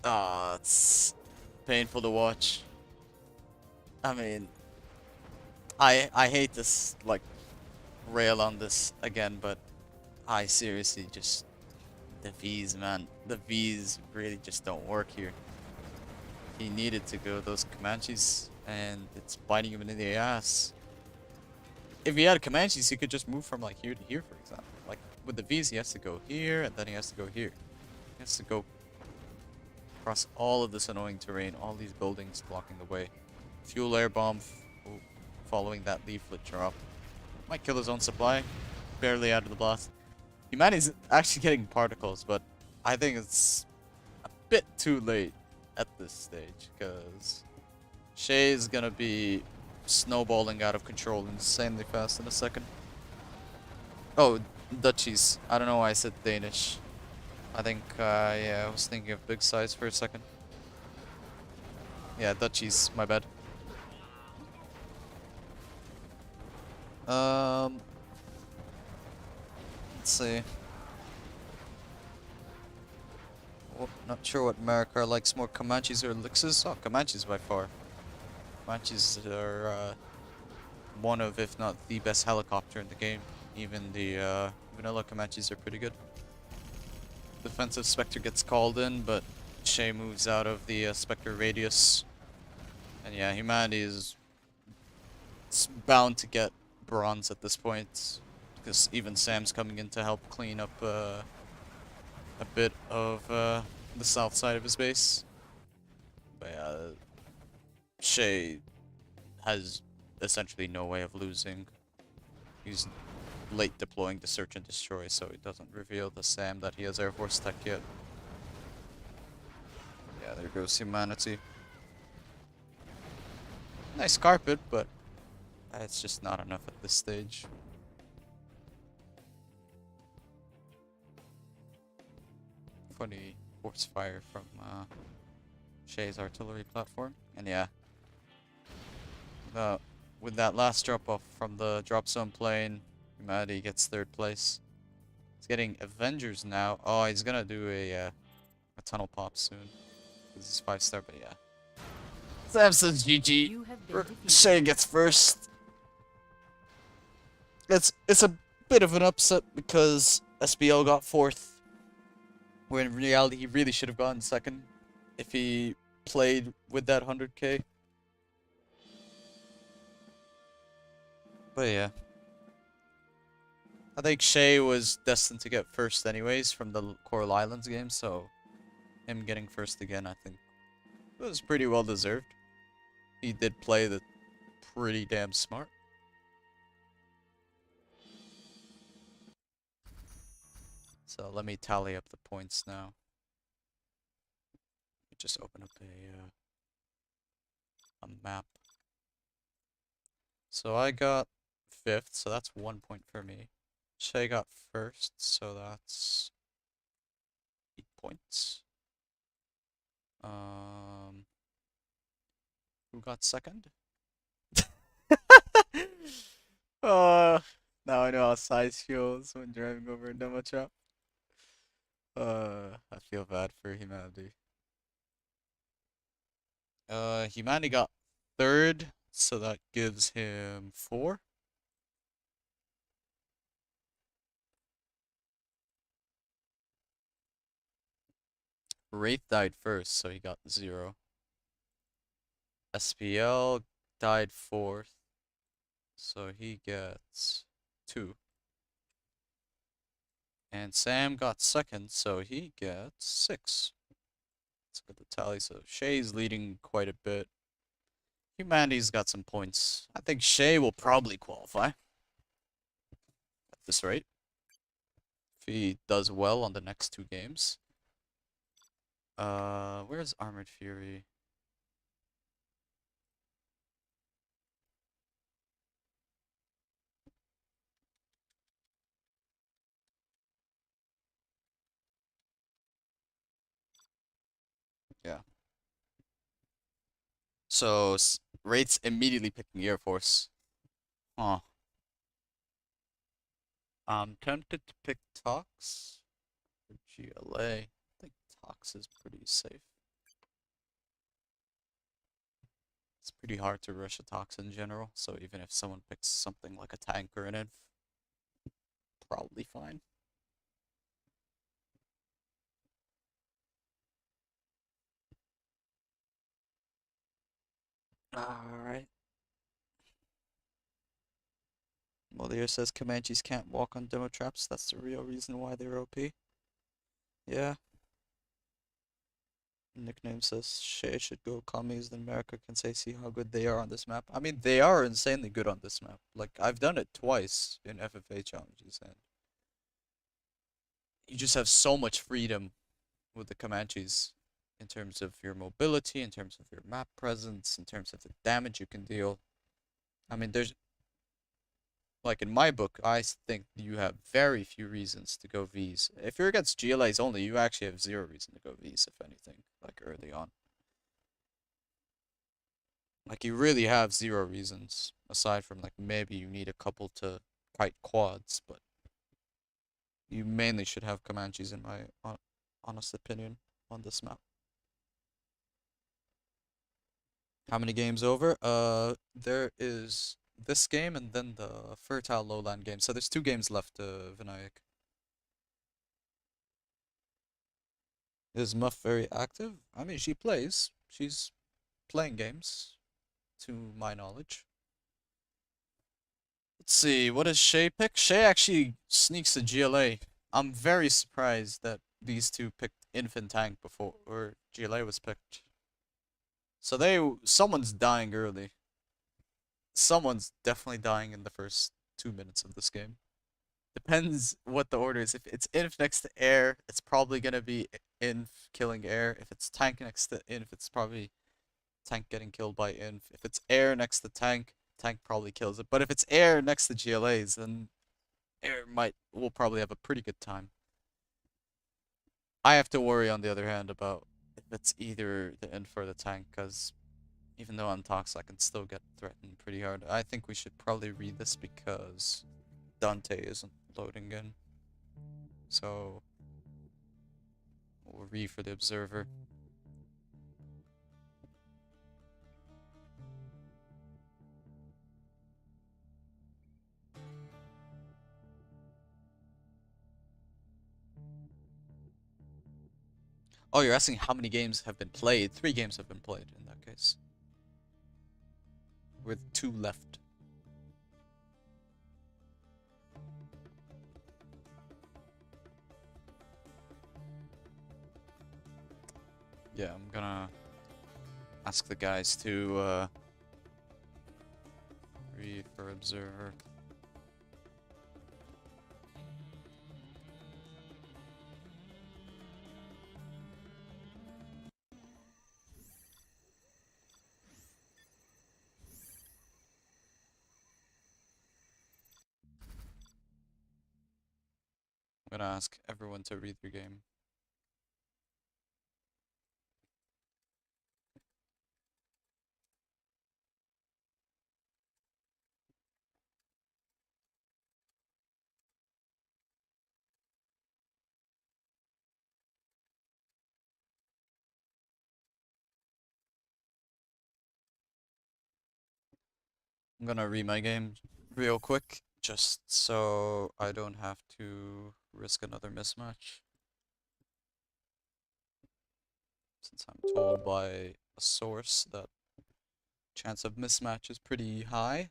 Ah, it's painful to watch. I mean, I hate this, like, rail on this again, but I seriously just, the Vs, man, the Vs really just don't work here. He needed to go those Comanches, and it's biting him in the ass. If he had Comanches, he could just move from like here to here, for example. Like with the Vs, he has to go here, and then he has to go here. He has to go across all of this annoying terrain, all these buildings blocking the way. Fuel air bomb following that leaflet drop. Might kill his own supply. Barely out of the blast. Humanity's actually getting particles, but I think it's a bit too late at this stage, because Shaye is gonna be snowballing out of control insanely fast in a second. Oh, Dutchies. I don't know why I said Danish. I think, yeah, I was thinking of big size for a second. Yeah, Dutchies, my bad. Let's see. Well, not sure what Marakar likes more, Comanches or Elixes. Oh, Comanches by far. Comanches are one of, if not the best helicopter in the game. Even the vanilla Comanches are pretty good. Defensive Spectre gets called in, but Shaye moves out of the Spectre radius. And yeah, humanity is bound to get bronze at this point. Because even Sam's coming in to help clean up a bit of the south side of his base. But yeah, Shaye has essentially no way of losing. He's late deploying the search and destroy, so he doesn't reveal to Sam that he has Air Force tech yet. Yeah, there goes humanity. Nice carpet, but it's just not enough at this stage. Funny force fire from Shaye's artillery platform, and yeah, with that last drop off from the drop zone plane, humanity gets third place. He's getting Avengers now. Oh, he's gonna do a tunnel pop soon. This is 5-star, but yeah. Sam says GG. You have been defeated. Shaye gets first. It's a bit of an upset because SBL got fourth, when in reality he really should have gotten second if he played with that 100k. But yeah, I think Shaye was destined to get first anyways from the Coral Islands game, so him getting first again, I think, was pretty well deserved. He did play the pretty damn smart. So let me tally up the points now. Just open up a map. So I got 5th, so that's 1 point for me. Shaye got 1st, so that's 8 points. Who got 2nd? Now I know how size feels when driving over a demo trap. I feel bad for humanity. Humanity got 3rd, so that gives him 4. Wraith died first, so he got 0. SPL died 4th, so he gets 2. And Sam got 2nd, so he gets 6. Let's get the tally. So Shaye's leading quite a bit. Humanity's got some points. I think Shaye will probably qualify at this rate if he does well on the next 2 games. Where's Armored Fury? Yeah. So Wraith's immediately picking Air Force. Huh. I'm tempted to pick Tox or GLA. I think Tox is pretty safe. It's pretty hard to rush a Tox in general, so even if someone picks something like a tank or an inf, probably fine. Alright. Moliere says Comanches can't walk on demo traps. That's the real reason why they're OP. Yeah. Nickname says Shaye should go commies, then America can say see how good they are on this map. I mean, they are insanely good on this map. Like, I've done it twice in FFA challenges, and you just have so much freedom with the Comanches in terms of your mobility, in terms of your map presence, in terms of the damage you can deal. I mean, Like in my book, I think you have very few reasons to go Vs. If you're against GLAs only, you actually have zero reason to go Vs, if anything, like early on. Like you really have zero reasons, aside from like maybe you need a couple to fight quads, but you mainly should have Comanches in my honest opinion on this map. How many games over? There is this game and then the Fertile Lowland game. So there's 2 games left, Vinayak. Is Muff very active? I mean, she plays. She's playing games, to my knowledge. Let's see, what does Shaye pick? Shaye actually sneaks to GLA. I'm very surprised that these two picked Infant Tank before, or GLA was picked. So someone's dying early. Someone's definitely dying in the first 2 minutes of this game. Depends what the order is. If it's Inf next to air, it's probably gonna be Inf killing air. If it's tank next to Inf, it's probably tank getting killed by Inf. If it's air next to tank, tank probably kills it. But if it's air next to GLAs, then air will probably have a pretty good time. I have to worry on the other hand about if it's either the Inf or the tank, because even though I'm toxic, I can still get threatened pretty hard. I think we should probably read this because Dante isn't loading in. So we'll read for the observer. Oh, you're asking how many games have been played? 3 games have been played in that case. With 2 left. Yeah, I'm gonna ask the guys to read for observer. I'm gonna ask everyone to read their game. I'm gonna read my game real quick, just so I don't have to risk another mismatch. Since I'm told by a source that chance of mismatch is pretty high.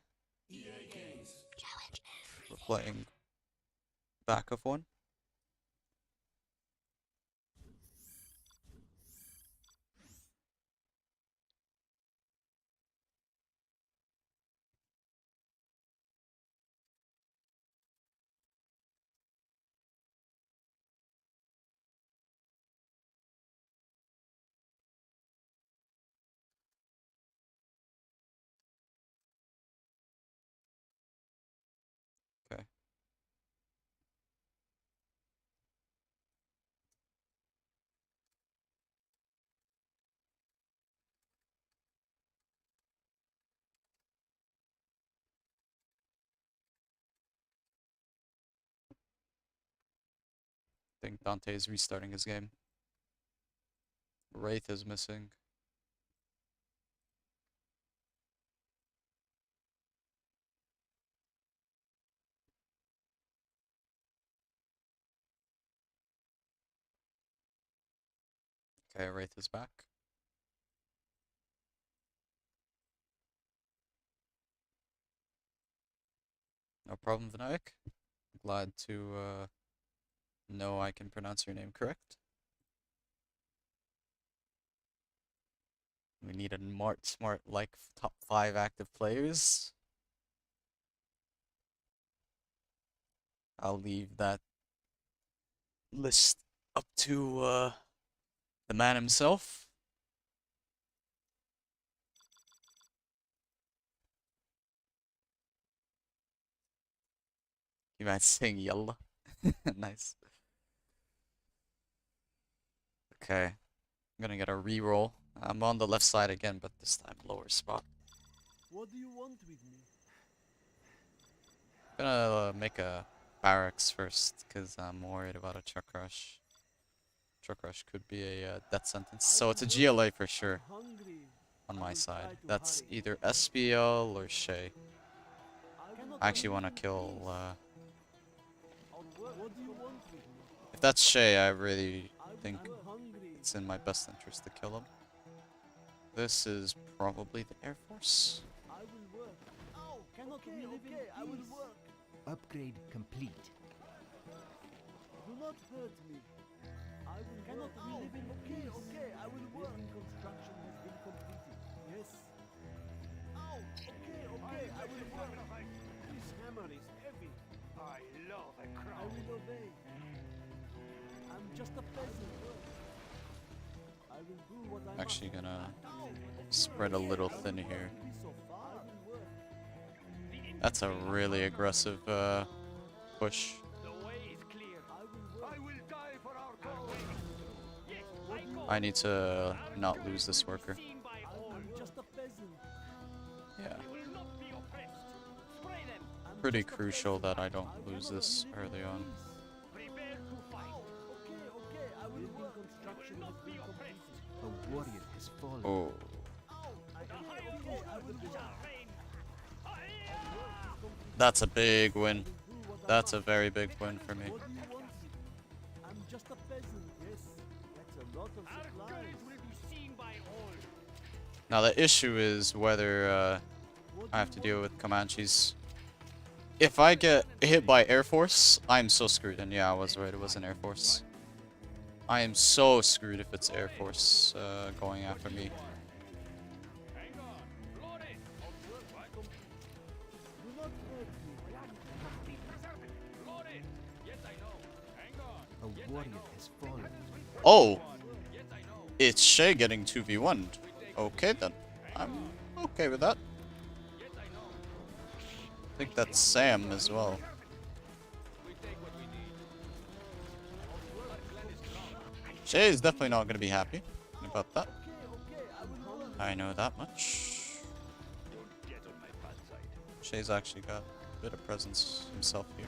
We're playing back of one. Okay. I think Dante is restarting his game. Wraith is missing. Okay, Wraith is back. No problem, Vinayak. Glad to know I can pronounce your name correct. We need a smart like top 5 active players. I'll leave that list up to the man himself. You might sing yalla. Nice. Okay. I'm gonna get a reroll. I'm on the left side again, but this time lower spot. What do you want with me? Gonna make a barracks first, because I'm worried about a truck rush. Truck rush could be a death sentence. So it's a GLA for sure Hungry. on my side. That's either SBL or Shaye. I actually want to kill... What do you want with me? if that's Shaye, I really think I'm hungry. it's in my best interest to kill him. This is probably the Air Force. I will work. Oh, cannot we live in peace? I will work. Upgrade complete. Do not hurt me. I will cannot we live in peace? Okay, I will work. Building construction has been completed. Yes. Oh, okay, I will work. This hammer is heavy. I love a crown. I will obey. I'm just a peasant. I will do what I Actually must. gonna spread a little thin here. Be so far. I will work. That's a really aggressive push. The way is clear. I will work. I will die for our cause. Yes, I go. I need to not lose this worker. Seen by all. I'm just a peasant. Yeah. We will not be oppressed. Spray them. I'm Pretty just a crucial peasant. that I don't I lose cannot this live in early on. peace. Prepare to fight. Okay, I will work. Construction has Not be been oppressed. completed. A warrior has fallen. Oh. The higher order shall reign. That's a big win. That's a very big win for me. What do you want? I'm just a peasant. Yes, that's a lot of Our supplies. courage will be seen by all. Now the issue is whether What I have do to you deal want? with Comanches. If I get hit by Air Force, I'm so screwed. And yeah, I was right, it was an Air Force. I am so screwed if it's Air Force going after me. Hang on. Load it. Do not hurt me. Load it. Yes, I know. Hang on. A warrior has fallen. Oh! Yes, I know. It's Shaye getting 2v1'd. Okay then. I'm okay with that. Yes, I know. I think that's Sam as well. We take what we need. Our clan is strong. Shaye is definitely not going to be happy about that. Okay, I will work. I know that much. Don't get on my bad side. Shaye's actually got a bit of presence himself here.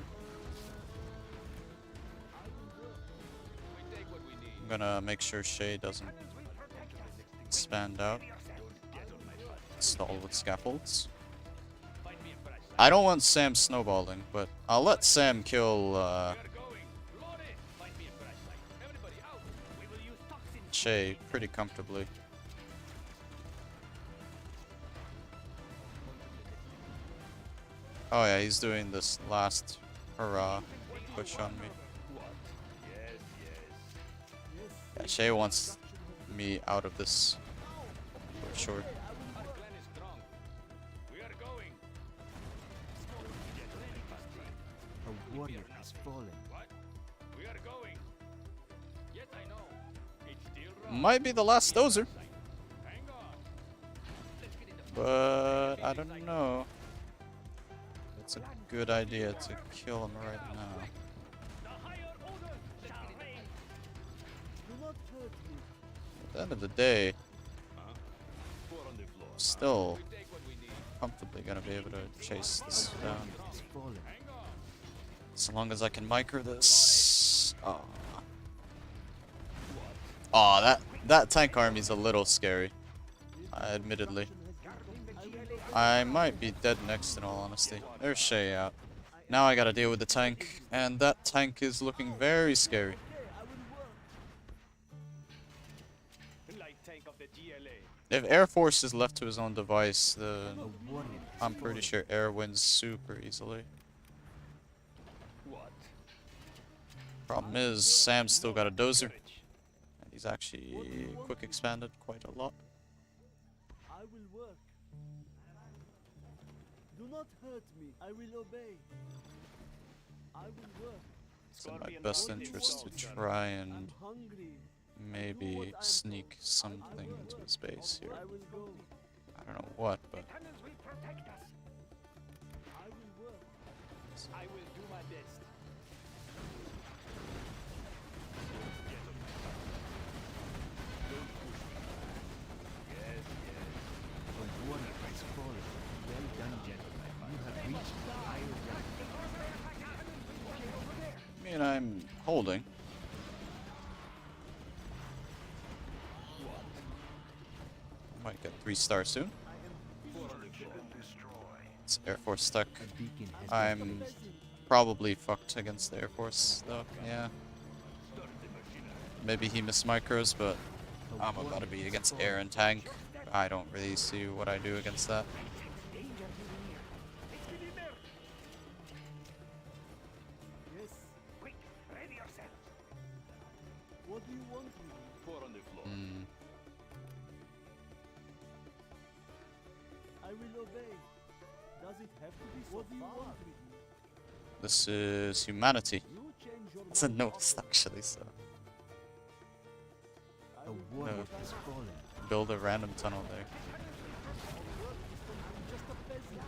We take what we need. I'm gonna make sure Shaye doesn't expand out. Stall with scaffolds. Find me a fresh. I don't want Sam snowballing, but I'll let Sam kill We are going. Load it. Find me a fresh site. Everybody out. We will use toxins. Shaye pretty comfortably. Oh yeah, he's doing this last hurrah push on me. Yeah, Shaye wants me out of this for sure. Our clan is strong. We are going. A warrior has fallen. What? We are going. Yes, I know. It's still wrong. Might be the last dozer, Hang on. Let's get in the but I don't know. It's a good idea to kill him right now. The higher order shall reign. Do not hurt me. At the end of the day, Four on the floor. still We take what we need. comfortably gonna be able to chase this down. Has fallen. Hang on. As long as I can micro this. Aw. Aw, that tank army's a little scary. Admittedly. I might be dead next in all honesty. There's Shaye out. Now I gotta deal with the tank, and that tank is looking very scary. Light tank of the GLA. If Air Force is left to his own device, then A warrior has I'm pretty fallen. sure Air wins super easily. What? Problem is, Sam's still got a dozer. And he's actually quick expanded quite a lot. I will work. Do not hurt me. I will obey. I will work. It's in my best interest to try and I'm hungry. maybe sneak something into his base here. I will go. I don't know what, but Cannons will protect us. I will work. I will do my my best. Yes, yes. A warrior has fallen. Well done, gentlemen. You have reached the higher rank. I mean, I'm holding. Might get 3 stars soon. It's Air Force stuck. A beacon has been I'm probably fucked against the Air Force though. Yeah. Maybe he missed micros, but I'm about to be against air and tank. I don't really see what I do against that. Yes. Quick, ready yourself. What do you want me? Four on the floor. Hmm. I will obey. Does it have to be so What do you want me? This is humanity. You change your It's a mind notice often. actually, so I A will warrior No. has fallen. build a random tunnel there. I'm just a peasant.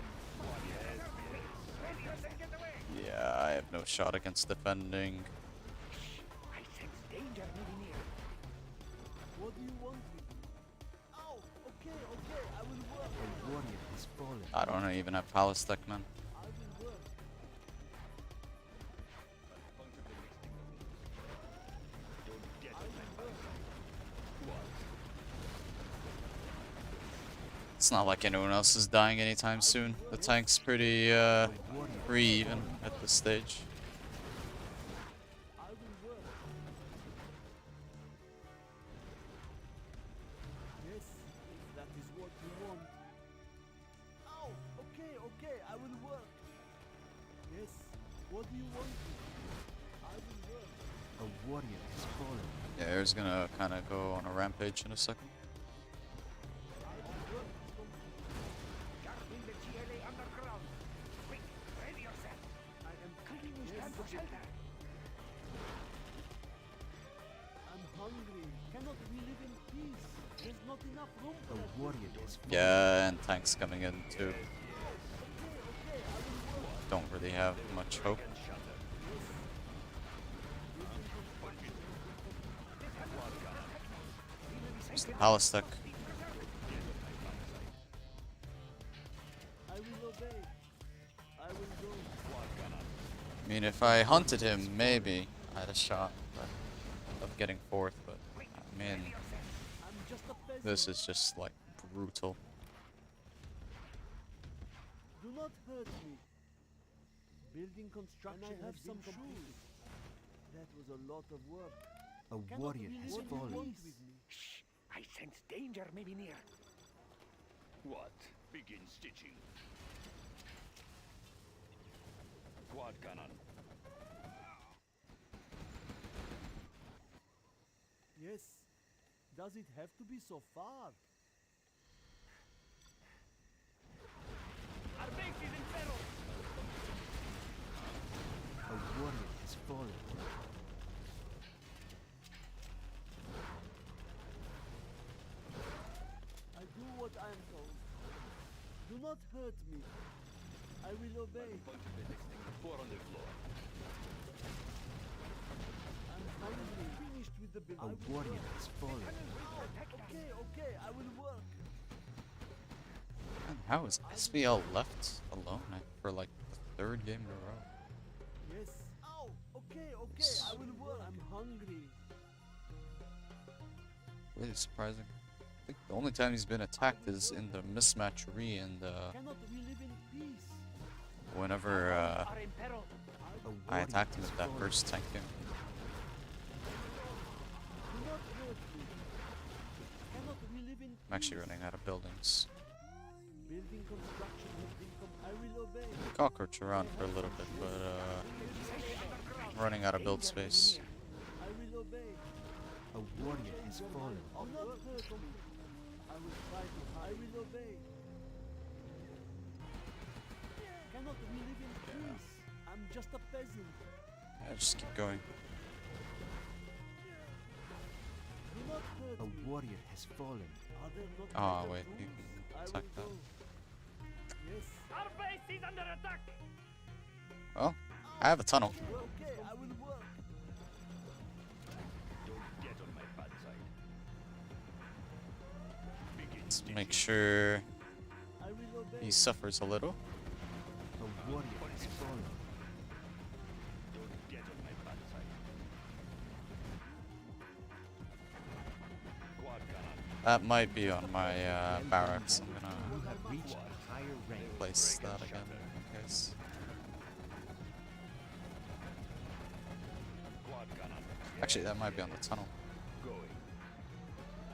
Yeah, I have no shot against defending. I sense danger moving near. What do you want me? Oh, okay, I will work. A warrior has fallen. I don't even have palace deck, man. I will work. It's not like anyone else is dying anytime soon. The tank's pretty free even at this stage. I will work. Yes, if that is what you want. Oh, okay, I will work. Yes, what do you want me? I will work. A warrior has fallen. Yeah, Air's gonna kind of go on a rampage in a second. I will work. Guarding the GLA underground. Quick, ready yourself. I am Clicking you stand for shelter. I'm hungry. Cannot we live in peace? There's not enough room for A that. warrior has fallen. Yeah, and tanks coming in too. Okay, I will work. Don't really have much hope. Just the palace deck. I will obey. I will go. I mean, if I hunted him, maybe I had a shot of getting 4th, but I mean, I'm just a peasant. this is just like brutal. Do not hurt me. Building construction has some shoes. That was a lot of work. A Cannot warrior we has live in fallen. peace with me? Shh, I sense danger maybe near. What? Begin stitching. Quad cannon. Yes. Does it have to be so far? Our base is in peril. A warrior has fallen. I do what I am told. Do not hurt me. I will obey. Four on the floor. I'm hungry. Finished with the A building. warrior has fallen. Okay, I will work. Man, how is SBL left alone for like the 3rd game in a row? Yes. Oh, okay, I will work. I'm hungry. Really surprising. I think the only time he's been attacked is in the mismatch re and Cannot we live in peace? whenever Are in peril. A I warrior attacked him has at that fallen. first tank game. Do not hurt me. Cannot we live in I'm actually peace? running out of buildings. Building construction has been I will obey. Cockroach around for a little bit, but I'm running out of build space. I will obey. A warrior has fallen. Do not hurt me. I will try to. I will obey. Cannot we live in peace? I'm just a peasant. Yeah, just keep going. Do not hurt A me. warrior has fallen. Are there not Ah, better wait, you tools? can I attack will that. go. Yes. Our base is under attack. Well, I have a tunnel. Okay, I will work. Don't get on my bad side. Begin Let's make sure I will obey. he suffers a little. A warrior has fallen. Don't get on my bad side. Quad cannon. That might be on my barracks. I'm You gonna have reached a higher rank. place that again in case. Quad cannon. Actually, that might be on the tunnel. Going.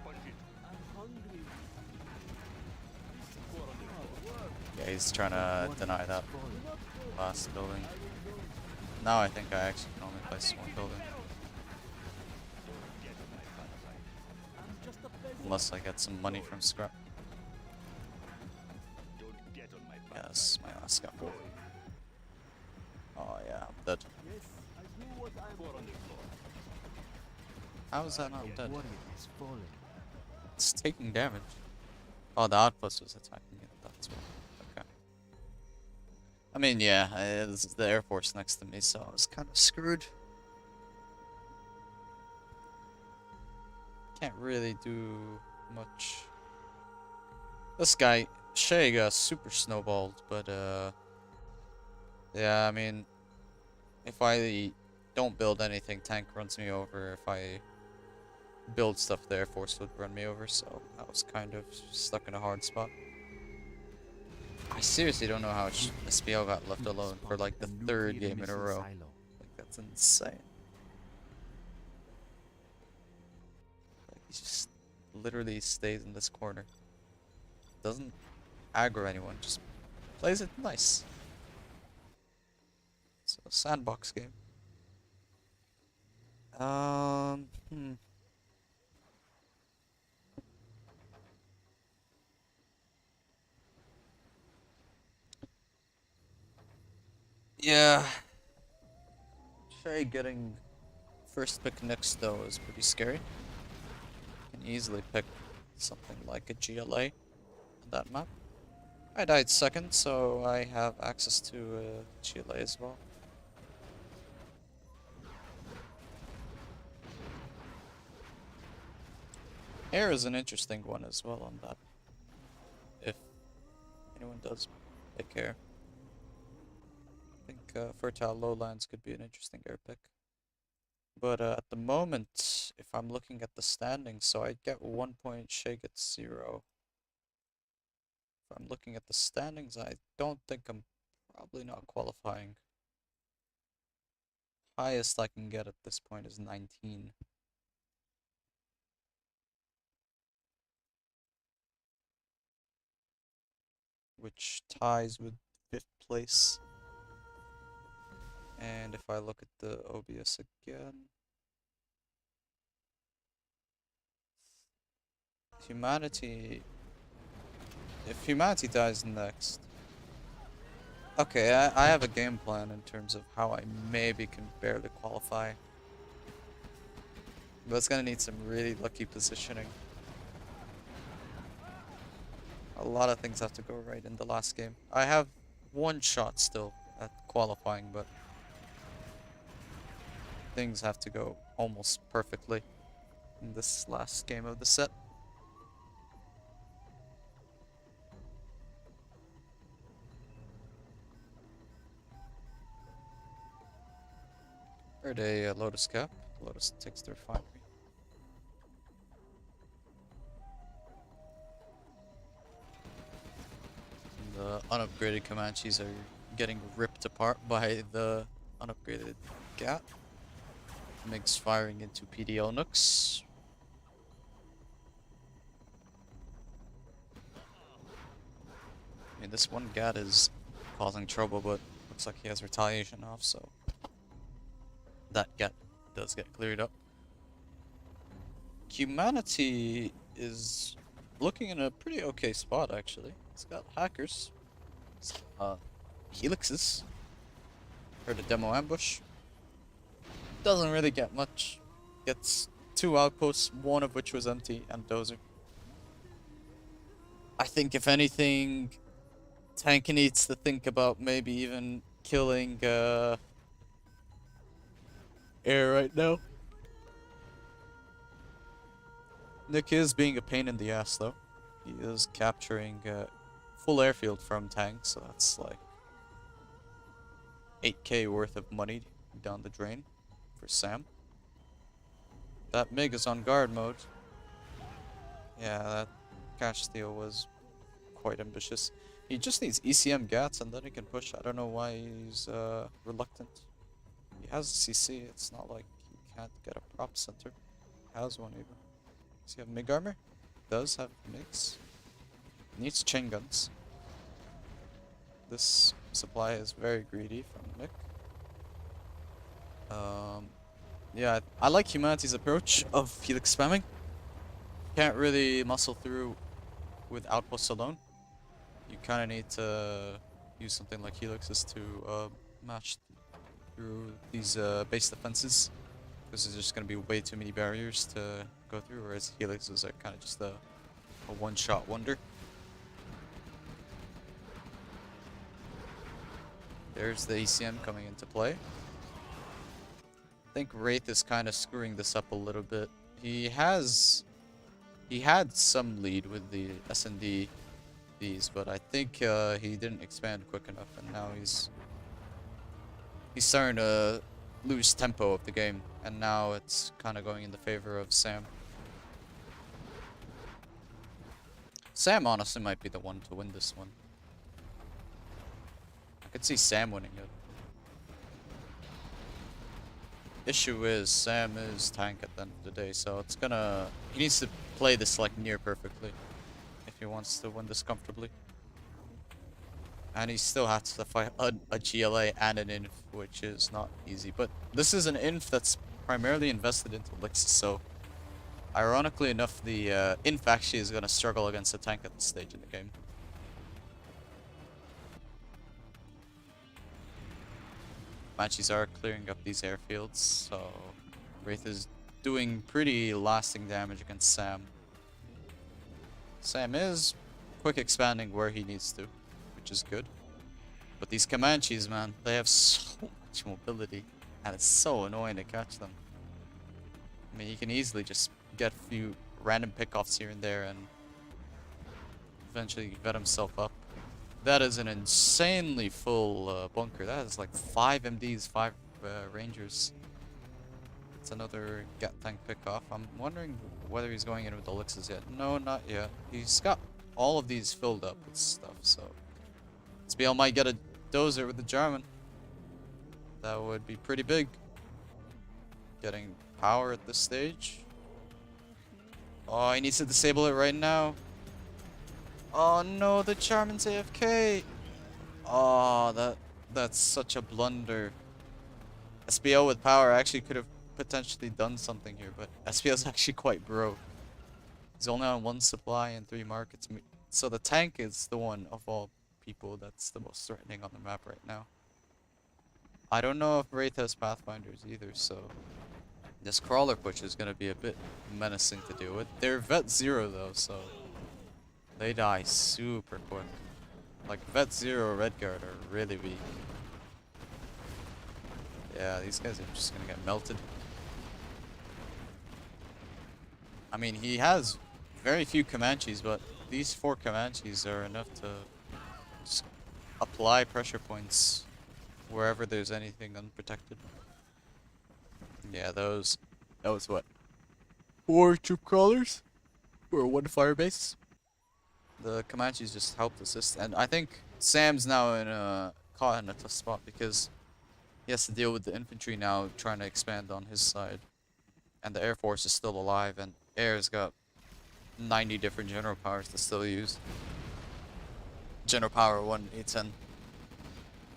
Punch it. I'm hungry. Four on the floor. Yeah, he's trying to deny that Fallen. last building. Now I think I actually can only place one building. Don't get on my bad side. I'm just a peasant. Unless I get some money from scrap. Don't get on my bad Yes, side. my last scrap. Going. Oh yeah, I'm dead. Yes, I do what I'm Four on the floor. How is that not A dead? warrior has fallen. It's taking damage. Oh, the outpost was attacking it. That's why. Okay. I mean, yeah, this is the Air Force next to me, so I was kind of screwed. Can't really do much. This guy, Shaye, got super snowballed, but yeah, I mean, if I don't build anything, tank runs me over. If I build stuff, the Air Force would run me over, so I was kind of stuck in a hard spot. I seriously don't know how SPL got left alone for like the third game in a row. Like, that's insane. Like, he just literally stays in this corner. Doesn't aggro anyone, just plays it nice. So, sandbox game. Yeah. Shay getting first pick next though is pretty scary. Can easily pick something like a GLA on that map. I died second, so I have access to GLA as well. Air is an interesting one as well on that. If anyone does pick air. I think Fertile Lowlands could be an interesting air pick. But at the moment, if I'm looking at the standings, so I get 1 point, Shay gets 0. If I'm looking at the standings, I don't think I'm probably not qualifying. Highest I can get at this point is 19. Which ties with 5th place. And if I look at the OBS again, Humanity, if Humanity dies next, okay, I have a game plan in terms of how I maybe can barely qualify. But it's gonna need some really lucky positioning. A lot of things have to go right in the last game. I have one shot still at qualifying, but things have to go almost perfectly in this last game of the set. Heard a Lotus cap. Lotus takes the refinery. The unupgraded Comanches are getting ripped apart by the unupgraded Gat. MiG's firing into PDL Nooks. I mean, this one Gat is causing trouble, but looks like he has retaliation off, so that Gat does get cleared up. Humanity is looking in a pretty okay spot, actually. It's got hackers, helixes. Heard a demo ambush. Doesn't really get much. Gets 2 outposts, one of which was empty, and dozer. I think if anything, Tank needs to think about maybe even killing air right now. Nick is being a pain in the ass though. He is capturing full airfield from tanks, so that's like 8k worth of money down the drain for Sam. That MiG is on guard mode. Yeah, that cash steal was quite ambitious. He just needs ECM GATs and then he can push. I don't know why he's reluctant. He has a CC, it's not like he can't get a prop center. He has one even. Does he have MiG armor? Does have MiGs. Needs chain guns. This supply is very greedy from Nick. Yeah, I like humanity's approach of Helix spamming. Can't really muscle through with outposts alone. You kind of need to use something like Helixes to match through these base defenses, because there's just going to be way too many barriers to go through, whereas Helixes are kind of just a one-shot wonder. There's the ECM coming into play. I think Wraith is kind of screwing this up a little bit. He had some lead with the S&D these, but I think he didn't expand quick enough, and now he's starting to lose tempo of the game, and now it's kind of going in the favor of Sam. Sam honestly might be the one to win this one. I could see Sam winning it. Issue is Sam is tank at the end of the day, so it's gonna... he needs to play this like near perfectly if he wants to win this comfortably. And he still has to fight a GLA and an inf, which is not easy. But this is an inf that's primarily invested into Elixir, so ironically enough, the inf actually is gonna struggle against a tank at this stage in the game. Comanches are clearing up these airfields, so Wraith is doing pretty lasting damage against Sam. Sam is quick expanding where he needs to, which is good. But these Comanches, man, they have so much mobility, and it's so annoying to catch them. I mean, you can easily just get a few random pickoffs here and there and eventually vet himself up. That is an insanely full bunker. That is like 5 MDs, 5 Rangers. It's another Gat tank pickoff. I'm wondering whether he's going in with elixirs yet. No, not yet. He's got all of these filled up with stuff, so... SBL might get a dozer with the German. That would be pretty big. Getting power at this stage. Oh, he needs to disable it right now. Oh no, the German's AFK. Oh, that's such a blunder. SBL with power actually could have potentially done something here, but SBL's actually quite broke. He's only on 1 supply and 3 markets. So the tank is the one of all people that's the most threatening on the map right now. I don't know if Wraith has Pathfinders either, so this crawler push is going to be a bit menacing to deal with. They're Vet 0 though, so they die super quick. Like Vet 0 Redguard are really weak. Yeah, these guys are just going to get melted. I mean, he has very few Comanches, but these 4 Comanches are enough to just apply pressure points wherever there's anything unprotected. Yeah, that was what? 4 troop crawlers? Or 1 fire base? The Comanches just helped assist, and I think Sam's now caught in a tough spot because he has to deal with the infantry now trying to expand on his side. And the Air Force is still alive, and Air's got 90 different general powers to still use. General power 1, 810.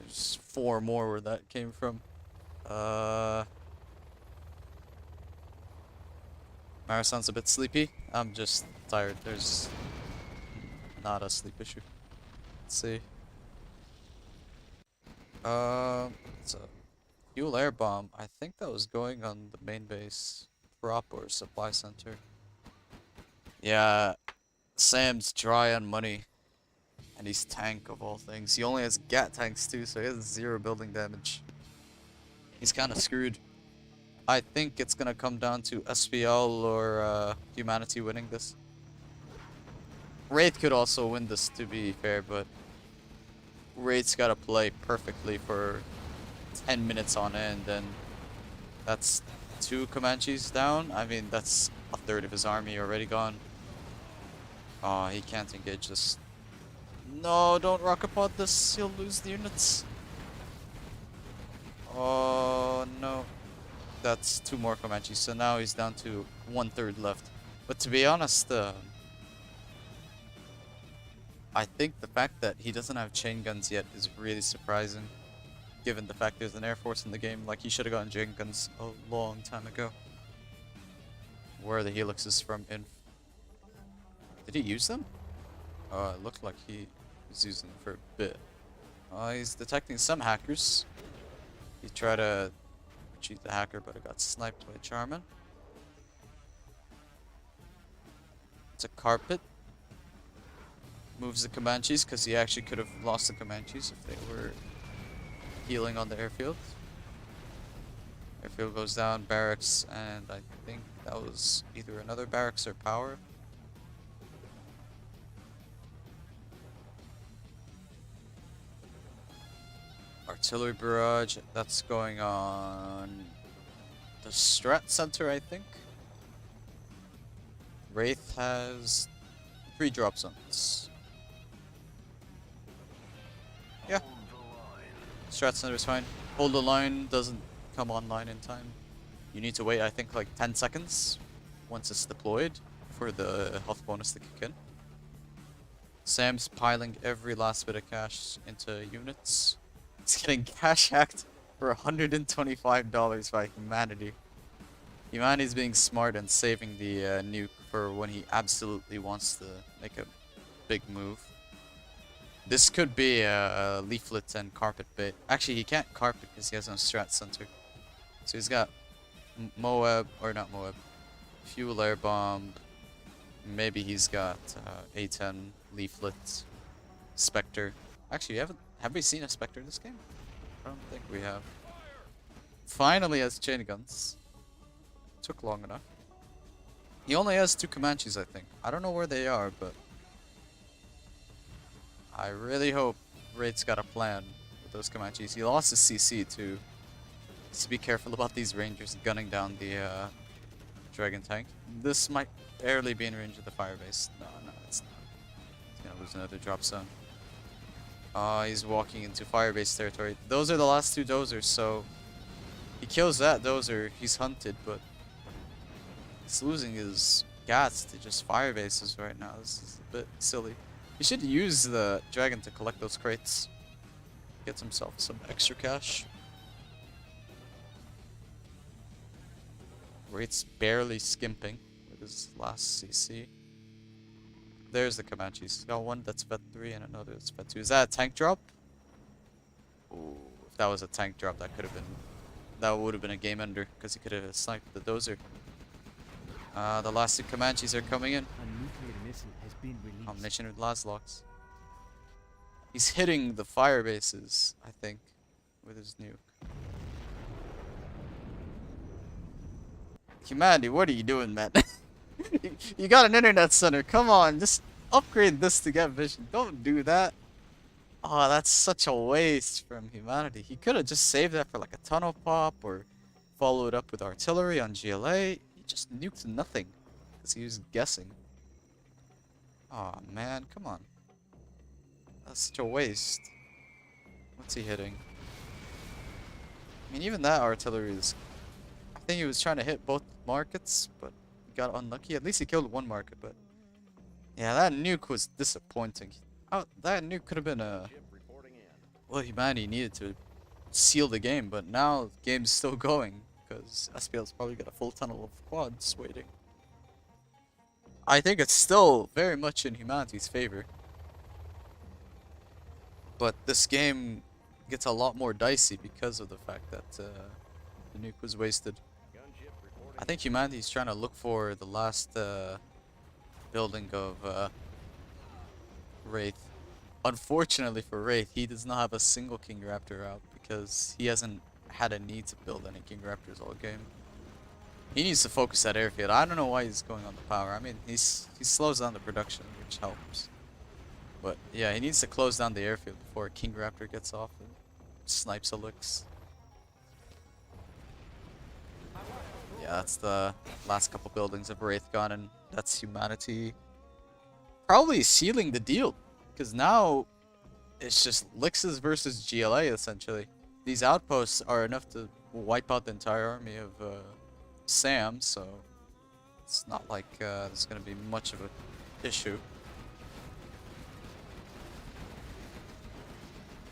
There's 4 more where that came from. Mara sounds a bit sleepy. I'm just tired. There's not a sleep issue. Let's see. It's a fuel air bomb. I think that was going on the main base prop or supply center. Yeah, Sam's dry on money. And he's tank of all things. He only has Gat tanks too, so he has 0 building damage. He's kind of screwed. I think it's gonna come down to SPL or Humanity winning this. Wraith could also win this, to be fair, but Wraith's gotta play perfectly for 10 minutes on end, and that's 2 Comanches down. I mean, that's a third of his army already gone. Oh, he can't engage this. No, don't rocket pod this. He'll lose the units. Oh, no. That's 2 more Comanches, so now he's down to 1/3 left. But to be honest, I think the fact that he doesn't have chain guns yet is really surprising, given the fact there's an air force in the game. Like, he should have gotten chain guns a long time ago. Where are the helixes from? Did he use them? It looked like he was using them for a bit. He's detecting some hackers. He tried to cheat the hacker, but it got sniped by Charmin. It's a carpet. Moves the Comanches, because he actually could have lost the Comanches if they were healing on the airfield. Airfield goes down, barracks, and I think that was either another barracks or power. Artillery barrage, that's going on the Strat Center, I think. Wraith has 3 drop zones. Yeah. Strat Center is fine. Hold the line doesn't come online in time. You need to wait, I think, like 10 seconds once it's deployed for the health bonus to kick in. Sam's piling every last bit of cash into units. He's getting cash hacked for $125 by Humanity. Humanity's being smart and saving the nuke for when he absolutely wants to make a big move. This could be a leaflet and carpet bait. Actually, he can't carpet because he has no strat center. So he's got Moab, or not Moab, fuel air bomb. Maybe he's got A10, leaflet, Spectre. Actually, have we seen a Spectre in this game? I don't think we have. Finally has chain guns. Took long enough. He only has 2 Comanches, I think. I don't know where they are, but I really hope Wraith's got a plan with those Comanches. He lost his CC too. Just be careful about these Rangers gunning down the Dragon tank. This might barely be in range of the firebase. No, it's not. He's gonna lose another drop zone. He's walking into firebase territory. Those are the last 2 dozers, so he kills that dozer, he's hunted, but he's losing his gats to just firebases right now. This is a bit silly. He should use the dragon to collect those crates. Get himself some extra cash. Wraith's barely skimping with his last CC. There's the Comanches. He's got one that's Vet 3 and another that's Vet 2. Is that a tank drop? Ooh, if that was a tank drop, that could have been... That would have been a game ender, because he could have sniped the dozer. The last 2 Comanches are coming in. A nuclear missile has been released. Combination with Laszlocks. He's hitting the fire bases, I think, with his nuke. Humanity, what are you doing, man? You got an internet center. Come on, just upgrade this to get vision. Don't do that. Oh, that's such a waste from Humanity. He could have just saved that for like a tunnel pop or followed up with artillery on GLA. He just nuked nothing because he was guessing. Oh man, come on. That's such a waste. What's he hitting? I mean, even that artillery is... I think he was trying to hit both markets, but he got unlucky. At least he killed one market, but... Yeah, that nuke was disappointing. Oh, that nuke could have been a... Well, Humanity needed to seal the game, but now the game's still going, because SPL's probably got a full tunnel of quads waiting. I think it's still very much in Humanity's favor. But this game gets a lot more dicey because of the fact that the nuke was wasted. I think Humanity's trying to look for the last building of Wraith. Unfortunately for Wraith, he does not have a single King Raptor out because he hasn't had a need to build any King Raptors all game. He needs to focus that airfield. I don't know why he's going on the power. I mean, he slows down the production, which helps. But yeah, he needs to close down the airfield before King Raptor gets off and snipes a licks. Yeah, that's the last couple buildings of Wraith gone, and that's humanity probably sealing the deal. Because now it's just Lixes versus GLA essentially. These outposts are enough to wipe out the entire army of Sam, so it's not like there's going to be much of an issue.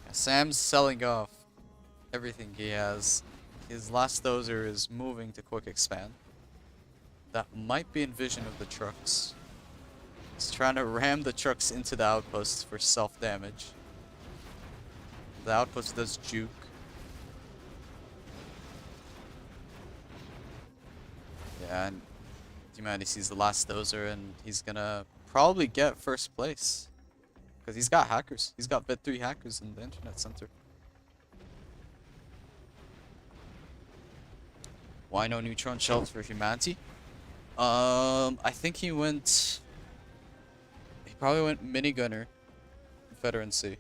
Yeah, Sam's selling off everything he has. His last dozer is moving to quick expand. That might be in vision of the trucks. He's trying to ram the trucks into the outposts for self-damage. The outpost does juke. Yeah, and Humanity sees the last dozer and he's gonna probably get first place. Because he's got hackers. He's got Vet 3 hackers in the internet center. Why no neutron shells for Humanity? I think he probably went minigunner, Confederacy.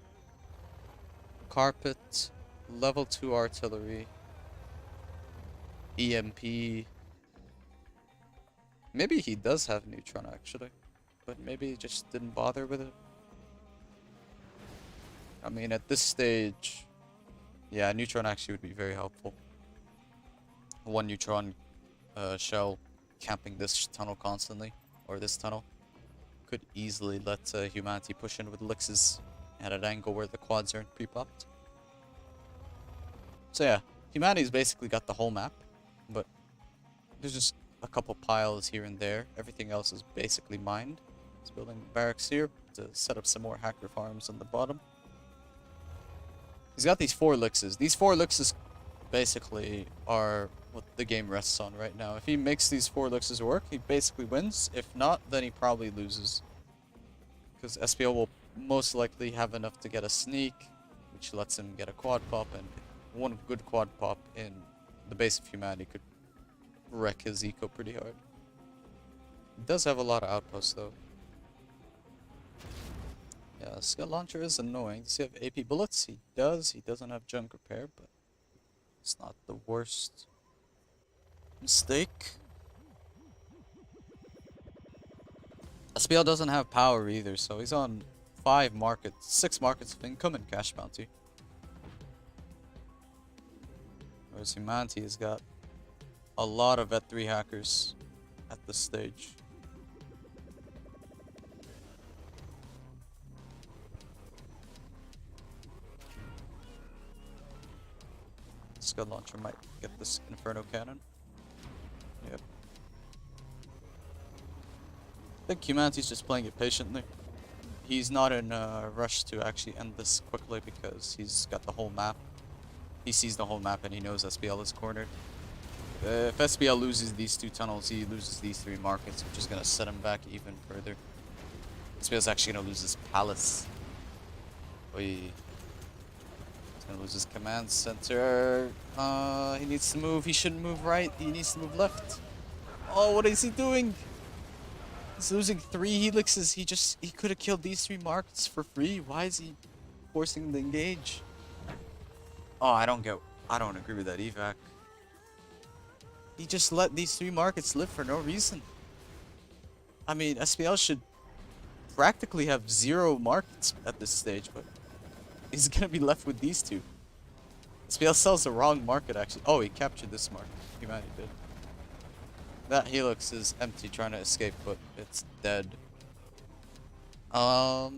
Carpet, level 2 artillery, EMP. Maybe he does have neutron actually, but maybe he just didn't bother with it. I mean, at this stage, yeah, neutron actually would be very helpful. One neutron shell camping this tunnel constantly, or this tunnel, could easily let Humanity push in with Lixes at an angle where the quads aren't pre-popped. So yeah, Humanity's basically got the whole map, but there's just a couple piles here and there. Everything else is basically mined. He's building barracks here to set up some more hacker farms on the bottom. He's got these 4 Lixes. These 4 Lixes basically are what the game rests on right now. If he makes these 4 Lixes work, he basically wins. If not, then he probably loses. Because SPL will most likely have enough to get a sneak, which lets him get a quad pop, and one good quad pop in the base of Humanity could wreck his eco pretty hard. He does have a lot of outposts though. Yeah, Scud Launcher is annoying. Does he have AP bullets? He does. He doesn't have junk repair, but it's not the worst mistake. SPL doesn't have power either, so he's on 6 markets of income and cash bounty. Whereas Humanity has got a lot of Vet 3 hackers at this stage. Scud Launcher might get this Inferno Cannon. Yep. I think Humanity's just playing it patiently. He's not in a rush to actually end this quickly because he's got the whole map. He sees the whole map and he knows SPL is cornered. If SPL loses these 2 tunnels, he loses these 3 markets, which is going to set him back even further. SPL's actually going to lose his palace. He's going to lose his command center. He needs to move. He shouldn't move right. He needs to move left. Oh, what is he doing? He's losing 3 helixes. He could have killed these 3 markets for free. Why is he forcing them to engage? Oh, I don't agree with that evac. He just let these 3 markets live for no reason. I mean, SPL should practically have 0 markets at this stage, but he's gonna be left with these 2. SPL sells the wrong market actually. Oh, he captured this market. Humanity did. That helix is empty trying to escape, but it's dead. I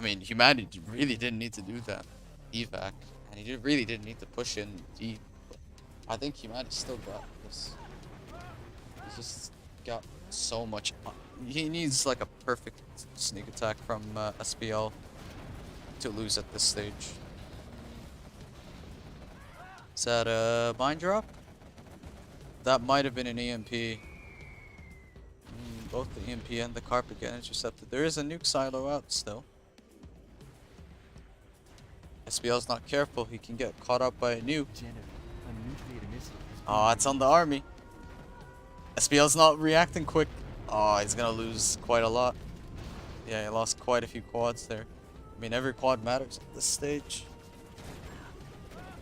mean, Humanity really didn't need to do that evac, and he really didn't need to push in deep. I think Humanity still got this. He's just got so much. He needs like a perfect sneak attack from SPL to lose at this stage. Is that a mine drop? That might have been an EMP. Both the EMP and the carpet get intercepted. There is a nuke silo out still. SPL's not careful, he can get caught up by a nuke. Generate a nuclear missile has been Oh, it's on the released. army. SPL's not reacting quick. Oh, he's gonna lose quite a lot. Yeah, he lost quite a few quads there. I mean, every quad matters at this stage.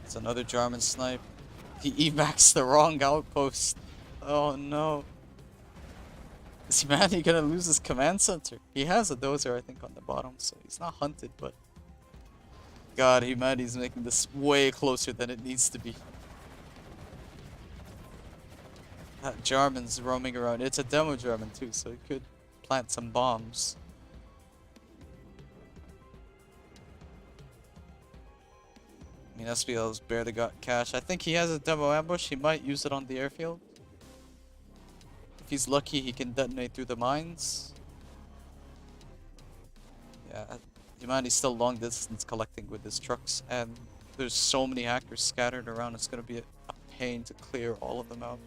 It's another German snipe. He evacs the wrong outpost. Oh no. Is Humanity gonna lose his command center? He has a dozer, I think, on the bottom, so he's not hunted, but... God, Humanity's making this way closer than it needs to be. That German's roaming around. It's a demo German too, so he could plant some bombs. I mean, SPL's barely got cash. I think he has a demo ambush. He might use it on the airfield. If he's lucky, he can detonate through the mines. Yeah, Humanity's still long distance collecting with his trucks, and there's so many hackers scattered around. It's gonna be a pain to clear all of them out.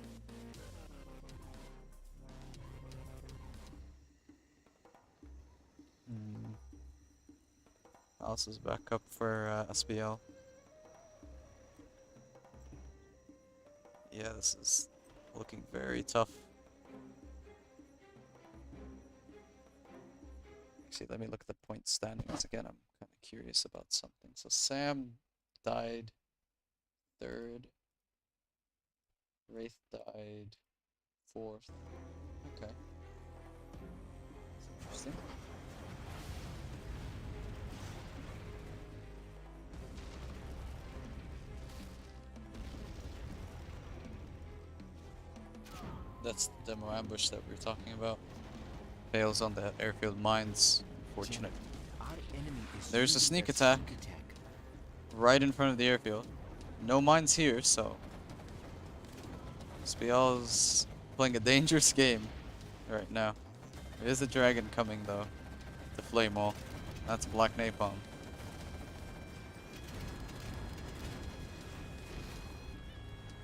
Alice is back up for SPL. Yeah, this is looking very tough. Actually, let me look at the point standings again. I'm kind of curious about something. So Sam died third. Wraith died fourth. Okay. That's interesting. That's the demo ambush that we were talking about. Fails on the airfield mines. Unfortunate. Our enemy is There's a using sneak their attack sneak attack. right in front of the airfield. No mines here, so SPL's playing a dangerous game right now. There is a dragon coming though. The flame wall. That's black napalm.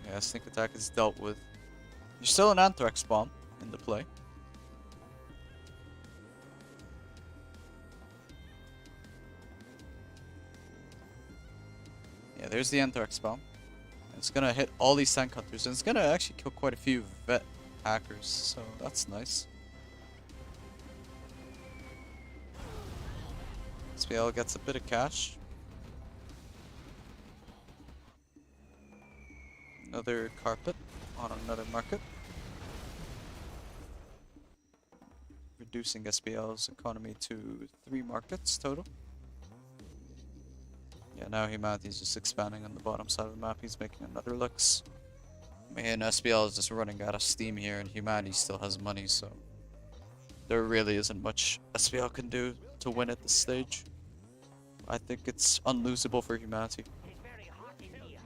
Yeah, sneak attack is dealt with. There's still an anthrax bomb in the play. Yeah, there's the anthrax bomb. It's gonna hit all these tank hunters, and it's gonna actually kill quite a few vet hackers, so that's nice. SPL gets a bit of cash. Another carpet on another market. Reducing SPL's economy to 3 markets total. Yeah, now Humanity's just expanding on the bottom side of the map. He's making another Lux. Man, SPL is just running out of steam here, and Humanity still has money, so there really isn't much SPL can do to win at this stage. I think it's unlosable for Humanity. It's very hot in here.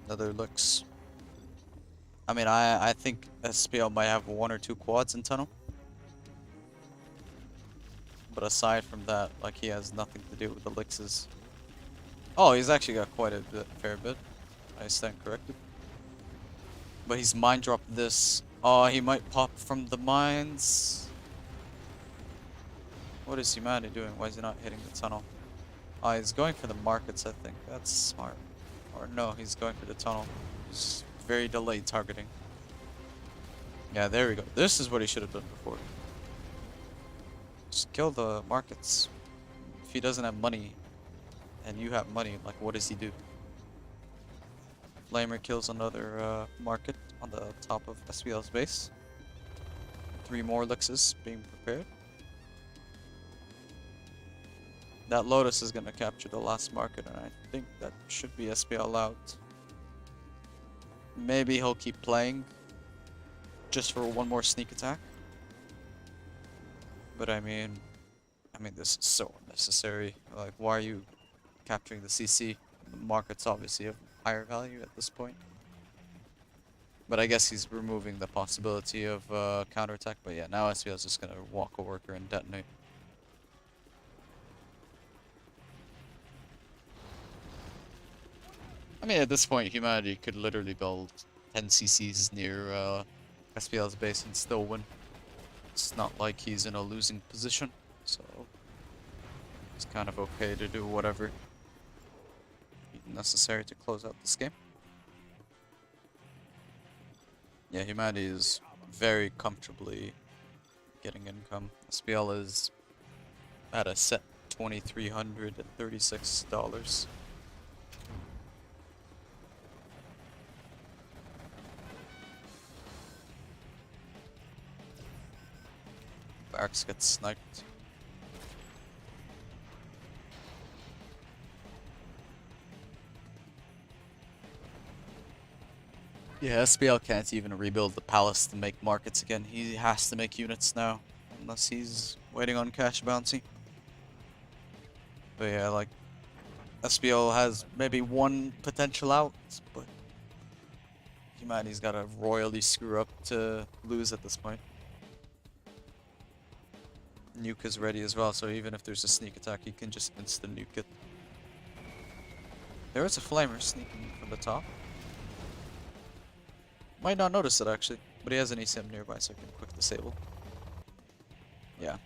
Another Lux. I mean, I think SPL might have 1 or 2 quads in tunnel. But aside from that, like, he has nothing to do with the Lixes. Oh, he's actually got quite a fair bit. I stand corrected. But he's mine dropped this. Oh, he might pop from the mines. What is Humanity doing? Why is he not hitting the tunnel? Oh, he's going for the markets, I think. That's smart. Or no, he's going for the tunnel. He's very delayed targeting. Yeah, there we go. This is what he should have done before. Just kill the markets. If he doesn't have money, and you have money, like, what does he do? Flamer kills another market on the top of SPL's base. 3 more Lixes being prepared. That Lotus is gonna capture the last market, and I think that should be SPL out. Maybe he'll keep playing just for 1 more sneak attack. But I mean this is so unnecessary. Like, why are you capturing the CC? The market's obviously of higher value at this point. But I guess he's removing the possibility of counterattack. But yeah, now SPL is just gonna walk a worker and detonate. I mean, at this point, Humanity could literally build 10 CCs near SPL's base and still win. It's not like he's in a losing position, so It's kind of okay to do whatever necessary to close out this game. Yeah, humanity is very comfortably getting income. SPL is at a set $2,336. Barracks gets sniped. Yeah, SPL can't even rebuild the palace to make markets again. He has to make units now, unless he's waiting on cash bounty. But yeah, like, SPL has maybe one potential out, but humanity's gotta royally screw up to lose at this point. Nuke is ready as well, so even if there's a sneak attack, he can just instant nuke it. There is a flamer sneaking from the top. Might not notice it actually, but he has an ECM nearby, so I can quick disable. Yeah,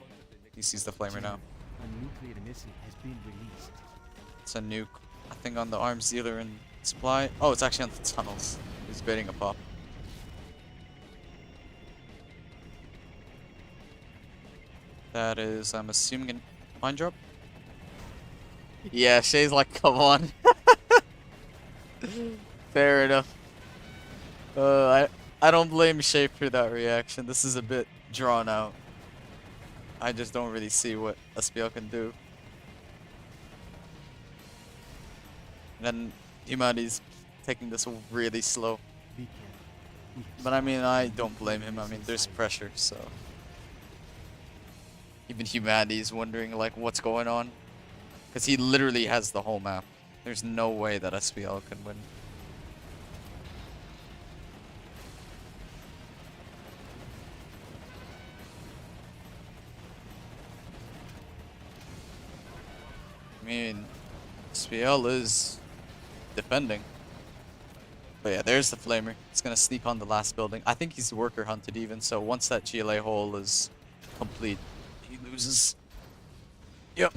he sees the flamer now. A nuclear missile has been released. It's a nuke, I think, on the arms dealer and supply. Oh, it's actually on the tunnels. He's baiting a pop. That is, I'm assuming, a mine drop. Yeah, Shay's like, come on. Fair enough. I don't blame Shay for that reaction. This is a bit drawn out. I just don't really see what SPL can do. And then humanity's taking this really slow. Be careful. But I mean, I don't blame him. I mean, there's pressure, so. Even humanity's wondering, like, what's going on. Because he literally has the whole map. There's no way that SPL can win. I mean, SPL is defending. But yeah, there's the flamer. It's gonna sneak on the last building. I think he's worker hunted even, so once that GLA hole is complete, he loses. Yep,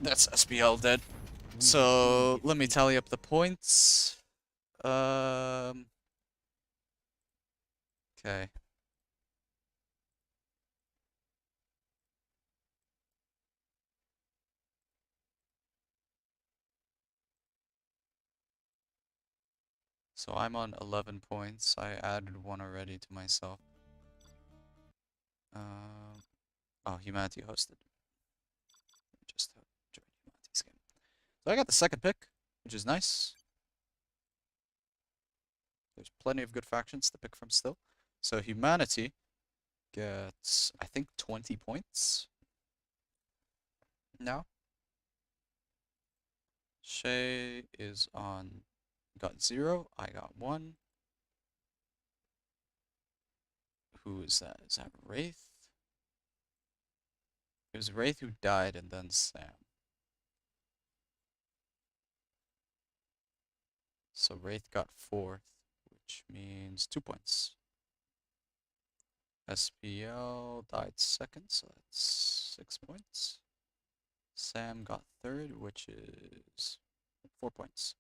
that's SPL dead. So let me tally up the points. Okay. So I'm on 11 points. I added one already to myself. Oh, humanity hosted. Just join humanity's game. So I got the second pick, which is nice. There's plenty of good factions to pick from still. So humanity gets, I think, 20 points now. Shay is on, got 0. I got 1. Who is that? Is that Wraith? It was Wraith who died and then Sam. So Wraith got 4th, which means 2 points. SPL died 2nd, so that's 6 points. Sam got 3rd, which is 4 points.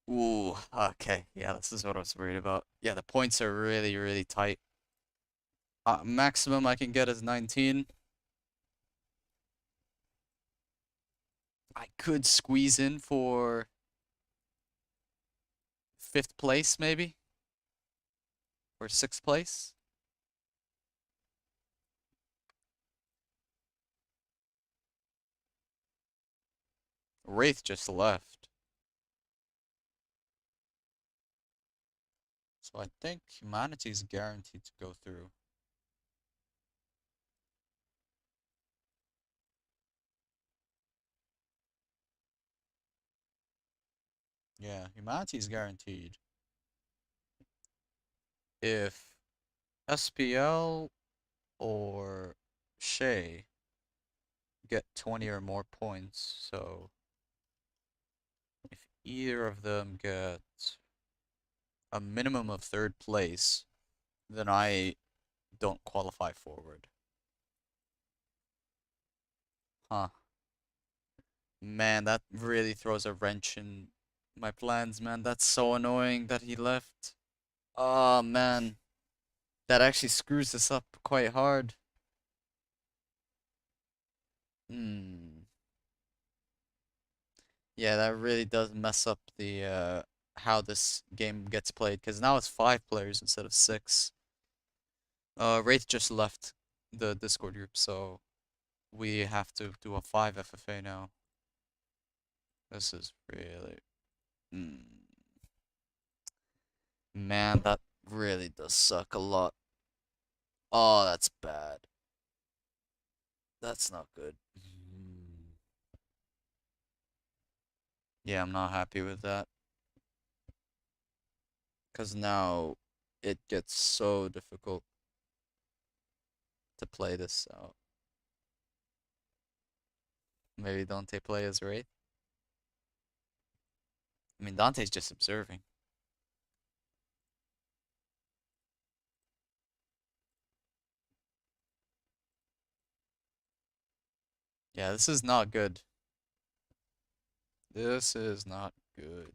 Ooh, okay. Yeah, this is what I was worried about. Yeah, the points are really, really tight. Maximum I can get is 19. I could squeeze in for 5th place, maybe? Or 6th place? Wraith just left. So I think humanity is guaranteed to go through. Yeah, humanity is guaranteed. If SPL or Shay get 20 or more points, so if either of them get a minimum of 3rd place, then I don't qualify forward. Huh. Man, that really throws a wrench in my plans, man. That's so annoying that he left. Oh, man. That actually screws this up quite hard. Hmm. Yeah, that really does mess up the how this game gets played, because now it's 5 players instead of 6. Wraith just left the Discord group, so we have to do a 5 FFA now. This is really... Man, that really does suck a lot. Oh, that's bad. That's not good. Yeah, I'm not happy with that. Because now it gets so difficult to play this out. Maybe Dante play as Wraith? I mean, Dante's just observing. Yeah, this is not good. This is not good.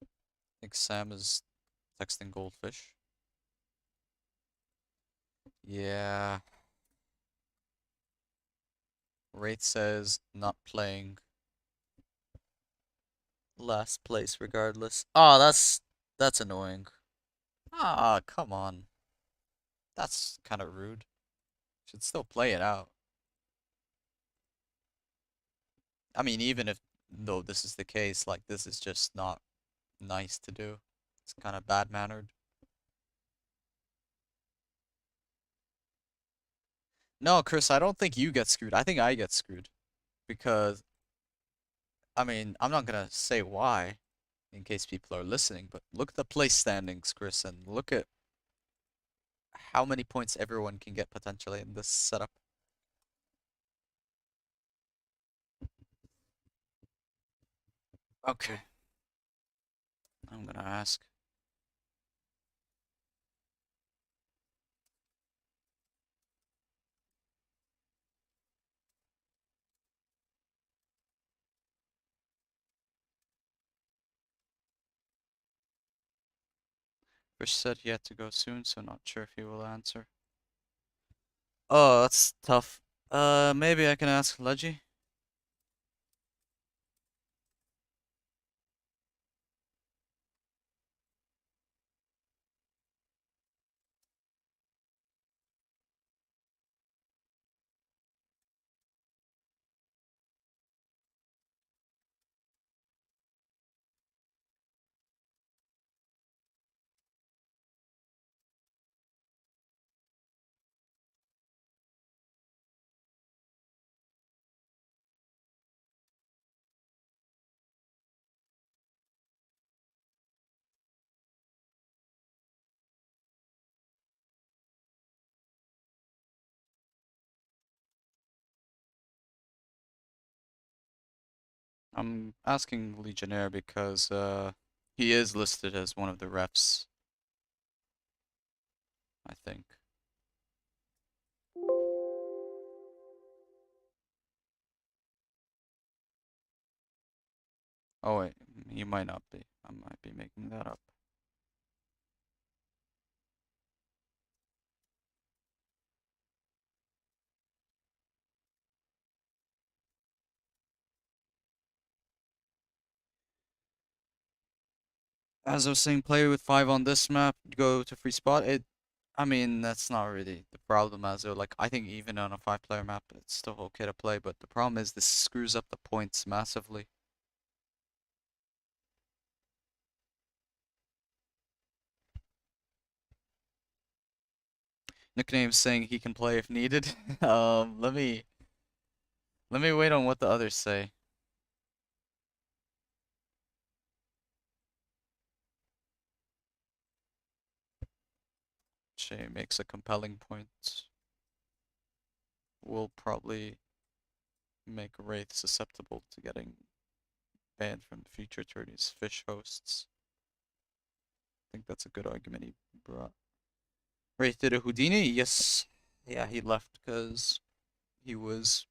I think Sam is texting Goldfish. Yeah. Wraith says not playing. Last place regardless. Oh, that's annoying. Ah, come on. That's kind of rude. Should still play it out. I mean, even if though this is the case, like this is just not nice to do. It's kind of bad-mannered. No, Chris, I don't think you get screwed. I think I get screwed because I mean, I'm not gonna say why in case people are listening, but look at the place standings, Chris, and look at how many points everyone can get potentially in this setup. Okay. I'm gonna ask. Fish said he had to go soon, so not sure if he will answer. Oh, that's tough. Maybe I can ask Leggy. I'm asking Legionnaire because he is listed as one of the refs, I think. Oh wait, he might not be. I might be making that up. As I was saying, play with 5 on this map, go to free spot. I mean, that's not really the problem, as like I think even on a 5-player map, it's still okay to play. But the problem is this screws up the points massively. Nickname saying he can play if needed. Let me wait on what the others say. Shaye makes a compelling point. Will probably make Wraith susceptible to getting banned from the future tourneys. Fish hosts. I think that's a good argument he brought. Wraith did a Houdini? Yes. Yeah, he left because he was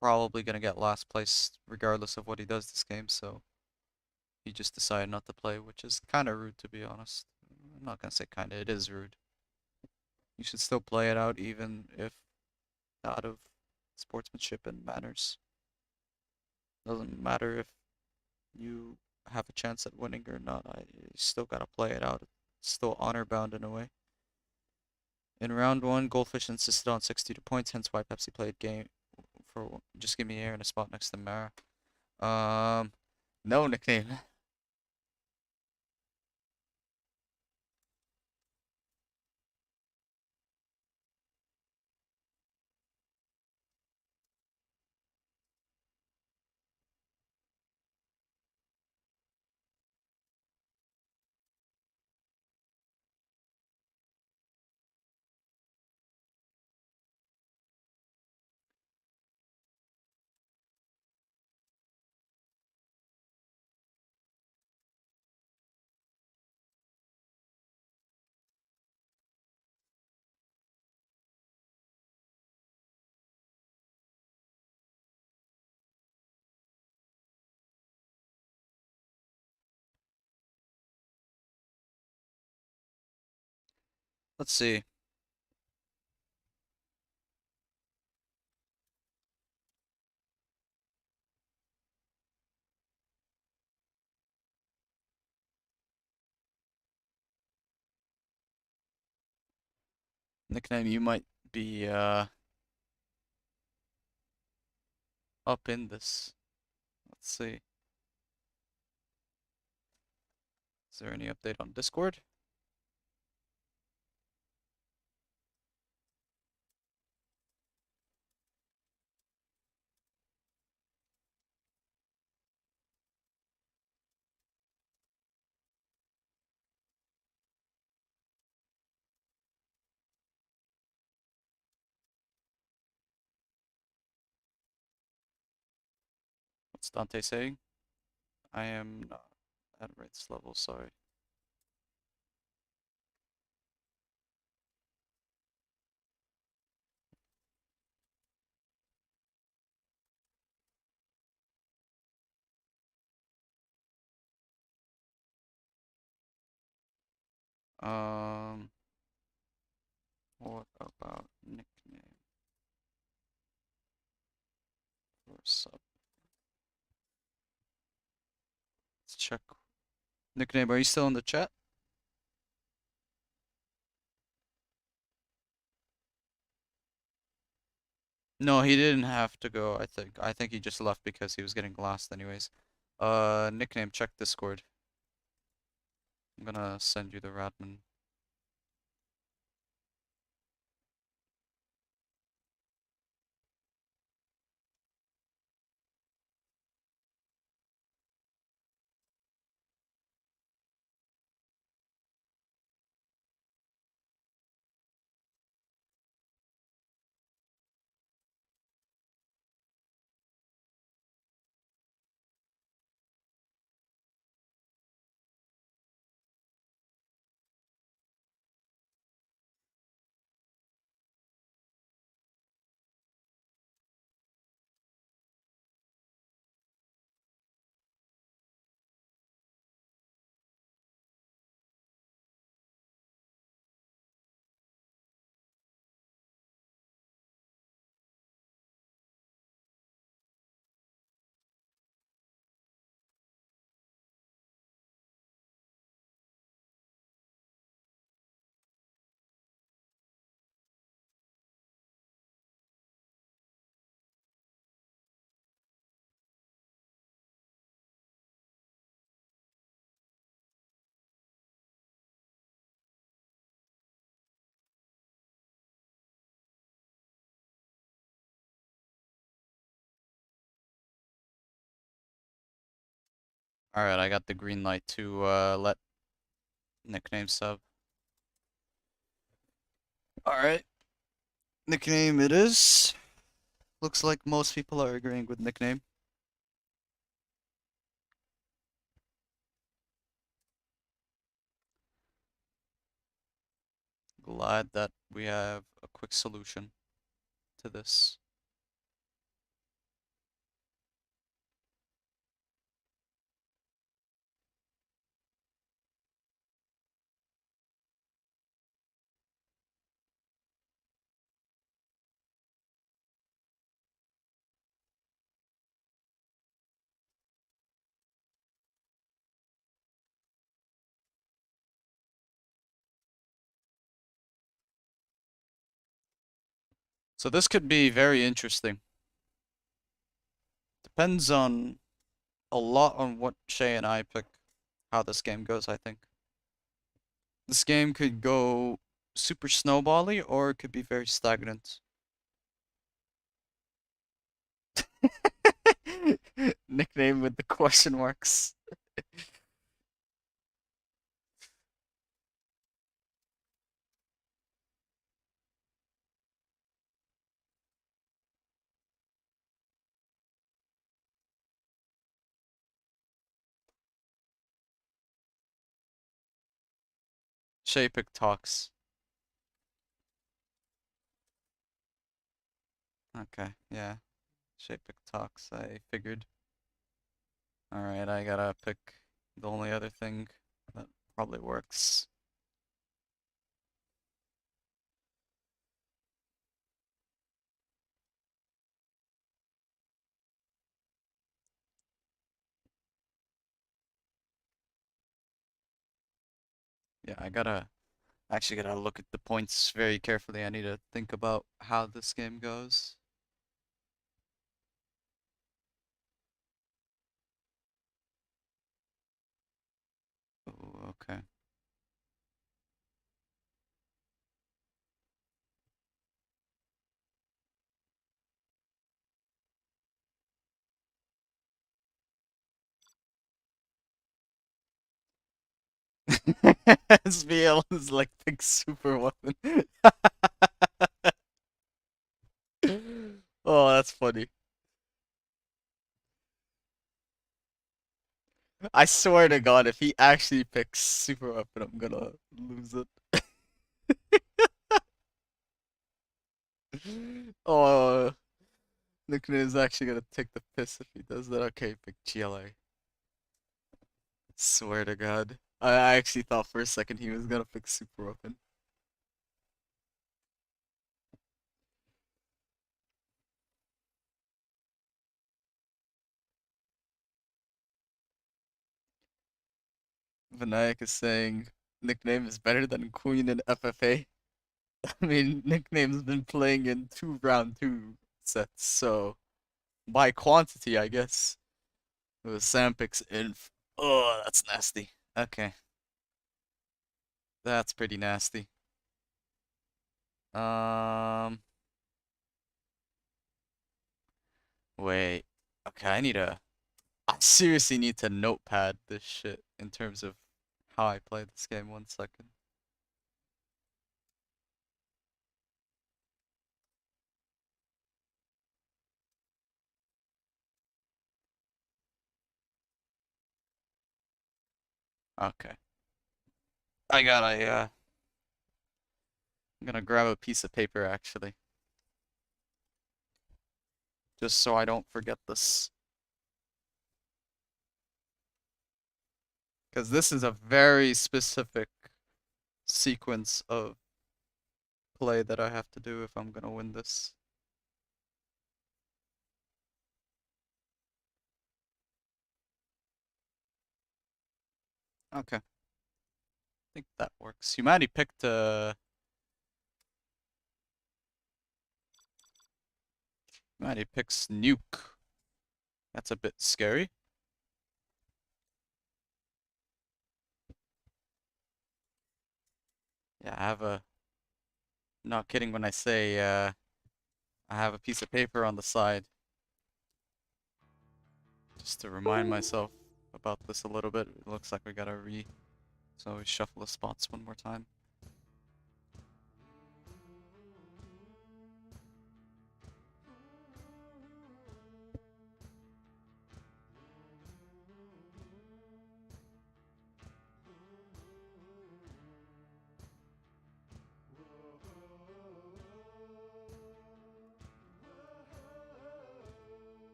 probably gonna get last place regardless of what he does this game, so he just decided not to play, which is kind of rude to be honest. I'm not gonna say kinda, it is rude. You should still play it out even if out of sportsmanship and manners. Doesn't matter if you have a chance at winning or not. You still gotta play it out. It's still honor bound in a way. In round one, Goldfish insisted on 62 points, hence why Pepsi played game for just give me air and a spot next to Mara. No nickname. Let's see. Nickname, you might be up in this. Let's see. Is there any update on Discord? What's Dante saying? I am not at Wraith's level, sorry. What about nickname for sub? Let's check. Nickname, are you still in the chat? No, he didn't have to go, I think. I think he just left because he was getting glassed anyways. Nickname, check Discord. I'm gonna send you the Radman. Alright, I got the green light to let nickname sub. Alright. Nickname it is. Looks like most people are agreeing with nickname. glad that we have a quick solution to this. So this could be very interesting. Depends on a lot on what Shay and I pick, how this game goes, I think. This game could go super snowbally or it could be very stagnant. Nickname with the question marks. Shay pick talks. Okay, yeah. Shay pick talks, I figured. Alright, I gotta pick the only other thing that probably works. Yeah, I gotta actually gotta look at the points very carefully. I need to think about how this game goes. Oh, okay. SBL is like pick super weapon. Oh, that's funny. I swear to God, if he actually picks super weapon, I'm gonna lose it. Oh, Nickname is actually gonna take the piss if he does that. Okay, pick GLA. Swear to God. I actually thought for a second he was gonna pick super weapon. Vinayak is saying Nickname is better than Queen in FFA. I mean, Nickname's been playing in 2 round 2 sets, so by quantity, I guess. It was Sampix Inf. Oh, that's nasty. Okay. That's pretty nasty. Um, wait. Okay, I seriously need to notepad this shit in terms of how I play this game. 1 second. Okay. I'm gonna grab a piece of paper actually, just so I don't forget this. Because this is a very specific sequence of play that I have to do if I'm gonna win this. Okay. I think that works. Humanity picked Humanity picks nuke. That's a bit scary. Yeah, I have a not kidding when I say I have a piece of paper on the side. Just to remind myself about this a little bit. It looks like we gotta so we shuffle the spots one more time.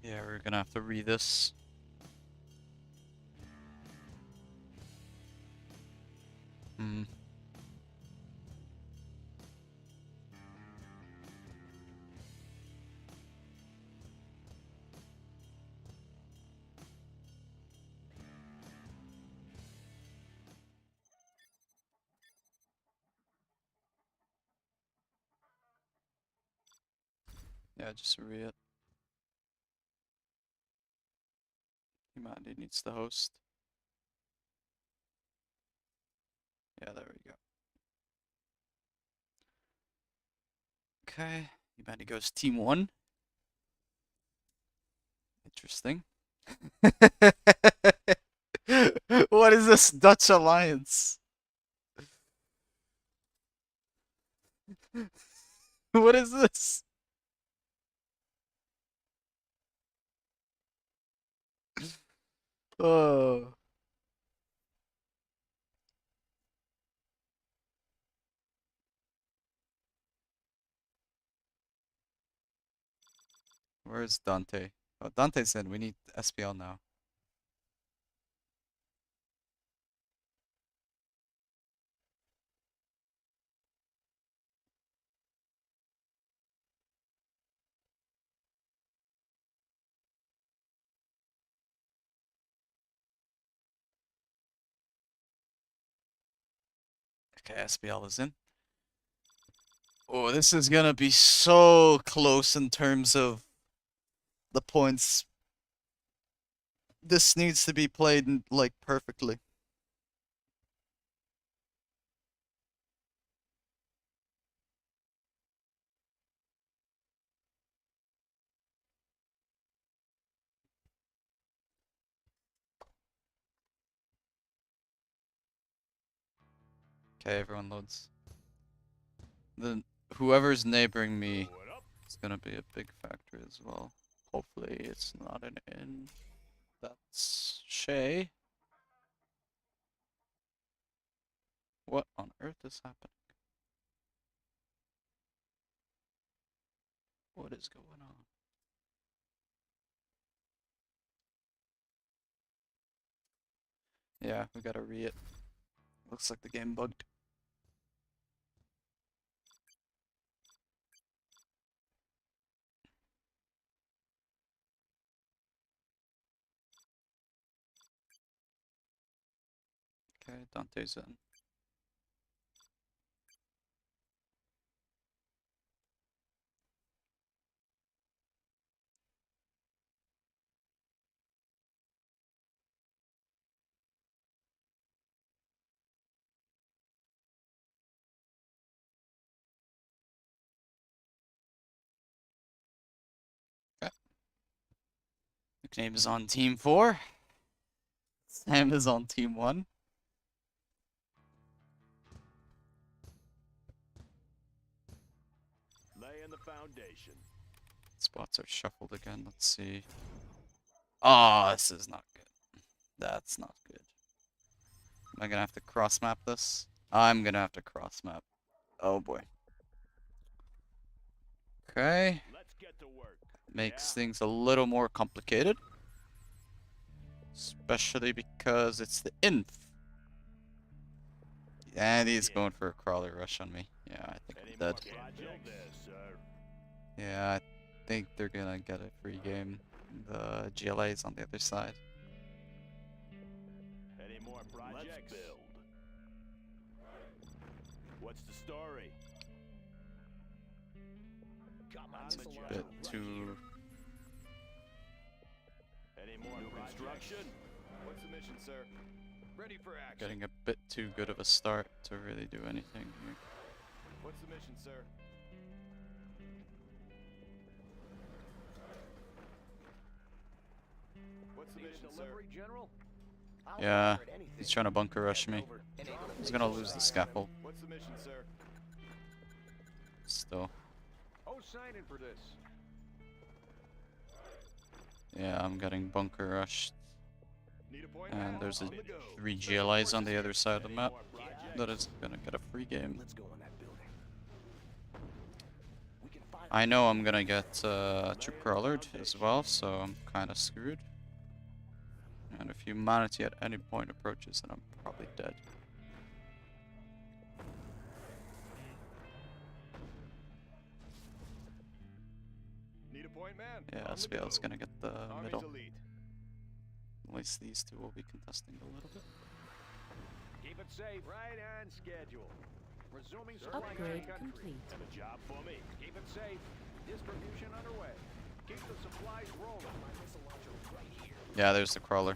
Yeah, we're gonna have to read this. Hmm. Yeah, just read it. Humanity needs the host. Yeah, there we go. Okay, Humanity goes team 1. Interesting. What is this Dutch alliance? What is this? Oh. Where's Dante? Oh, Dante's in. We need SPL now. Okay, SPL is in. Oh, this is gonna be so close in terms of the points. This needs to be played like perfectly. Okay, everyone loads. Then whoever's neighboring me is gonna be a big factor as well. Hopefully it's not an in. That's Shaye. What on earth is happening? What is going on? Yeah, we gotta re it. Looks like the game bugged. Okay, Dante's in. Okay. Nickname is on team 4. Sam is on team 1. Laying the foundation. Spots are shuffled again. Let's see. Oh, this is not good. That's not good. Am I gonna have to cross map this? I'm gonna have to cross map. Oh boy. Okay. Let's get to work. Makes things a little more complicated. Especially because it's the inf. And he's going for a crawler rush on me. Yeah, I think I'm dead. Yeah, I think they're gonna get a free game. The GLA is on the other side. Any more projects? Let's build. What's the story? Bit too Any more construction? What's the mission, sir? Ready for action. getting a bit too good of a start to really do anything here. What's the mission, sir? What's the mission, delivery, sir? General? Yeah, he's trying to bunker rush me. He's gonna lose the scaffold. What's the mission, sir? Still. Oh, sign in for this. Yeah, I'm getting bunker rushed. Need a point And now? there's a On the go. 3 GLIs on the other side of the map. That is gonna get a free game. Let's go on that building. We can fire I know I'm gonna get troop crawlered as well, so I'm kind of screwed. And if humanity at any point approaches, then I'm probably dead. Need a point man? Yeah, On the SBL is go. gonna get the Army's middle. elite. At least these two will be contesting a little bit. Keep it safe. Right on schedule. Resuming supply Upgrade country. complete. Have a job for me. Keep it safe. Distribution underway. Keep the supplies rolling. Yeah, there's the crawler.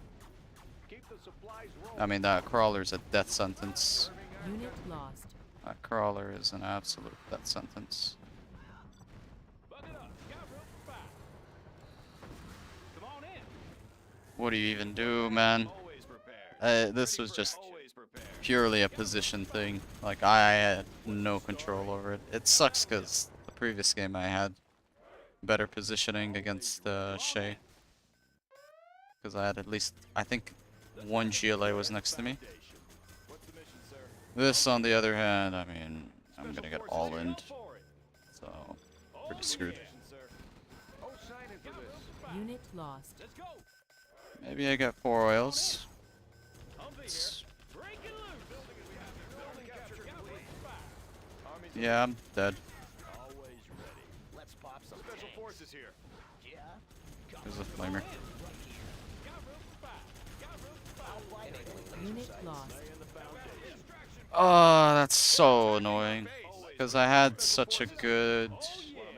Keep the supplies rolling. I mean, that crawler's a death sentence. Unit lost. That crawler is an absolute death sentence. Buck it up. Got room for 5. Come on in. What do you even do, man? Always prepared. This was just Always prepared. purely a position thing. Like, I had no control over it. It sucks because the previous game I had better positioning against Shaye. Because I had at least, I think, one GLA was next to me. What's the mission, sir? This, on the other hand, I mean, I'm gonna get Special all forces, in, go for it. so pretty screwed. Mission, sir. Oh, sign in for this. Unit lost. Let's go. Maybe I get 4 oils. Humvee here. It's- Break it loose. Building capture complete. Army's Yeah, I'm dead. always ready. Let's pop some Special forces here. There's a flamer. Got room for 5. Got room for 5. Unit lost. Laying the foundation. Oh, that's so annoying. Because I had such a good Wanna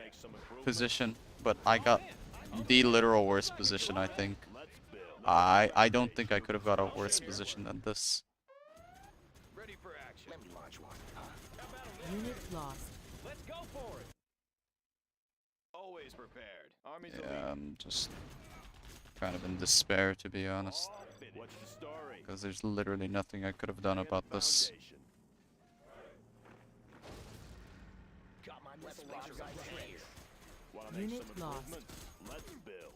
make some improvements? position, but I got the literal worst position, I think. Let's build. I don't think I could have got a worse position than this. ready for action. Let me launch one. Unit lost. Let's go for it. Always prepared. Army's Yeah, I'm just kind of in despair, to be honest. elite. What's the story? Because there's literally nothing I could have done Laying the about this. foundation. Got my missile launchers ready. Wanna make Unit some lost. improvements? Let's build.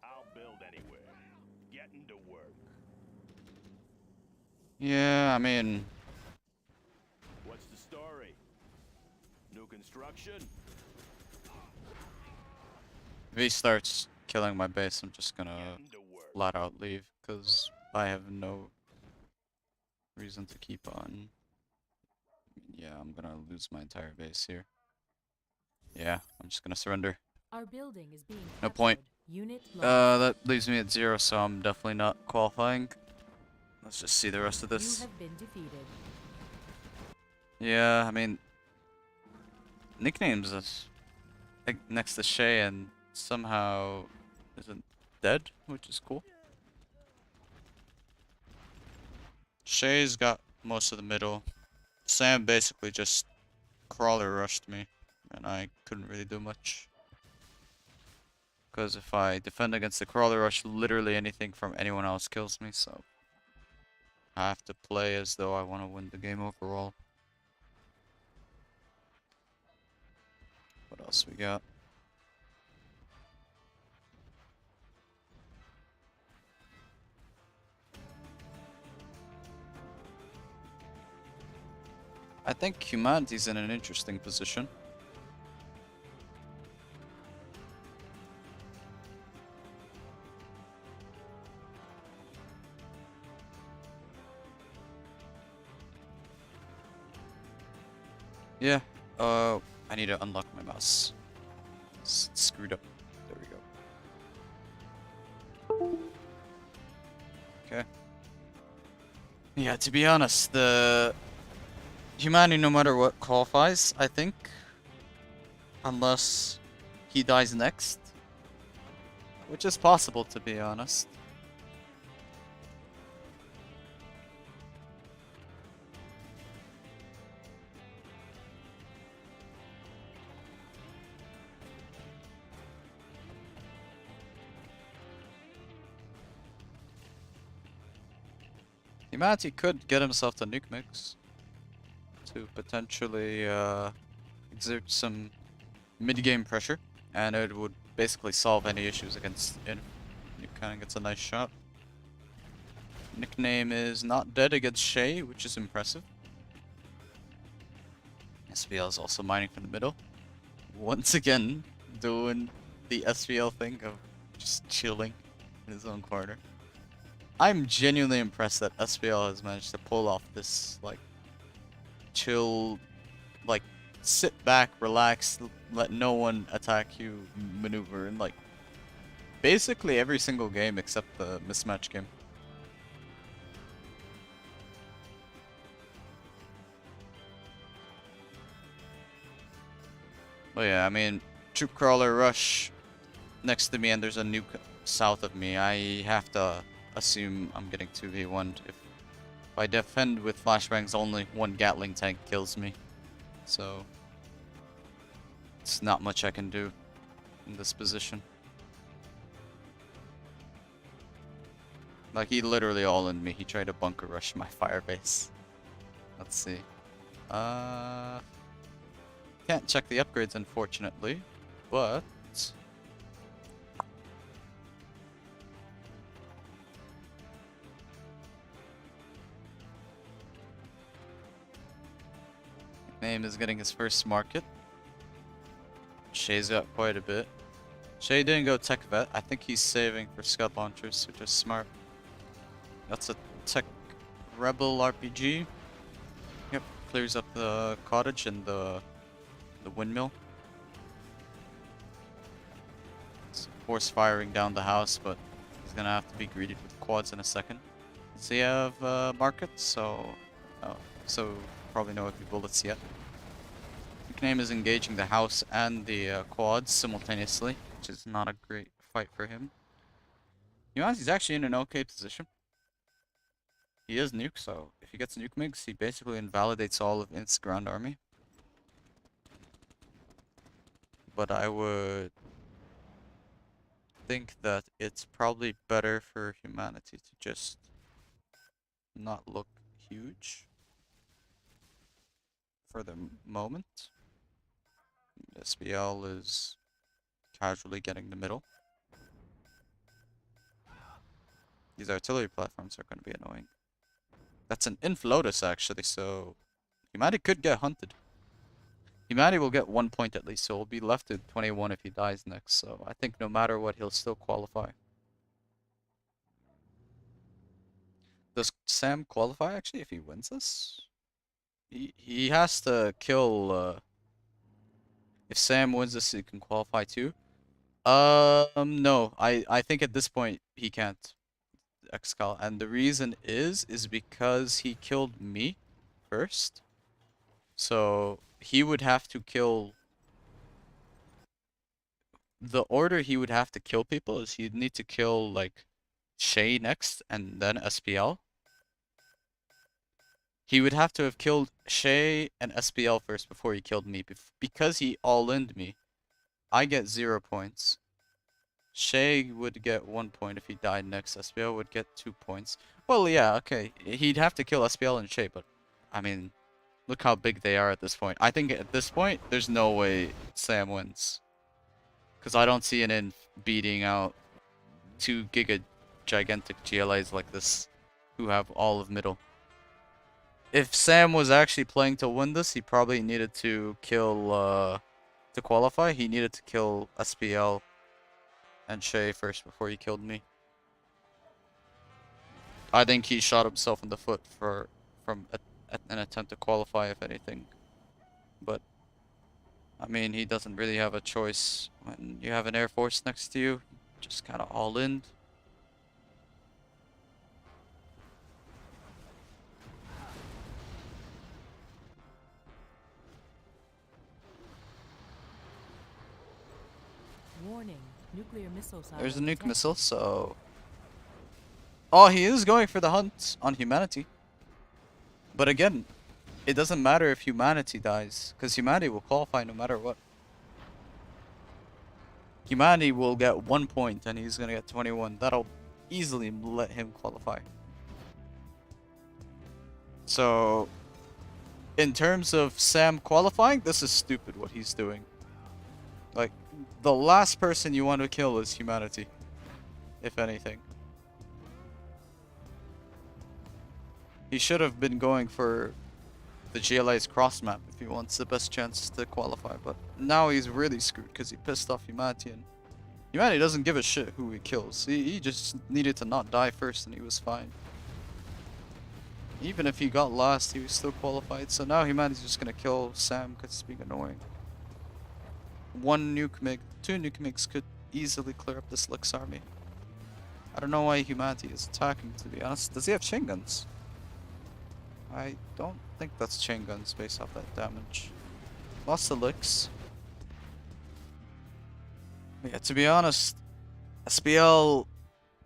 I'll build anywhere. Getting to work. Yeah, I mean, What's the story? New construction? if he starts killing my base, I'm just gonna Getting to work. flat out leave, because I have no reason to keep on. Yeah, I'm gonna lose my entire base here. Yeah, I'm just gonna surrender. Our building is being No point. captured. Unit lost. That leaves me at 0, so I'm definitely not qualifying. Let's just see the rest of You this. have been defeated. Yeah, I mean, nicknames is like next to Shaye and somehow isn't dead, which is cool. Shaye's got most of the middle. Sam basically just crawler rushed me, and I couldn't really do much. Because if I defend against the crawler rush, literally anything from anyone else kills me, so I have to play as though I want to win the game overall. What else we got? I think humanity's in an interesting position. Yeah, I need to unlock my mouse. It's screwed up. There we go. Okay. Yeah, to be honest, the humanity, no matter what, qualifies, I think. Unless he dies next. Which is possible, to be honest. Humanity could get himself the nuke mix to potentially exert some mid-game pressure, and it would basically solve any issues against Inf. Nuke kind of gets a nice shot. Nickname is not dead against Shaye, which is impressive. SBL is also mining from the middle. once again doing the SVL thing of just chilling in his own corner. I'm genuinely impressed that SVL has managed to pull off this like chill, like sit back, relax, let no one attack you maneuver in like basically every single game except the mismatch game. But yeah, I mean, troop crawler rush next to me and there's a nuke south of me. I have to assume I'm getting 2v1. If I defend with flashbangs, only one Gatling tank kills me. So it's not much I can do in this position. Like, he literally all in me. He tried to bunker rush my firebase. Let's see. Can't check the upgrades, unfortunately, but name is getting his first market. Shaye's got quite a bit. Shaye didn't go tech vet. I think he's saving for scud launchers, which is smart. That's a tech rebel RPG. Yep, clears up the cottage and the windmill. It's force firing down the house, but he's gonna have to be greeted with quads in a second. Does he have markets? So probably no heavy bullets yet. Nickname is engaging the house and the quads simultaneously, which is not a great fight for him. He's actually in an okay position. He is nuke, so if he gets nuke mix, he basically invalidates all of its ground army. But I would think that it's probably better for humanity to just not look huge for the moment. SBL is casually getting the middle. These artillery platforms are going to be annoying. That's an Inflotus actually, so humanity could get hunted. Humanity will get 1 point at least, so he'll be left at 21 if he dies next. So I think no matter what, he'll still qualify. Does Sam qualify actually if he wins this? He has to kill. If Sam wins this, he can qualify too. No. I think at this point he can't excal, and the reason is because he killed me first. So he would have to kill. The order he would have to kill people is he'd need to kill like Shaye next and then SPL. He would have to have killed Shaye and SPL first before he killed me. Because he all-in'd me, I get 0 points. Shaye would get 1 point if he died next. SPL would get 2 points. Well, yeah, okay. He'd have to kill SPL and Shaye, but I mean, look how big they are at this point. I think at this point, there's no way Sam wins. Because I don't see an inf beating out 2 giga gigantic GLAs like this who have all of middle. If Sam was actually playing to win this, he probably needed to kill, to qualify, he needed to kill SPL and Shaye first before he killed me. I think he shot himself in the foot from an attempt to qualify, if anything. But, I mean, he doesn't really have a choice. When you have an Air Force next to you, just kind of all in. Warning, nuclear missile silos There's a nuke detected. missile, so... Oh, he is going for the hunt on humanity. But again, it doesn't matter if humanity dies, because humanity will qualify no matter what. Humanity will get 1 point and he's gonna get 21. That'll easily let him qualify. So, in terms of Sam qualifying, this is stupid what he's doing. Like, the last person you want to kill is humanity, if anything. He should have been going for the GLA's cross map if he wants the best chance to qualify. But now he's really screwed because he pissed off Humanity, and Humanity doesn't give a shit who he kills. He just needed to not die first and he was fine. Even if he got last, he was still qualified. So now Humanity's just gonna kill Sam because he's being annoying. One nuke mig, two nuke migs could easily clear up this Lix army. I don't know why Humanity is attacking, to be honest. Does he have chain guns? I don't think that's chain guns based off that damage. Lost the Lix. Yeah, to be honest, SPL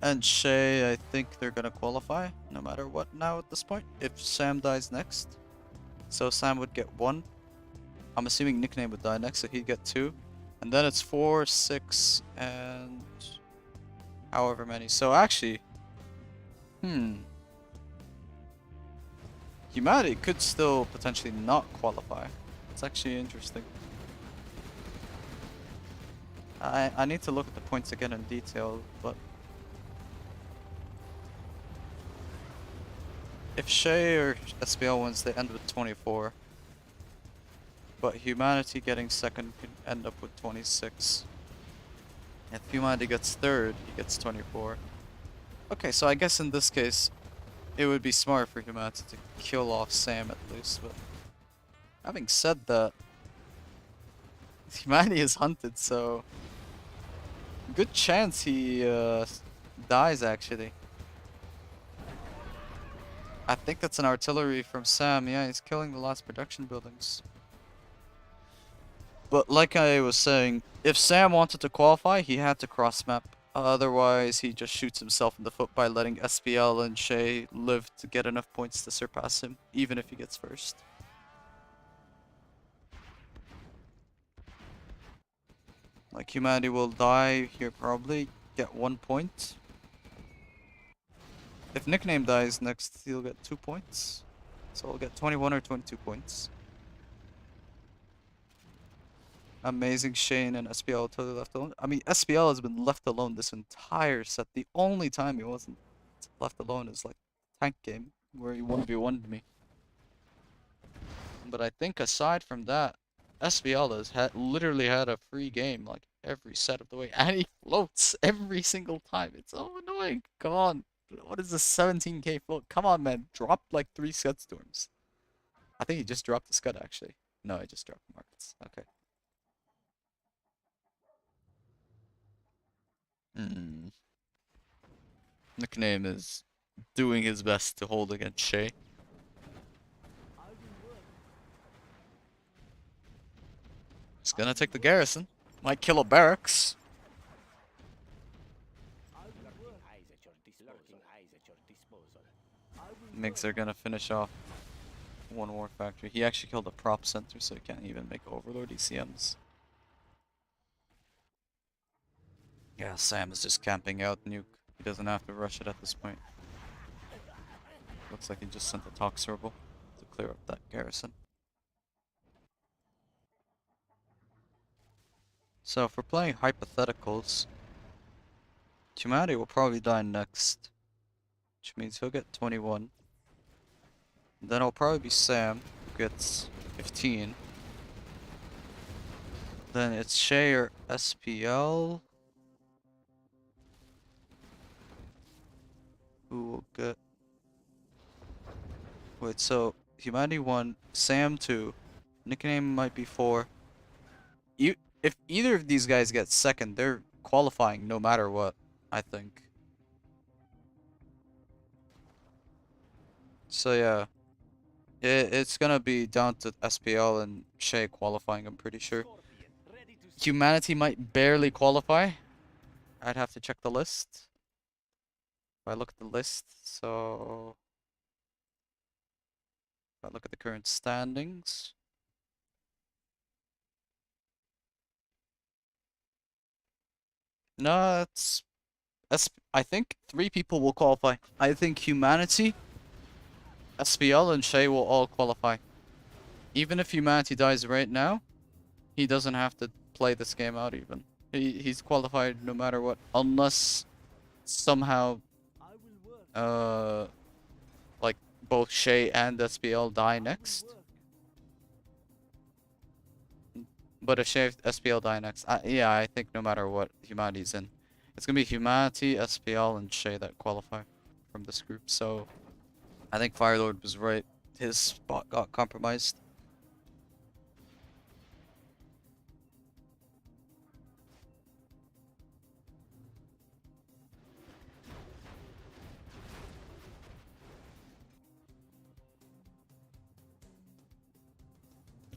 and Shaye, I think they're gonna qualify no matter what now at this point. If Sam dies next. So Sam would get 1. I'm assuming Nickname would die next, so he'd get 2. And then it's 4, 6, and however many. So actually, Humanity could still potentially not qualify. It's actually interesting. I need to look at the points again in detail, but if Shaye or SPL wins, they end with 24. But Humanity getting second could end up with 26. If Humanity gets third, he gets 24. Okay, so I guess in this case, it would be smart for Humanity to kill off Sam at least. But having said that, Humanity is hunted, so good chance he dies actually. I think that's an artillery from Sam. Yeah, he's killing the last production buildings. But like I was saying, if Sam wanted to qualify, he had to cross map. Otherwise, he just shoots himself in the foot by letting SPL and Shaye live to get enough points to surpass him, even if he gets first. Like, Humanity will die here probably, get 1 point. If Nickname dies next, he'll get 2 points. So he'll get 21 or 22 points. Amazing. Shane and SPL totally left alone. I mean, SPL has been left alone this entire set. The only time he wasn't left alone is like tank game where he 1v1'd me. But I think aside from that, SPL has literally had a free game like every set of the way, and he floats every single time. It's so annoying. Come on, what is this 17k float? Come on, man, drop like 3 Scud Storms. I think he just dropped the Scud actually. No, I just dropped the markets. Okay. Nickname is doing his best to hold against Shaye. He's gonna take the garrison. Might kill a barracks. Migs are gonna finish off one war factory. He actually killed a prop center, so he can't even make Overlord ECMs. Yeah, Sam is just camping out nuke. He doesn't have to rush it at this point. Looks like he just sent the Tox Rebel to clear up that garrison. So if we're playing hypotheticals, Humanity will probably die next, which means he'll get 21. Then it'll probably be Sam, who gets 15. Then it's Shaye or SPL, who will get... Wait, so Humanity 1, Sam 2, Nickname might be 4. If either of these guys get second, they're qualifying no matter what, I think. So yeah, it's gonna be down to SPL and Shaye qualifying, I'm pretty sure. Humanity might barely qualify. I'd have to check the list. If I look at the list, so... If I look at the current standings... No, I think 3 people will qualify. I think Humanity, SPL, and Shaye will all qualify. Even if Humanity dies right now, he doesn't have to play this game out even. He's qualified no matter what, unless somehow like both Shaye and SPL die next. But if Shaye SPL die next, yeah, I think no matter what Humanity's in, it's gonna be Humanity, SPL, and Shaye that qualify from this group. So I think Firelord was right. His spot got compromised.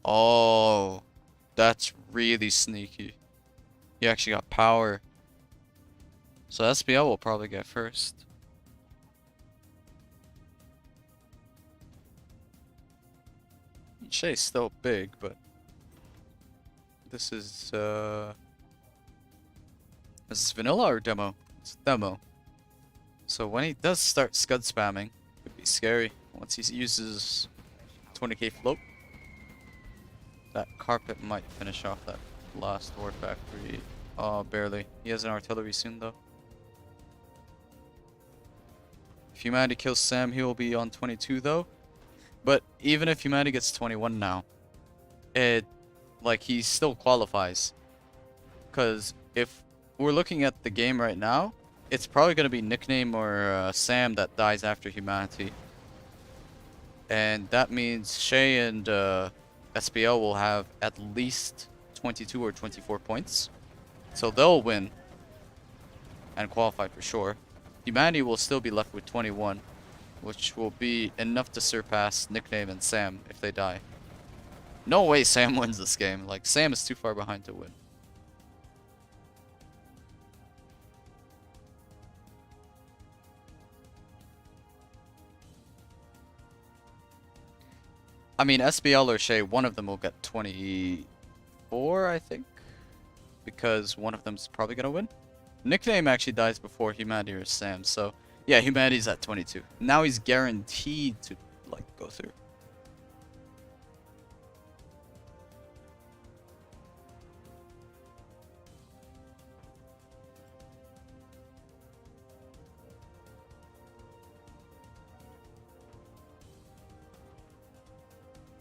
Oh, that's really sneaky. He actually got power. So SPL will probably get first. Shaye's still big, but this is vanilla or demo? It's demo. So when he does start scud spamming, it could be scary once he uses 20k float. That carpet might finish off that last war factory. Oh, barely. He has an artillery soon though. If Humanity kills Sam, he will be on 22 though. But even if Humanity gets 21 now, he still qualifies. Because if we're looking at the game right now, it's probably going to be Nickname or Sam that dies after Humanity. And that means Shaye and SPL will have at least 22 or 24 points. So they'll win and qualify for sure. Humanity will still be left with 21, which will be enough to surpass Nickname and Sam if they die. No way Sam wins this game. Like, Sam is too far behind to win. I mean, SBL or Shaye, one of them will get 24, I think. Because one of them's probably gonna win. Nickname actually dies before Humanity or Sam, so yeah, Humanity's at 22. Now he's guaranteed to, like, go through.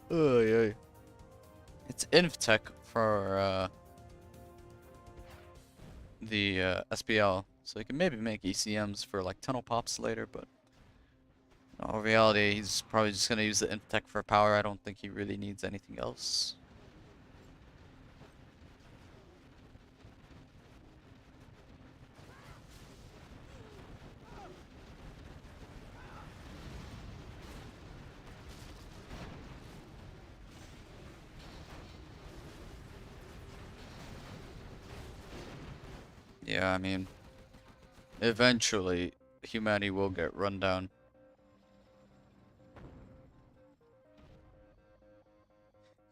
Oh, yeah. It's inf tech for the SPL, so he can maybe make ECMs for like tunnel pops later, but in reality, he's probably just gonna use the inf tech for power. I don't think he really needs anything else. Yeah, I mean, eventually, Humanity will get run down.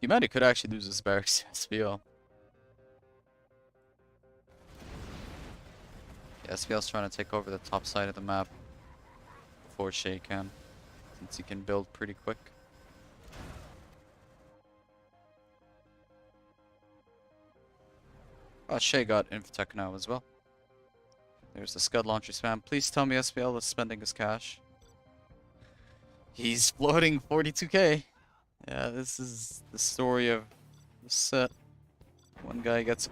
Humanity could actually lose his barracks to SPL. Yeah, SPL's trying to take over the top side of the map before Shaye can, since he can build pretty quick. Oh, Shaye got Infotech now as well. There's the Scud launcher spam. Please tell me SPL is spending his cash. He's floating 42k. Yeah, this is the story of the set. One guy gets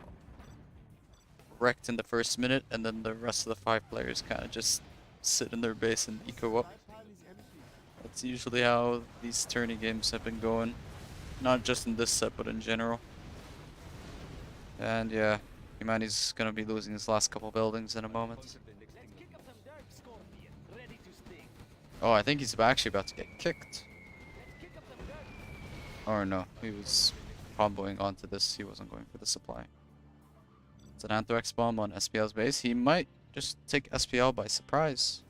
wrecked in the first minute, and then the rest of the 5 players kind of just sit in their base and eco up. That's usually how these tourney games have been going. Not just in this set, but in general. And yeah, Humanity's gonna be losing his last couple buildings in a moment. Oh, I think he's actually about to get kicked. Or no, he was comboing onto this. He wasn't going for the supply. It's an Anthrax bomb on SPL's base. He might just take SPL by surprise.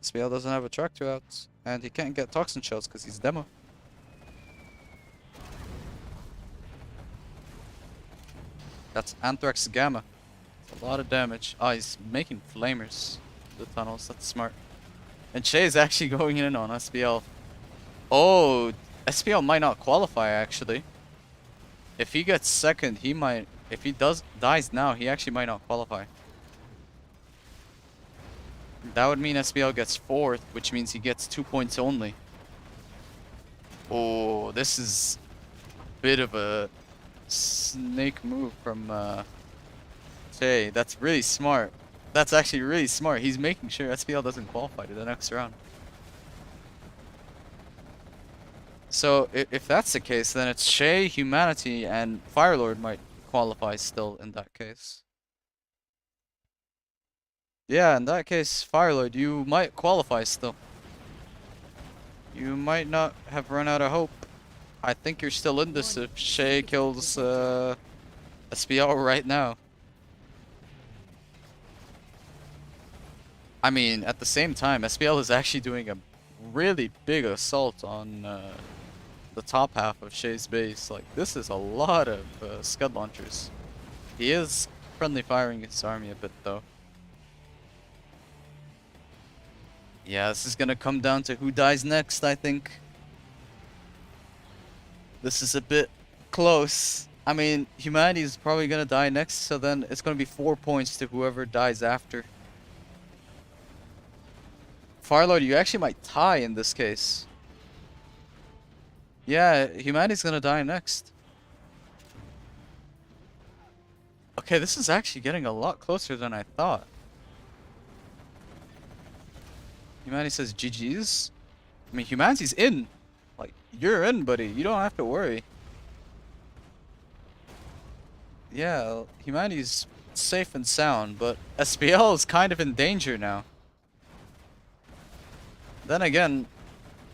SPL doesn't have a tractor out, and he can't get toxin shells because he's demo. That's Anthrax Gamma. It's a lot of damage. Oh, he's making flamers. The tunnels, that's smart. And Shaye's actually going in on SPL. Oh, SPL might not qualify actually. If he gets second, he might. If he dies now, he actually might not qualify. That would mean SPL gets 4th, which means he gets 2 points only. Oh, this is bit of a snake move from Shaye. That's really smart. That's actually really smart. He's making sure SPL doesn't qualify to the next round. So if that's the case, then it's Shaye, Humanity, and Firelord might qualify still in that case. Yeah, in that case, Firelord, you might qualify still. You might not have run out of hope. I think you're still in this if Shaye kills SPL right now. I mean, at the same time, SPL is actually doing a really big assault on the top half of Shaye's base. Like, this is a lot of scud launchers. He is friendly firing his army a bit, though. Yeah, this is gonna come down to who dies next, I think. This is a bit close. I mean, Humanity is probably gonna die next, so then it's gonna be 4 points to whoever dies after. Firelord, you actually might tie in this case. Yeah, Humanity's gonna die next. Okay, this is actually getting a lot closer than I thought. Humanity says GG's. I mean, Humanity's in. Like, you're in, buddy. You don't have to worry. Yeah, Humanity's safe and sound, but SPL is kind of in danger now. Then again,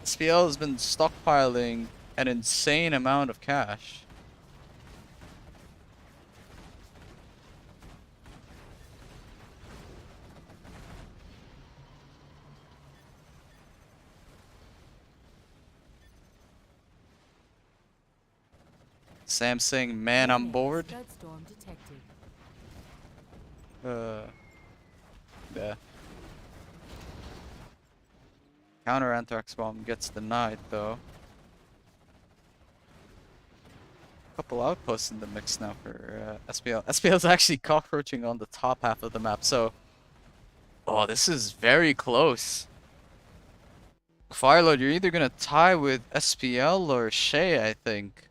SPL has been stockpiling an insane amount of cash. Sam saying, man, I'm bored. Scud storm detected. Yeah. Counter anthrax bomb gets denied though. Couple outposts in the mix now for SPL. SPL is actually cockroaching on the top half of the map, so oh, this is very close. Firelord, you're either gonna tie with SPL or Shaye, I think.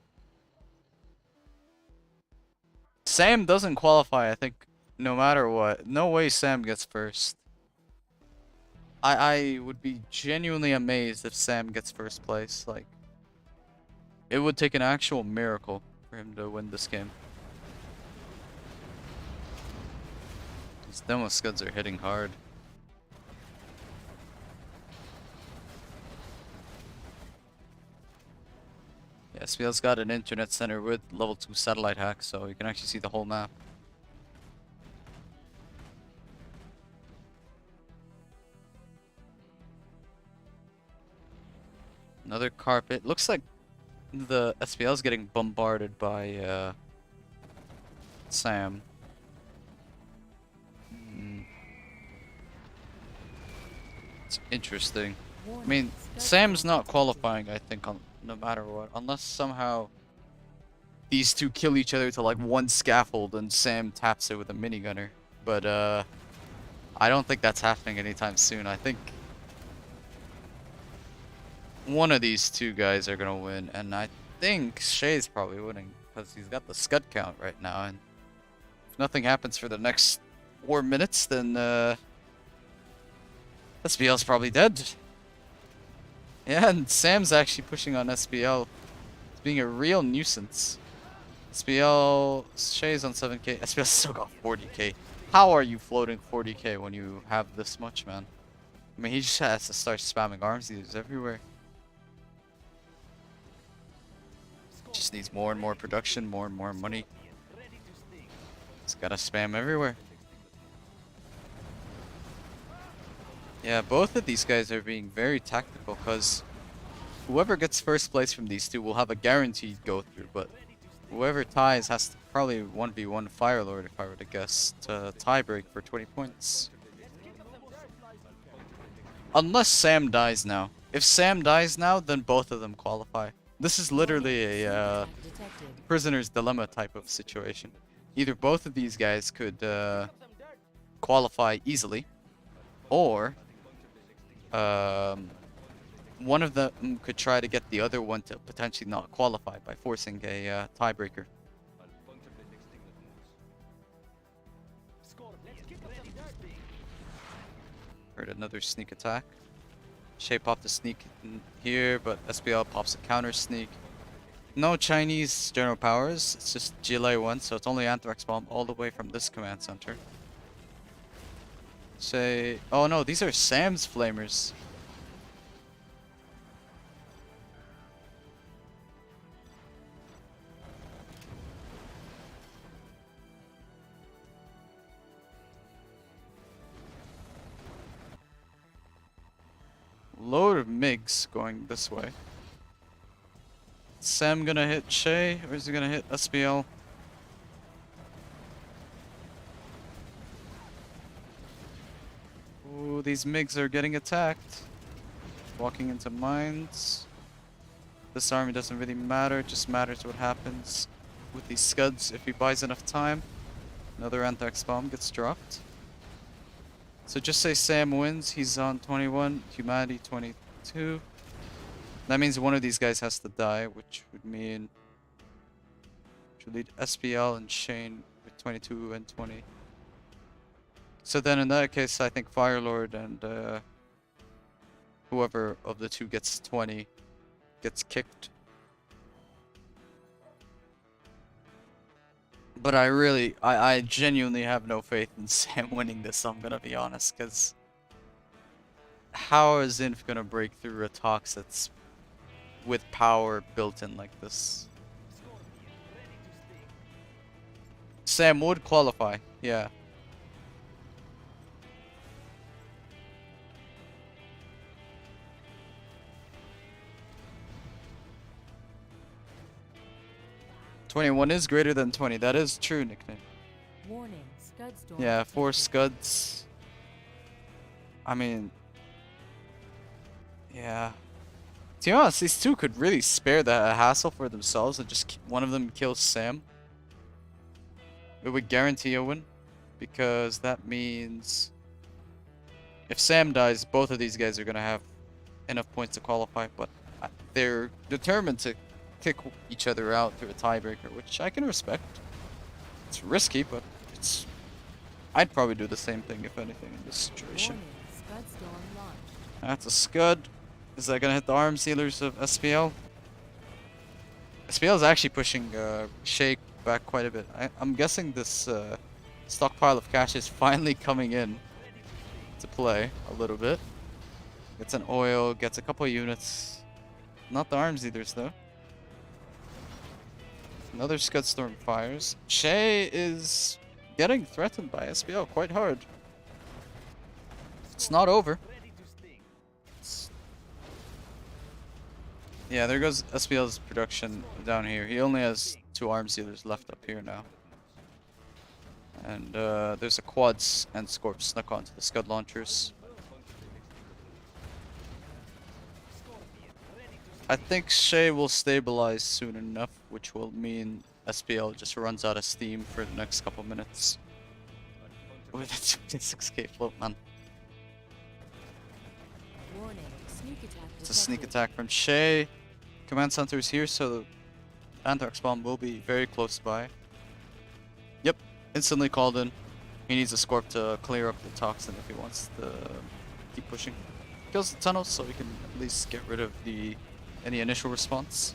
Sam doesn't qualify, I think, no matter what. No way Sam gets first. I would be genuinely amazed if Sam gets first place. Like, it would take an actual miracle for him to win this game. These demo scuds are hitting hard. Yeah, SPL's got an internet center with level 2 satellite hack, so you can actually see the whole map. Another carpet. Looks like the SPL is getting bombarded by Sam. It's interesting. I mean, Sam's not qualifying, I think, no matter what, unless somehow these two kill each other to like one scaffold and Sam taps it with a minigunner. But I don't think that's happening anytime soon. I think one of these two guys are gonna win, and I think Shaye's probably winning because he's got the scud count right now, and if nothing happens for the next 4 minutes, then SPL's probably dead. Yeah, and Sam's actually pushing on SPL. It's being a real nuisance. SPL, Shaye's on 7k. SPL still got 40k. How are you floating 40k when you have this much, man? I mean, he just has to start spamming arms leaders everywhere. Just needs more and more production, more and more money. He's gotta spam everywhere. Yeah, both of these guys are being very tactical because whoever gets first place from these two will have a guaranteed go through, but whoever ties has to probably 1v1 Firelord, if I were to guess, to tie break for 20 points. Unless Sam dies now. If Sam dies now, then both of them qualify. This is literally a prisoner's dilemma type of situation. Either both of these guys could qualify easily, or one of them could try to get the other one to potentially not qualify by forcing a tiebreaker. Heard another sneak attack. Shaye popped a sneak in here, but SPL pops a counter sneak. No Chinese general powers, it's just GLA 1, so it's only Anthrax Bomb all the way from this command center. Say, oh no, these are Sam's flamers. Load of MiGs going this way. Sam gonna hit Shaye, or is he gonna hit SPL? Ooh, these MiGs are getting attacked. Walking into mines. This army doesn't really matter, it just matters what happens with these scuds if he buys enough time. Another Anthrax Bomb gets dropped. So just say Sam wins, he's on 21, Humanity 22. That means one of these guys has to die, which would mean should lead SPL and Shane with 22 and 20. So then in that case, I think Firelord and whoever of the two gets 20 gets kicked. But I genuinely have no faith in Sam winning this, I'm gonna be honest, because how is Inf gonna break through a Tox that's with power built in like this? Sam would qualify, yeah. "21 is greater than 20. That is true, nickname. Warning, Scud storm. Yeah, 4 detected. scuds. I mean, yeah. To be honest, these two could really spare the hassle for themselves and just one of them kills Sam. It would guarantee a win, because that means if Sam dies, both of these guys are gonna have enough points to qualify, but they're determined to kick each other out through a tiebreaker, which I can respect. It's risky, but it's... I'd probably do the same thing if anything in this situation. Warning, Scud storm launched. That's a scud. Is that gonna hit the arm sealers of SPL? SPL is actually pushing Shaye back quite a bit. I'm guessing this stockpile of cash is finally coming in to play a little bit. Gets an oil, gets a couple of units. Not the arms eaters though. Another Scud Storm fires. Shaye is getting threatened by SPL quite hard. It's not over. Yeah, there goes SPL's production down here. He only has 2 arms dealers left up here now. And there's a quads and Scorp snuck onto the Scud launchers. I think Shaye will stabilize soon enough, which will mean SPL just runs out of steam for the next couple minutes. With a 26k float, man. Warning, sneak attack It's a sneak detected. attack from Shaye. Command center is here, so Anthrax Bomb will be very close by. Yep, instantly called in. He needs a Scorp to clear up the toxin if he wants to keep pushing. Kills the tunnel so he can at least get rid of any initial response.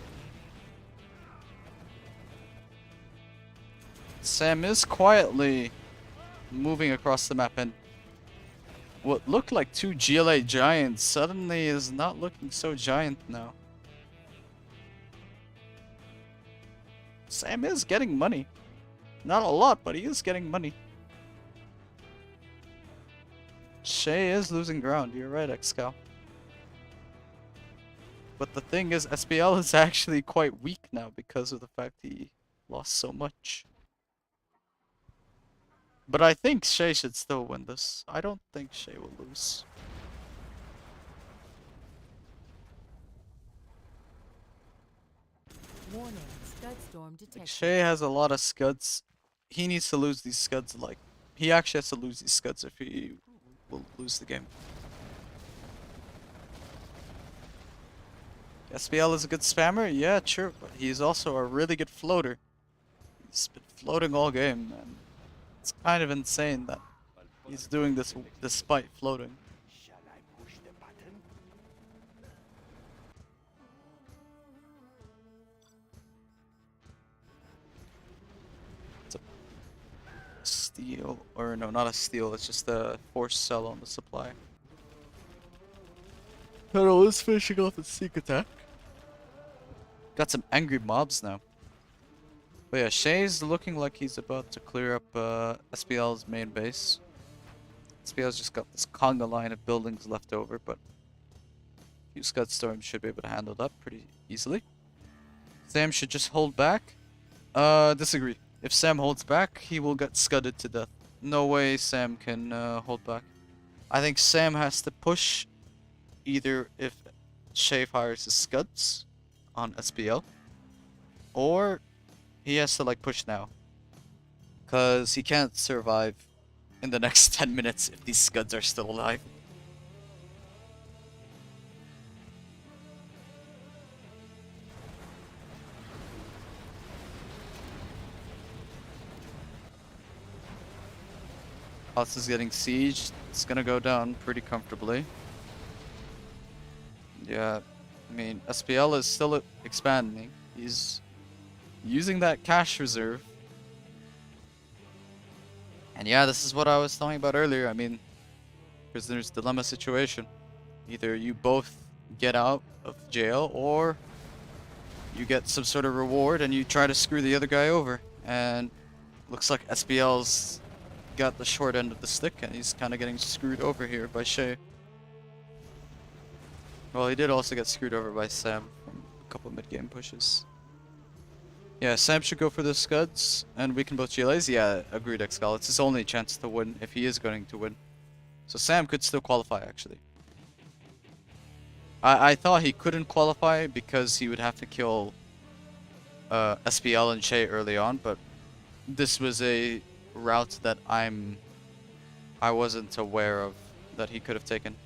Sam is quietly moving across the map, and what looked like 2 GLA giants suddenly is not looking so giant now. Sam is getting money. Not a lot, but he is getting money. Shaye is losing ground, you're right, Excal. But the thing is, SPL is actually quite weak now because of the fact he lost so much. But I think Shaye should still win this. I don't think Shaye will lose. Warning, Scud storm Like, detected. Shaye has a lot of scuds. He needs to lose these scuds, like... He actually has to lose these scuds if he will lose the game. SPL is a good spammer? Yeah, sure, but he's also a really good floater. He's been floating all game, and it's kind of insane that he's doing this despite floating. Shall I push the button? It's a steal, or no, not a steal, it's just a forced sell on the supply. Turtle is finishing off its sneak attack. Got some angry mobs now. But yeah, Shaye's looking like he's about to clear up SPL's main base. SPL's just got this conga line of buildings left over, but a few Scud Storms should be able to handle that pretty easily. Sam should just hold back. Disagree. If Sam holds back, he will get scudded to death. No way Sam can hold back. I think Sam has to push either if Shaye fires his Scuds on SPL, or he has to like push now. Cause he can't survive in the next 10 minutes if these Scuds are still alive. House is getting sieged. It's gonna go down pretty comfortably. Yeah, I mean, SPL is still expanding. He's using that cash reserve. And yeah, this is what I was talking about earlier. I mean, prisoner's dilemma situation. Either you both get out of jail, or you get some sort of reward and you try to screw the other guy over. And looks like SPL's got the short end of the stick, and he's kind of getting screwed over here by Shaye. Well, he did also get screwed over by Sam from a couple mid-game pushes. Yeah, Sam should go for the Scuds, and we can both GLAs. Yeah, agreed, Excal. It's his only chance to win, if he is going to win. So Sam could still qualify, actually. I thought he couldn't qualify because he would have to kill SPL and Shaye early on, but this was a route that I wasn't aware of that he could have taken.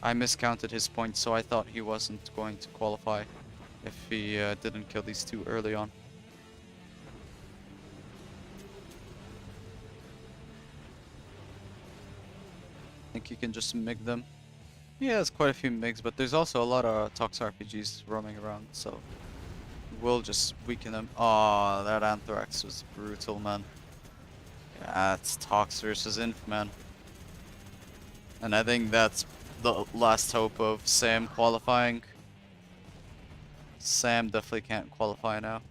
I miscounted his points, so I thought he wasn't going to qualify if he didn't kill these two early on. I think you can just MIG them. He has quite a few MIGs, but there's also a lot of Tox RPGs roaming around, so we'll just weaken them. Oh, that Anthrax was brutal, man. Yeah, it's Tox versus Inf, man. And I think that's the last hope of Sam qualifying. Sam definitely can't qualify now.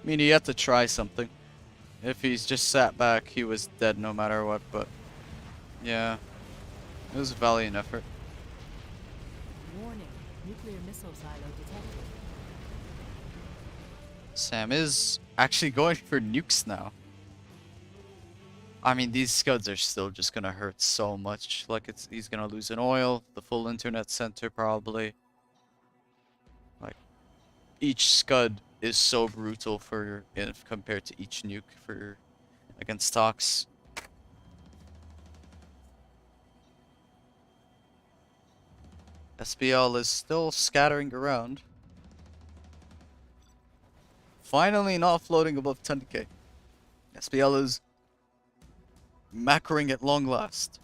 I mean, he had to try something. If he's just sat back, he was dead no matter what, but yeah, it was a valiant effort. Warning, nuclear missile silo detected. Sam is actually going for nukes now. I mean, these Scuds are still just gonna hurt so much. Like, he's gonna lose an oil, the full internet center probably. Like, each Scud is so brutal for if compared to each nuke for against Tox. SPL is still scattering around. Finally not floating above 10k. SPL is macroing at long last.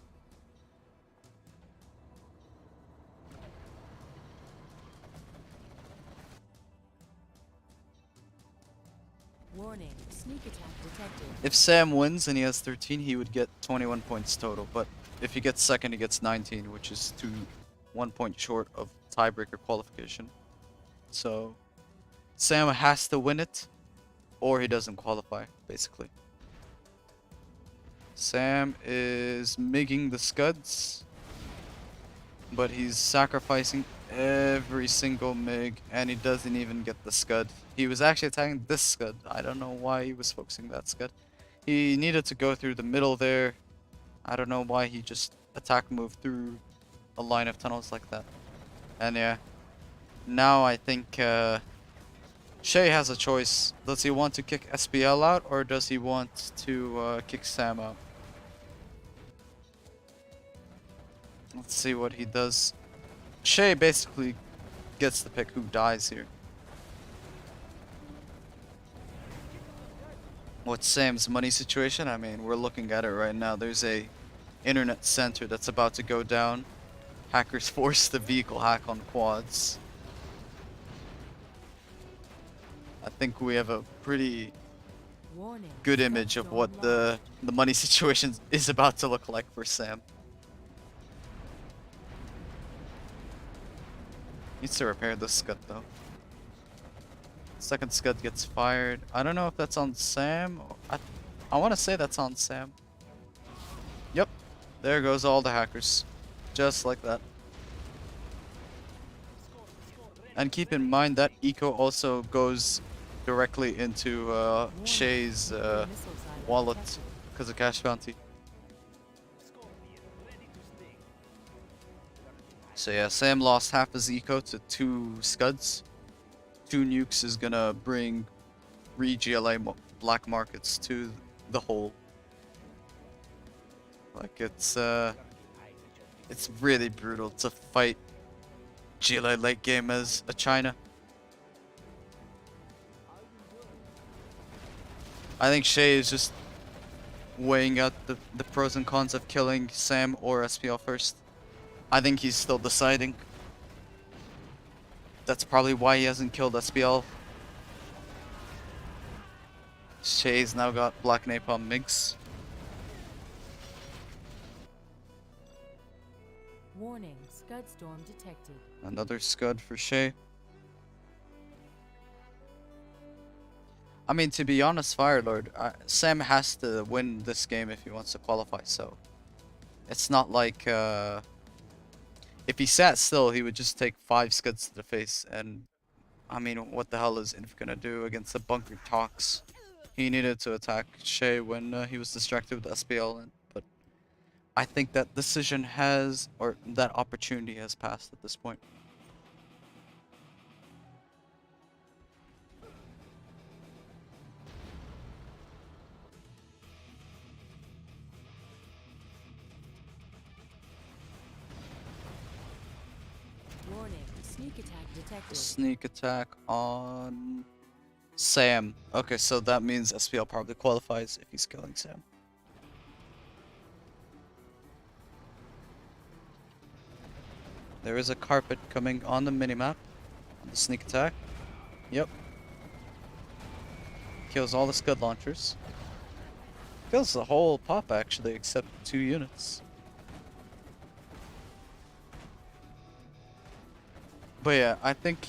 Warning, sneak attack detected. If Sam wins and he has 13, he would get 21 points total. But if he gets second, he gets 19, which is 1 point short of tiebreaker qualification. So Sam has to win it, or he doesn't qualify, basically. Sam is MIGing the Scuds, but he's sacrificing every single MIG, and he doesn't even get the Scud. He was actually attacking this Scud. I don't know why he was focusing that Scud. He needed to go through the middle there. I don't know why he just attack moved through a line of tunnels like that. And yeah, now I think Shaye has a choice. Does he want to kick SPL out or does he want to kick Sam out? Let's see what he does. Shaye basically gets to pick who dies here. What's Sam's money situation? I mean, we're looking at it right now. There's a internet center that's about to go down. Hackers force the vehicle hack on quads. I think we have a pretty Warning. good image of what the money situation is about to look like for Sam. Needs to repair this scud though. Second scud gets fired. I don't know if that's on Sam. I want to say that's on Sam. Yep. There goes all the hackers. Just like that. And keep in mind that eco also goes directly into Shaye's wallet because of cash bounty. So yeah, Sam lost half his eco to 2 scuds. 2 nukes is gonna bring 3 GLA black markets to the hole. Like it's really brutal to fight GLA late game as a China. I think Shaye is just weighing out the pros and cons of killing Sam or SPL first. I think he's still deciding. That's probably why he hasn't killed SPL. Shaye's now got Black Napalm MiGs. Warning. Scud storm detected. Another scud for Shaye. I mean, to be honest, Firelord, Sam has to win this game if he wants to qualify, so it's not like if he sat still, he would just take 5 scuds to the face, and I mean, what the hell is Inf gonna do against the bunker talks? He needed to attack Shaye when he was distracted with SPL, but I think that decision has, or that opportunity has passed at this point. Warning. Sneak attack detected. Sneak attack on Sam. Okay, so that means SPL probably qualifies if he's killing Sam. There is a carpet coming on the minimap. On the sneak attack. Yep. Kills all the scud launchers. Kills the whole pop actually, except 2 units. But yeah, I think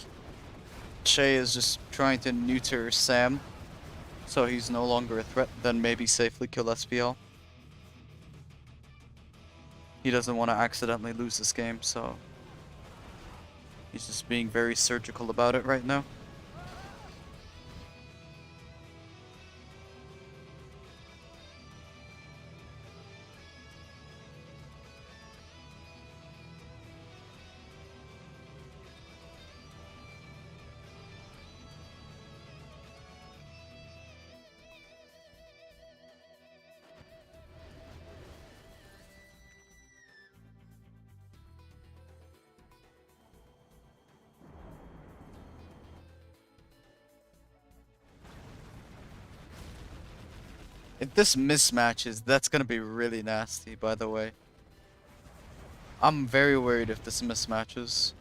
Shaye is just trying to neuter Sam, so he's no longer a threat, then maybe safely kill SPL. He doesn't want to accidentally lose this game, so he's just being very surgical about it right now. If this mismatches, that's gonna be really nasty, by the way. I'm very worried if this mismatches.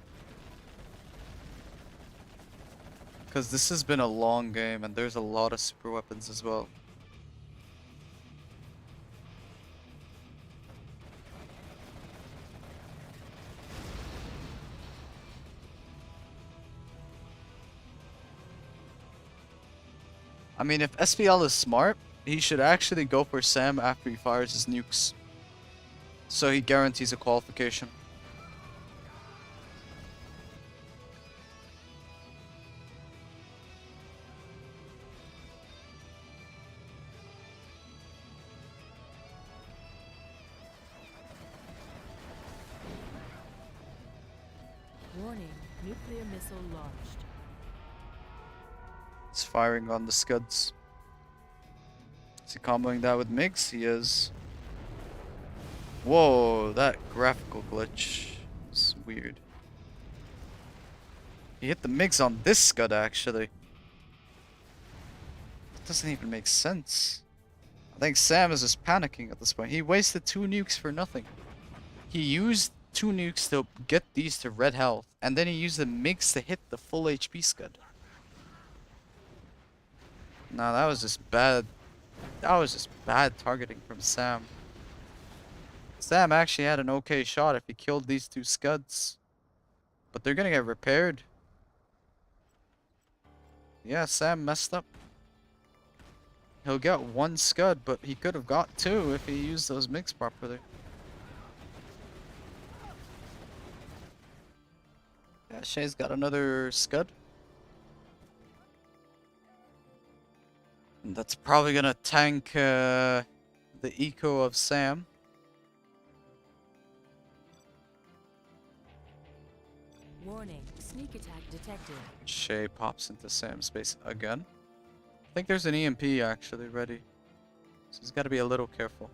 Because this has been a long game and there's a lot of super weapons as well. I mean, if SPL is smart, he should actually go for Sam after he fires his nukes. So he guarantees a qualification. Warning. Nuclear missile launched. He's firing on the scuds. Is he comboing that with MiGs? He is. Whoa, that graphical glitch is weird. He hit the MiGs on this scud actually. That doesn't even make sense. I think Sam is just panicking at this point. He wasted 2 nukes for nothing. He used 2 nukes to get these to red health, and then he used the MiGs to hit the full HP scud. Nah, that was just bad. That was just bad targeting from Sam. Sam actually had an okay shot if he killed these 2 scuds. But they're gonna get repaired. Yeah, Sam messed up. He'll get 1 scud, but he could have got 2 if he used those MiGs properly. Yeah, Shaye's got another scud. And that's probably gonna tank the eco of Sam. Warning, sneak attack detected. Shaye pops into Sam's space again. I think there's an EMP actually ready. So he's gotta be a little careful.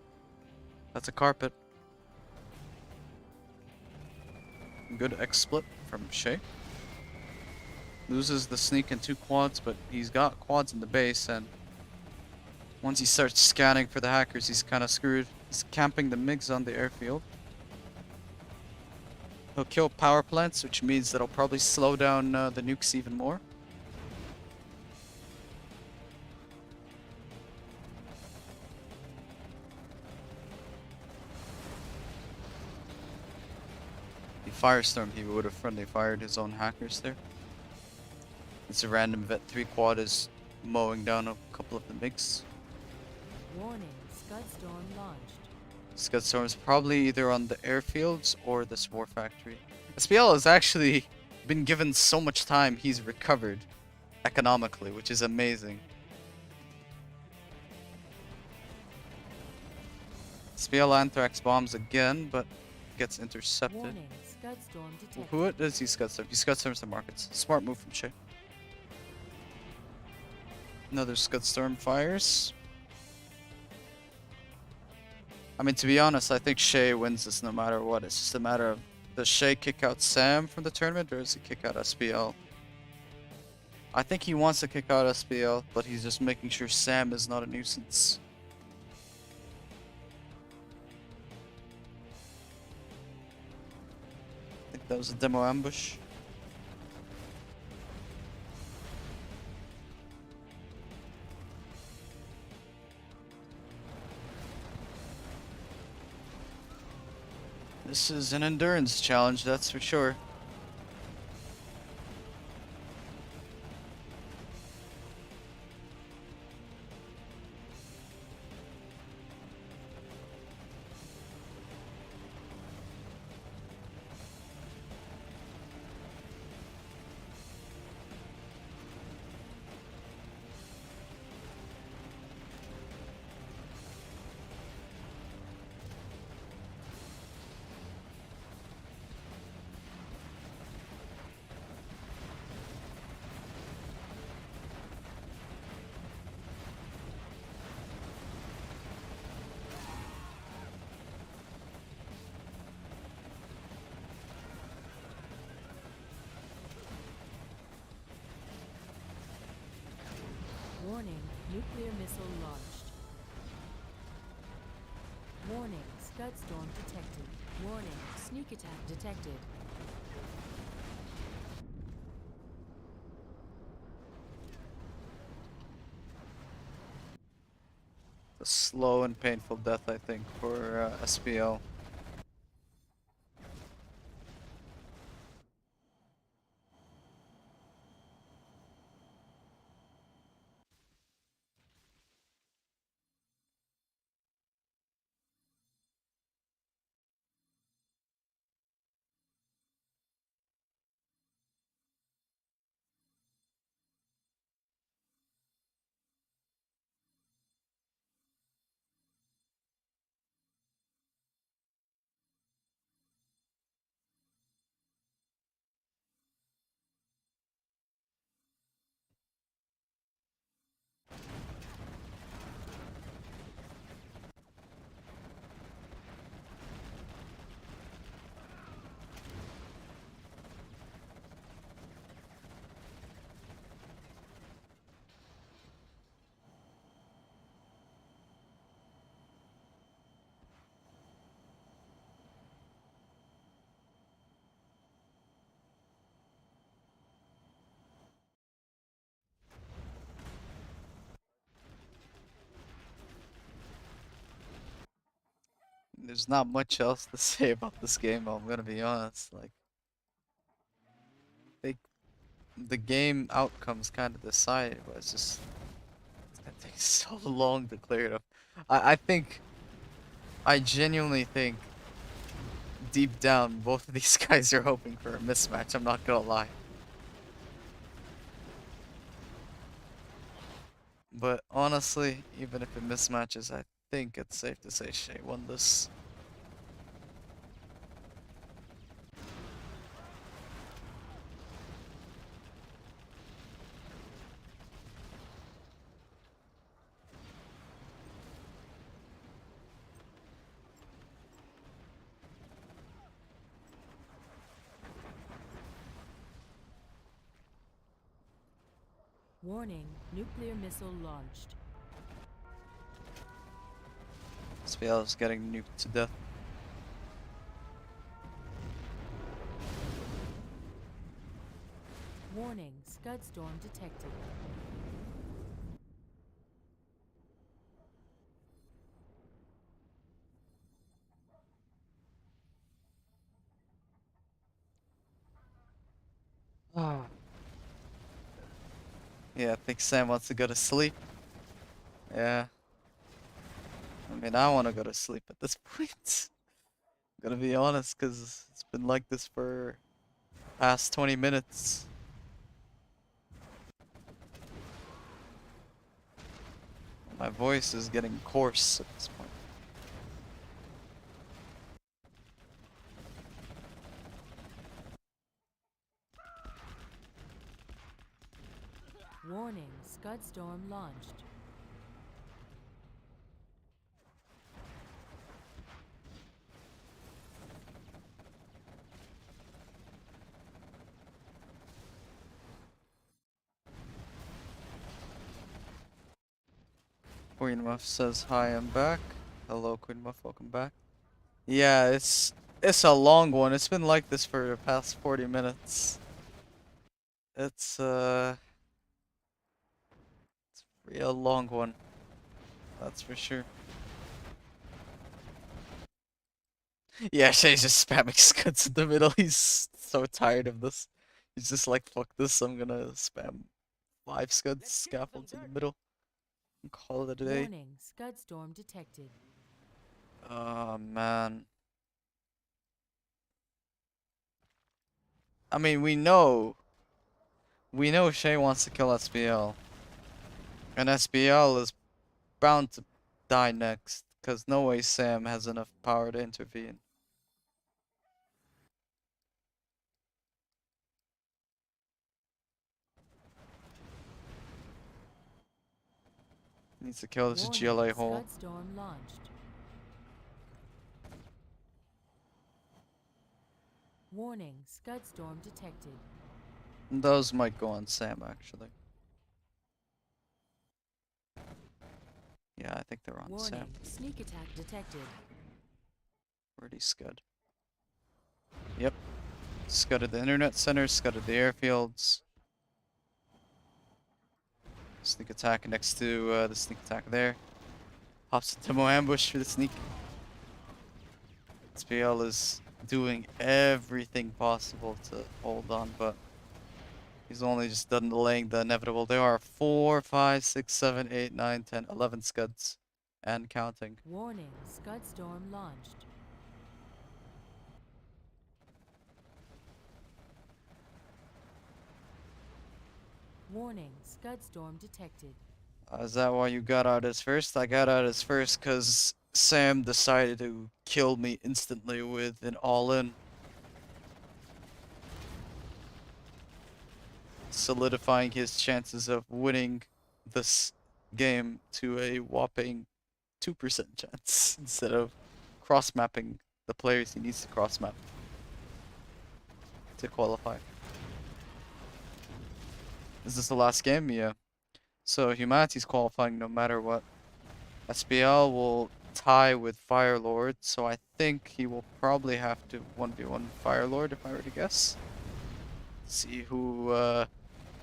That's a carpet. Good X split from Shaye. Loses the sneak and 2 quads, but he's got quads in the base, and once he starts scanning for the hackers, he's kind of screwed. He's camping the MiGs on the airfield. He'll kill power plants, which means that'll probably slow down the nukes even more. If he firestormed, he would have friendly fired his own hackers there. It's a random Vet 3 quad is mowing down a couple of the MiGs. Warning, Scud Storm launched. Scudstorm is probably either on the airfields or this war factory. SPL has actually been given so much time, he's recovered economically, which is amazing. SPL Anthrax bombs again, but gets intercepted. Warning, Scud Storm detected. Who does he Scudstorm? He Scudstorms the markets. Smart move from Shaye. Another Scudstorm fires. I mean, to be honest, I think Shaye wins this no matter what. It's just a matter of, does Shaye kick out Sam from the tournament, or does he kick out SPL? I think he wants to kick out SPL, but he's just making sure Sam is not a nuisance. I think that was a demo ambush. This is an endurance challenge, that's for sure. Warning, nuclear missile launched. Warning, Scud Storm detected. Warning, sneak attack detected. A slow and painful death, I think, for SPL. there's not much else to say about this game. I'm gonna be honest. Like, they, the game outcomes kind of decided, but it's gonna take so long to clear it up. I think, I genuinely think, deep down, both of these guys are hoping for a mismatch. I'm not gonna lie. But honestly, even if it mismatches, I think it's safe to say Shaye won this. Warning, nuclear missile launched. SPL is getting nuked to death. Warning, Scud storm detected. Yeah, I think Sam wants to go to sleep. Yeah. I mean, I want to go to sleep at this point. I'm gonna be honest, because it's been like this for past 20 minutes. My voice is getting coarse at this point. Warning, Scud storm launched. Queen Muff says hi, I'm back. Hello, Queen Muff, welcome back. Yeah, it's a long one. It's been like this for the past 40 minutes. It's a real long one. That's for sure. Yeah, Shay's just spamming scuds in the middle. He's so tired of this. He's just like, fuck this, I'm gonna spam 5 scuds, scaffolds in the middle, and call it a day. Warning, Scud storm detected. Oh, man. I mean, we know Shay wants to kill SPL. And SPL is bound to die next, because no way Sam has enough power to intervene. Needs to kill this Warning, GLA hole. Scud storm launched. Warning, Scud storm detected. Those might go on Sam, actually. Yeah, I think they're on Warning, Sam. sneak attack detected. Already scud. Yep. Scudded the internet center, scudded the airfields. Sneak attack next to the sneak attack there. Hops into Mo ambush for the sneak. SPL is doing everything possible to hold on, but he's only just done delaying the inevitable. There are 4, 5, 6, 7, 8, 9, 10, 11 scuds. And counting. Warning, Scud storm launched. Warning, Scud storm detected. Is that why you got out as first? I got out as first because Sam decided to kill me instantly with an all-in. Solidifying his chances of winning this game to a whopping 2% chance instead of cross-mapping the players he needs to cross-map to qualify. Is this the last game? Yeah. So humanity's qualifying no matter what. SPL will tie with Firelord, so I think he will probably have to 1v1 Firelord if I were to guess. See who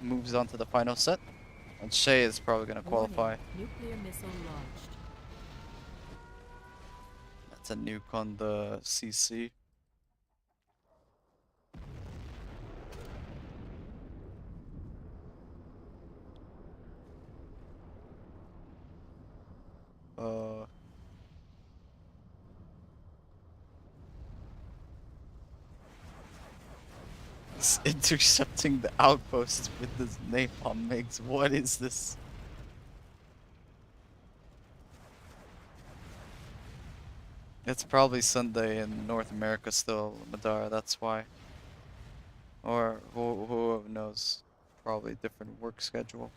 moves on to the final set. And Shaye is probably going to qualify. Warning, nuclear missile launched. That's a nuke on the CC. He's intercepting the outpost with this napalm MiGs. What is this? It's probably Sunday in North America still, Madara, that's why. Or who knows? Probably different work schedule.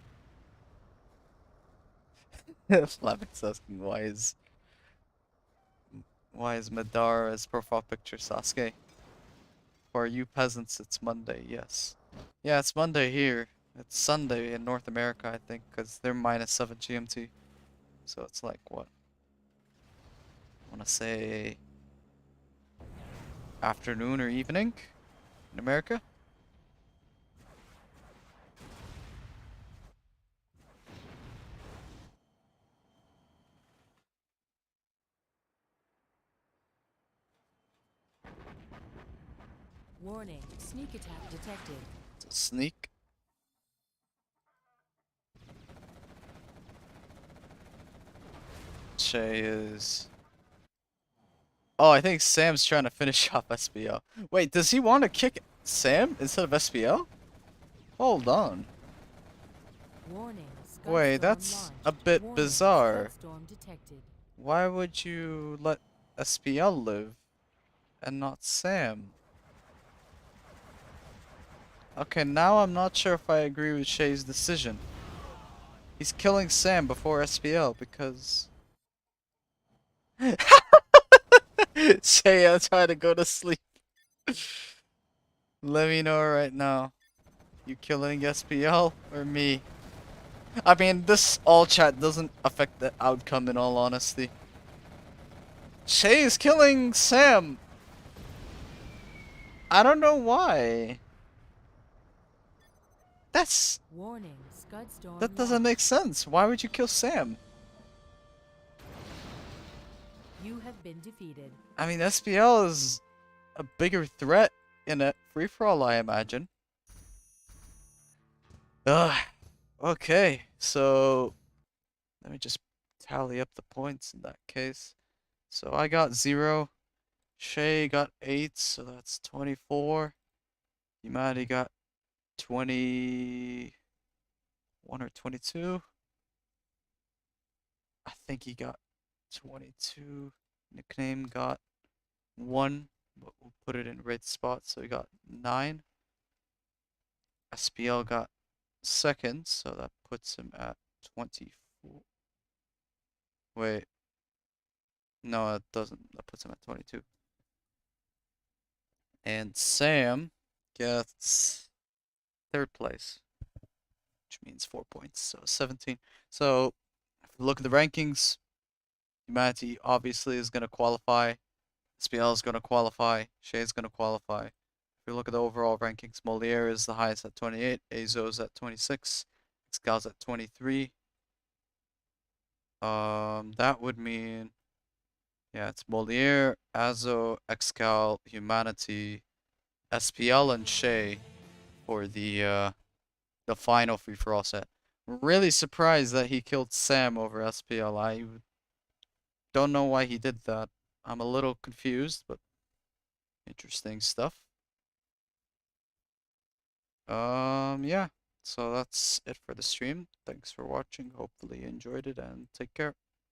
Flavix asking why is Madara's profile picture Sasuke? For you peasants, it's Monday, yes. Yeah, it's Monday here. It's Sunday in North America, I think, because they're -7 GMT. So it's like, what? I want to say afternoon or evening in America? Warning, sneak attack detected. It's a sneak. Shaye is... Oh, I think Sam's trying to finish off SPL. Wait, does he want to kick Sam instead of SPL? Hold on. Warning, Wait, Scudstorm that's launched. a bit Warning, bizarre. Scudstorm detected. Why would you let SPL live and not Sam? Okay, now I'm not sure if I agree with Shaye's decision. He's killing Sam before SPL because... Shaye, I'm trying to go to sleep. Let me know right now. You killing SPL or me? I mean, this all chat doesn't affect the outcome in all honesty. Shaye is killing Sam. I don't know why. Warning, Scudstorm That doesn't launched. make sense. Why would you kill Sam? You have been defeated. I mean, SPL is a bigger threat in a free-for-all, I imagine. Ugh. Okay, so let me just tally up the points in that case. So I got 0. Shaye got 8, so that's 24. Yumadi got 21 or 22. I think he got 22. Nickname got 1, but we'll put it in red spot, so he got 9. SPL got 2nd, so that puts him at 24. Wait. No, it doesn't. That puts him at 22. And Sam gets 3rd place, which means 4 points, so 17. So, if we look at the rankings, Humanity obviously is going to qualify. SPL is going to qualify. Shaye is going to qualify. If we look at the overall rankings, Moliere is the highest at 28. Azo is at 26. Excal's at 23. That would mean, yeah, it's Moliere, Azo, Excal, Humanity, SPL, and Shaye for the final free-for-all set. Really surprised that he killed Sam over SPL. I don't know why he did that. I'm a little confused, but interesting stuff. Yeah. So that's it for the stream. Thanks for watching. Hopefully you enjoyed it and take care.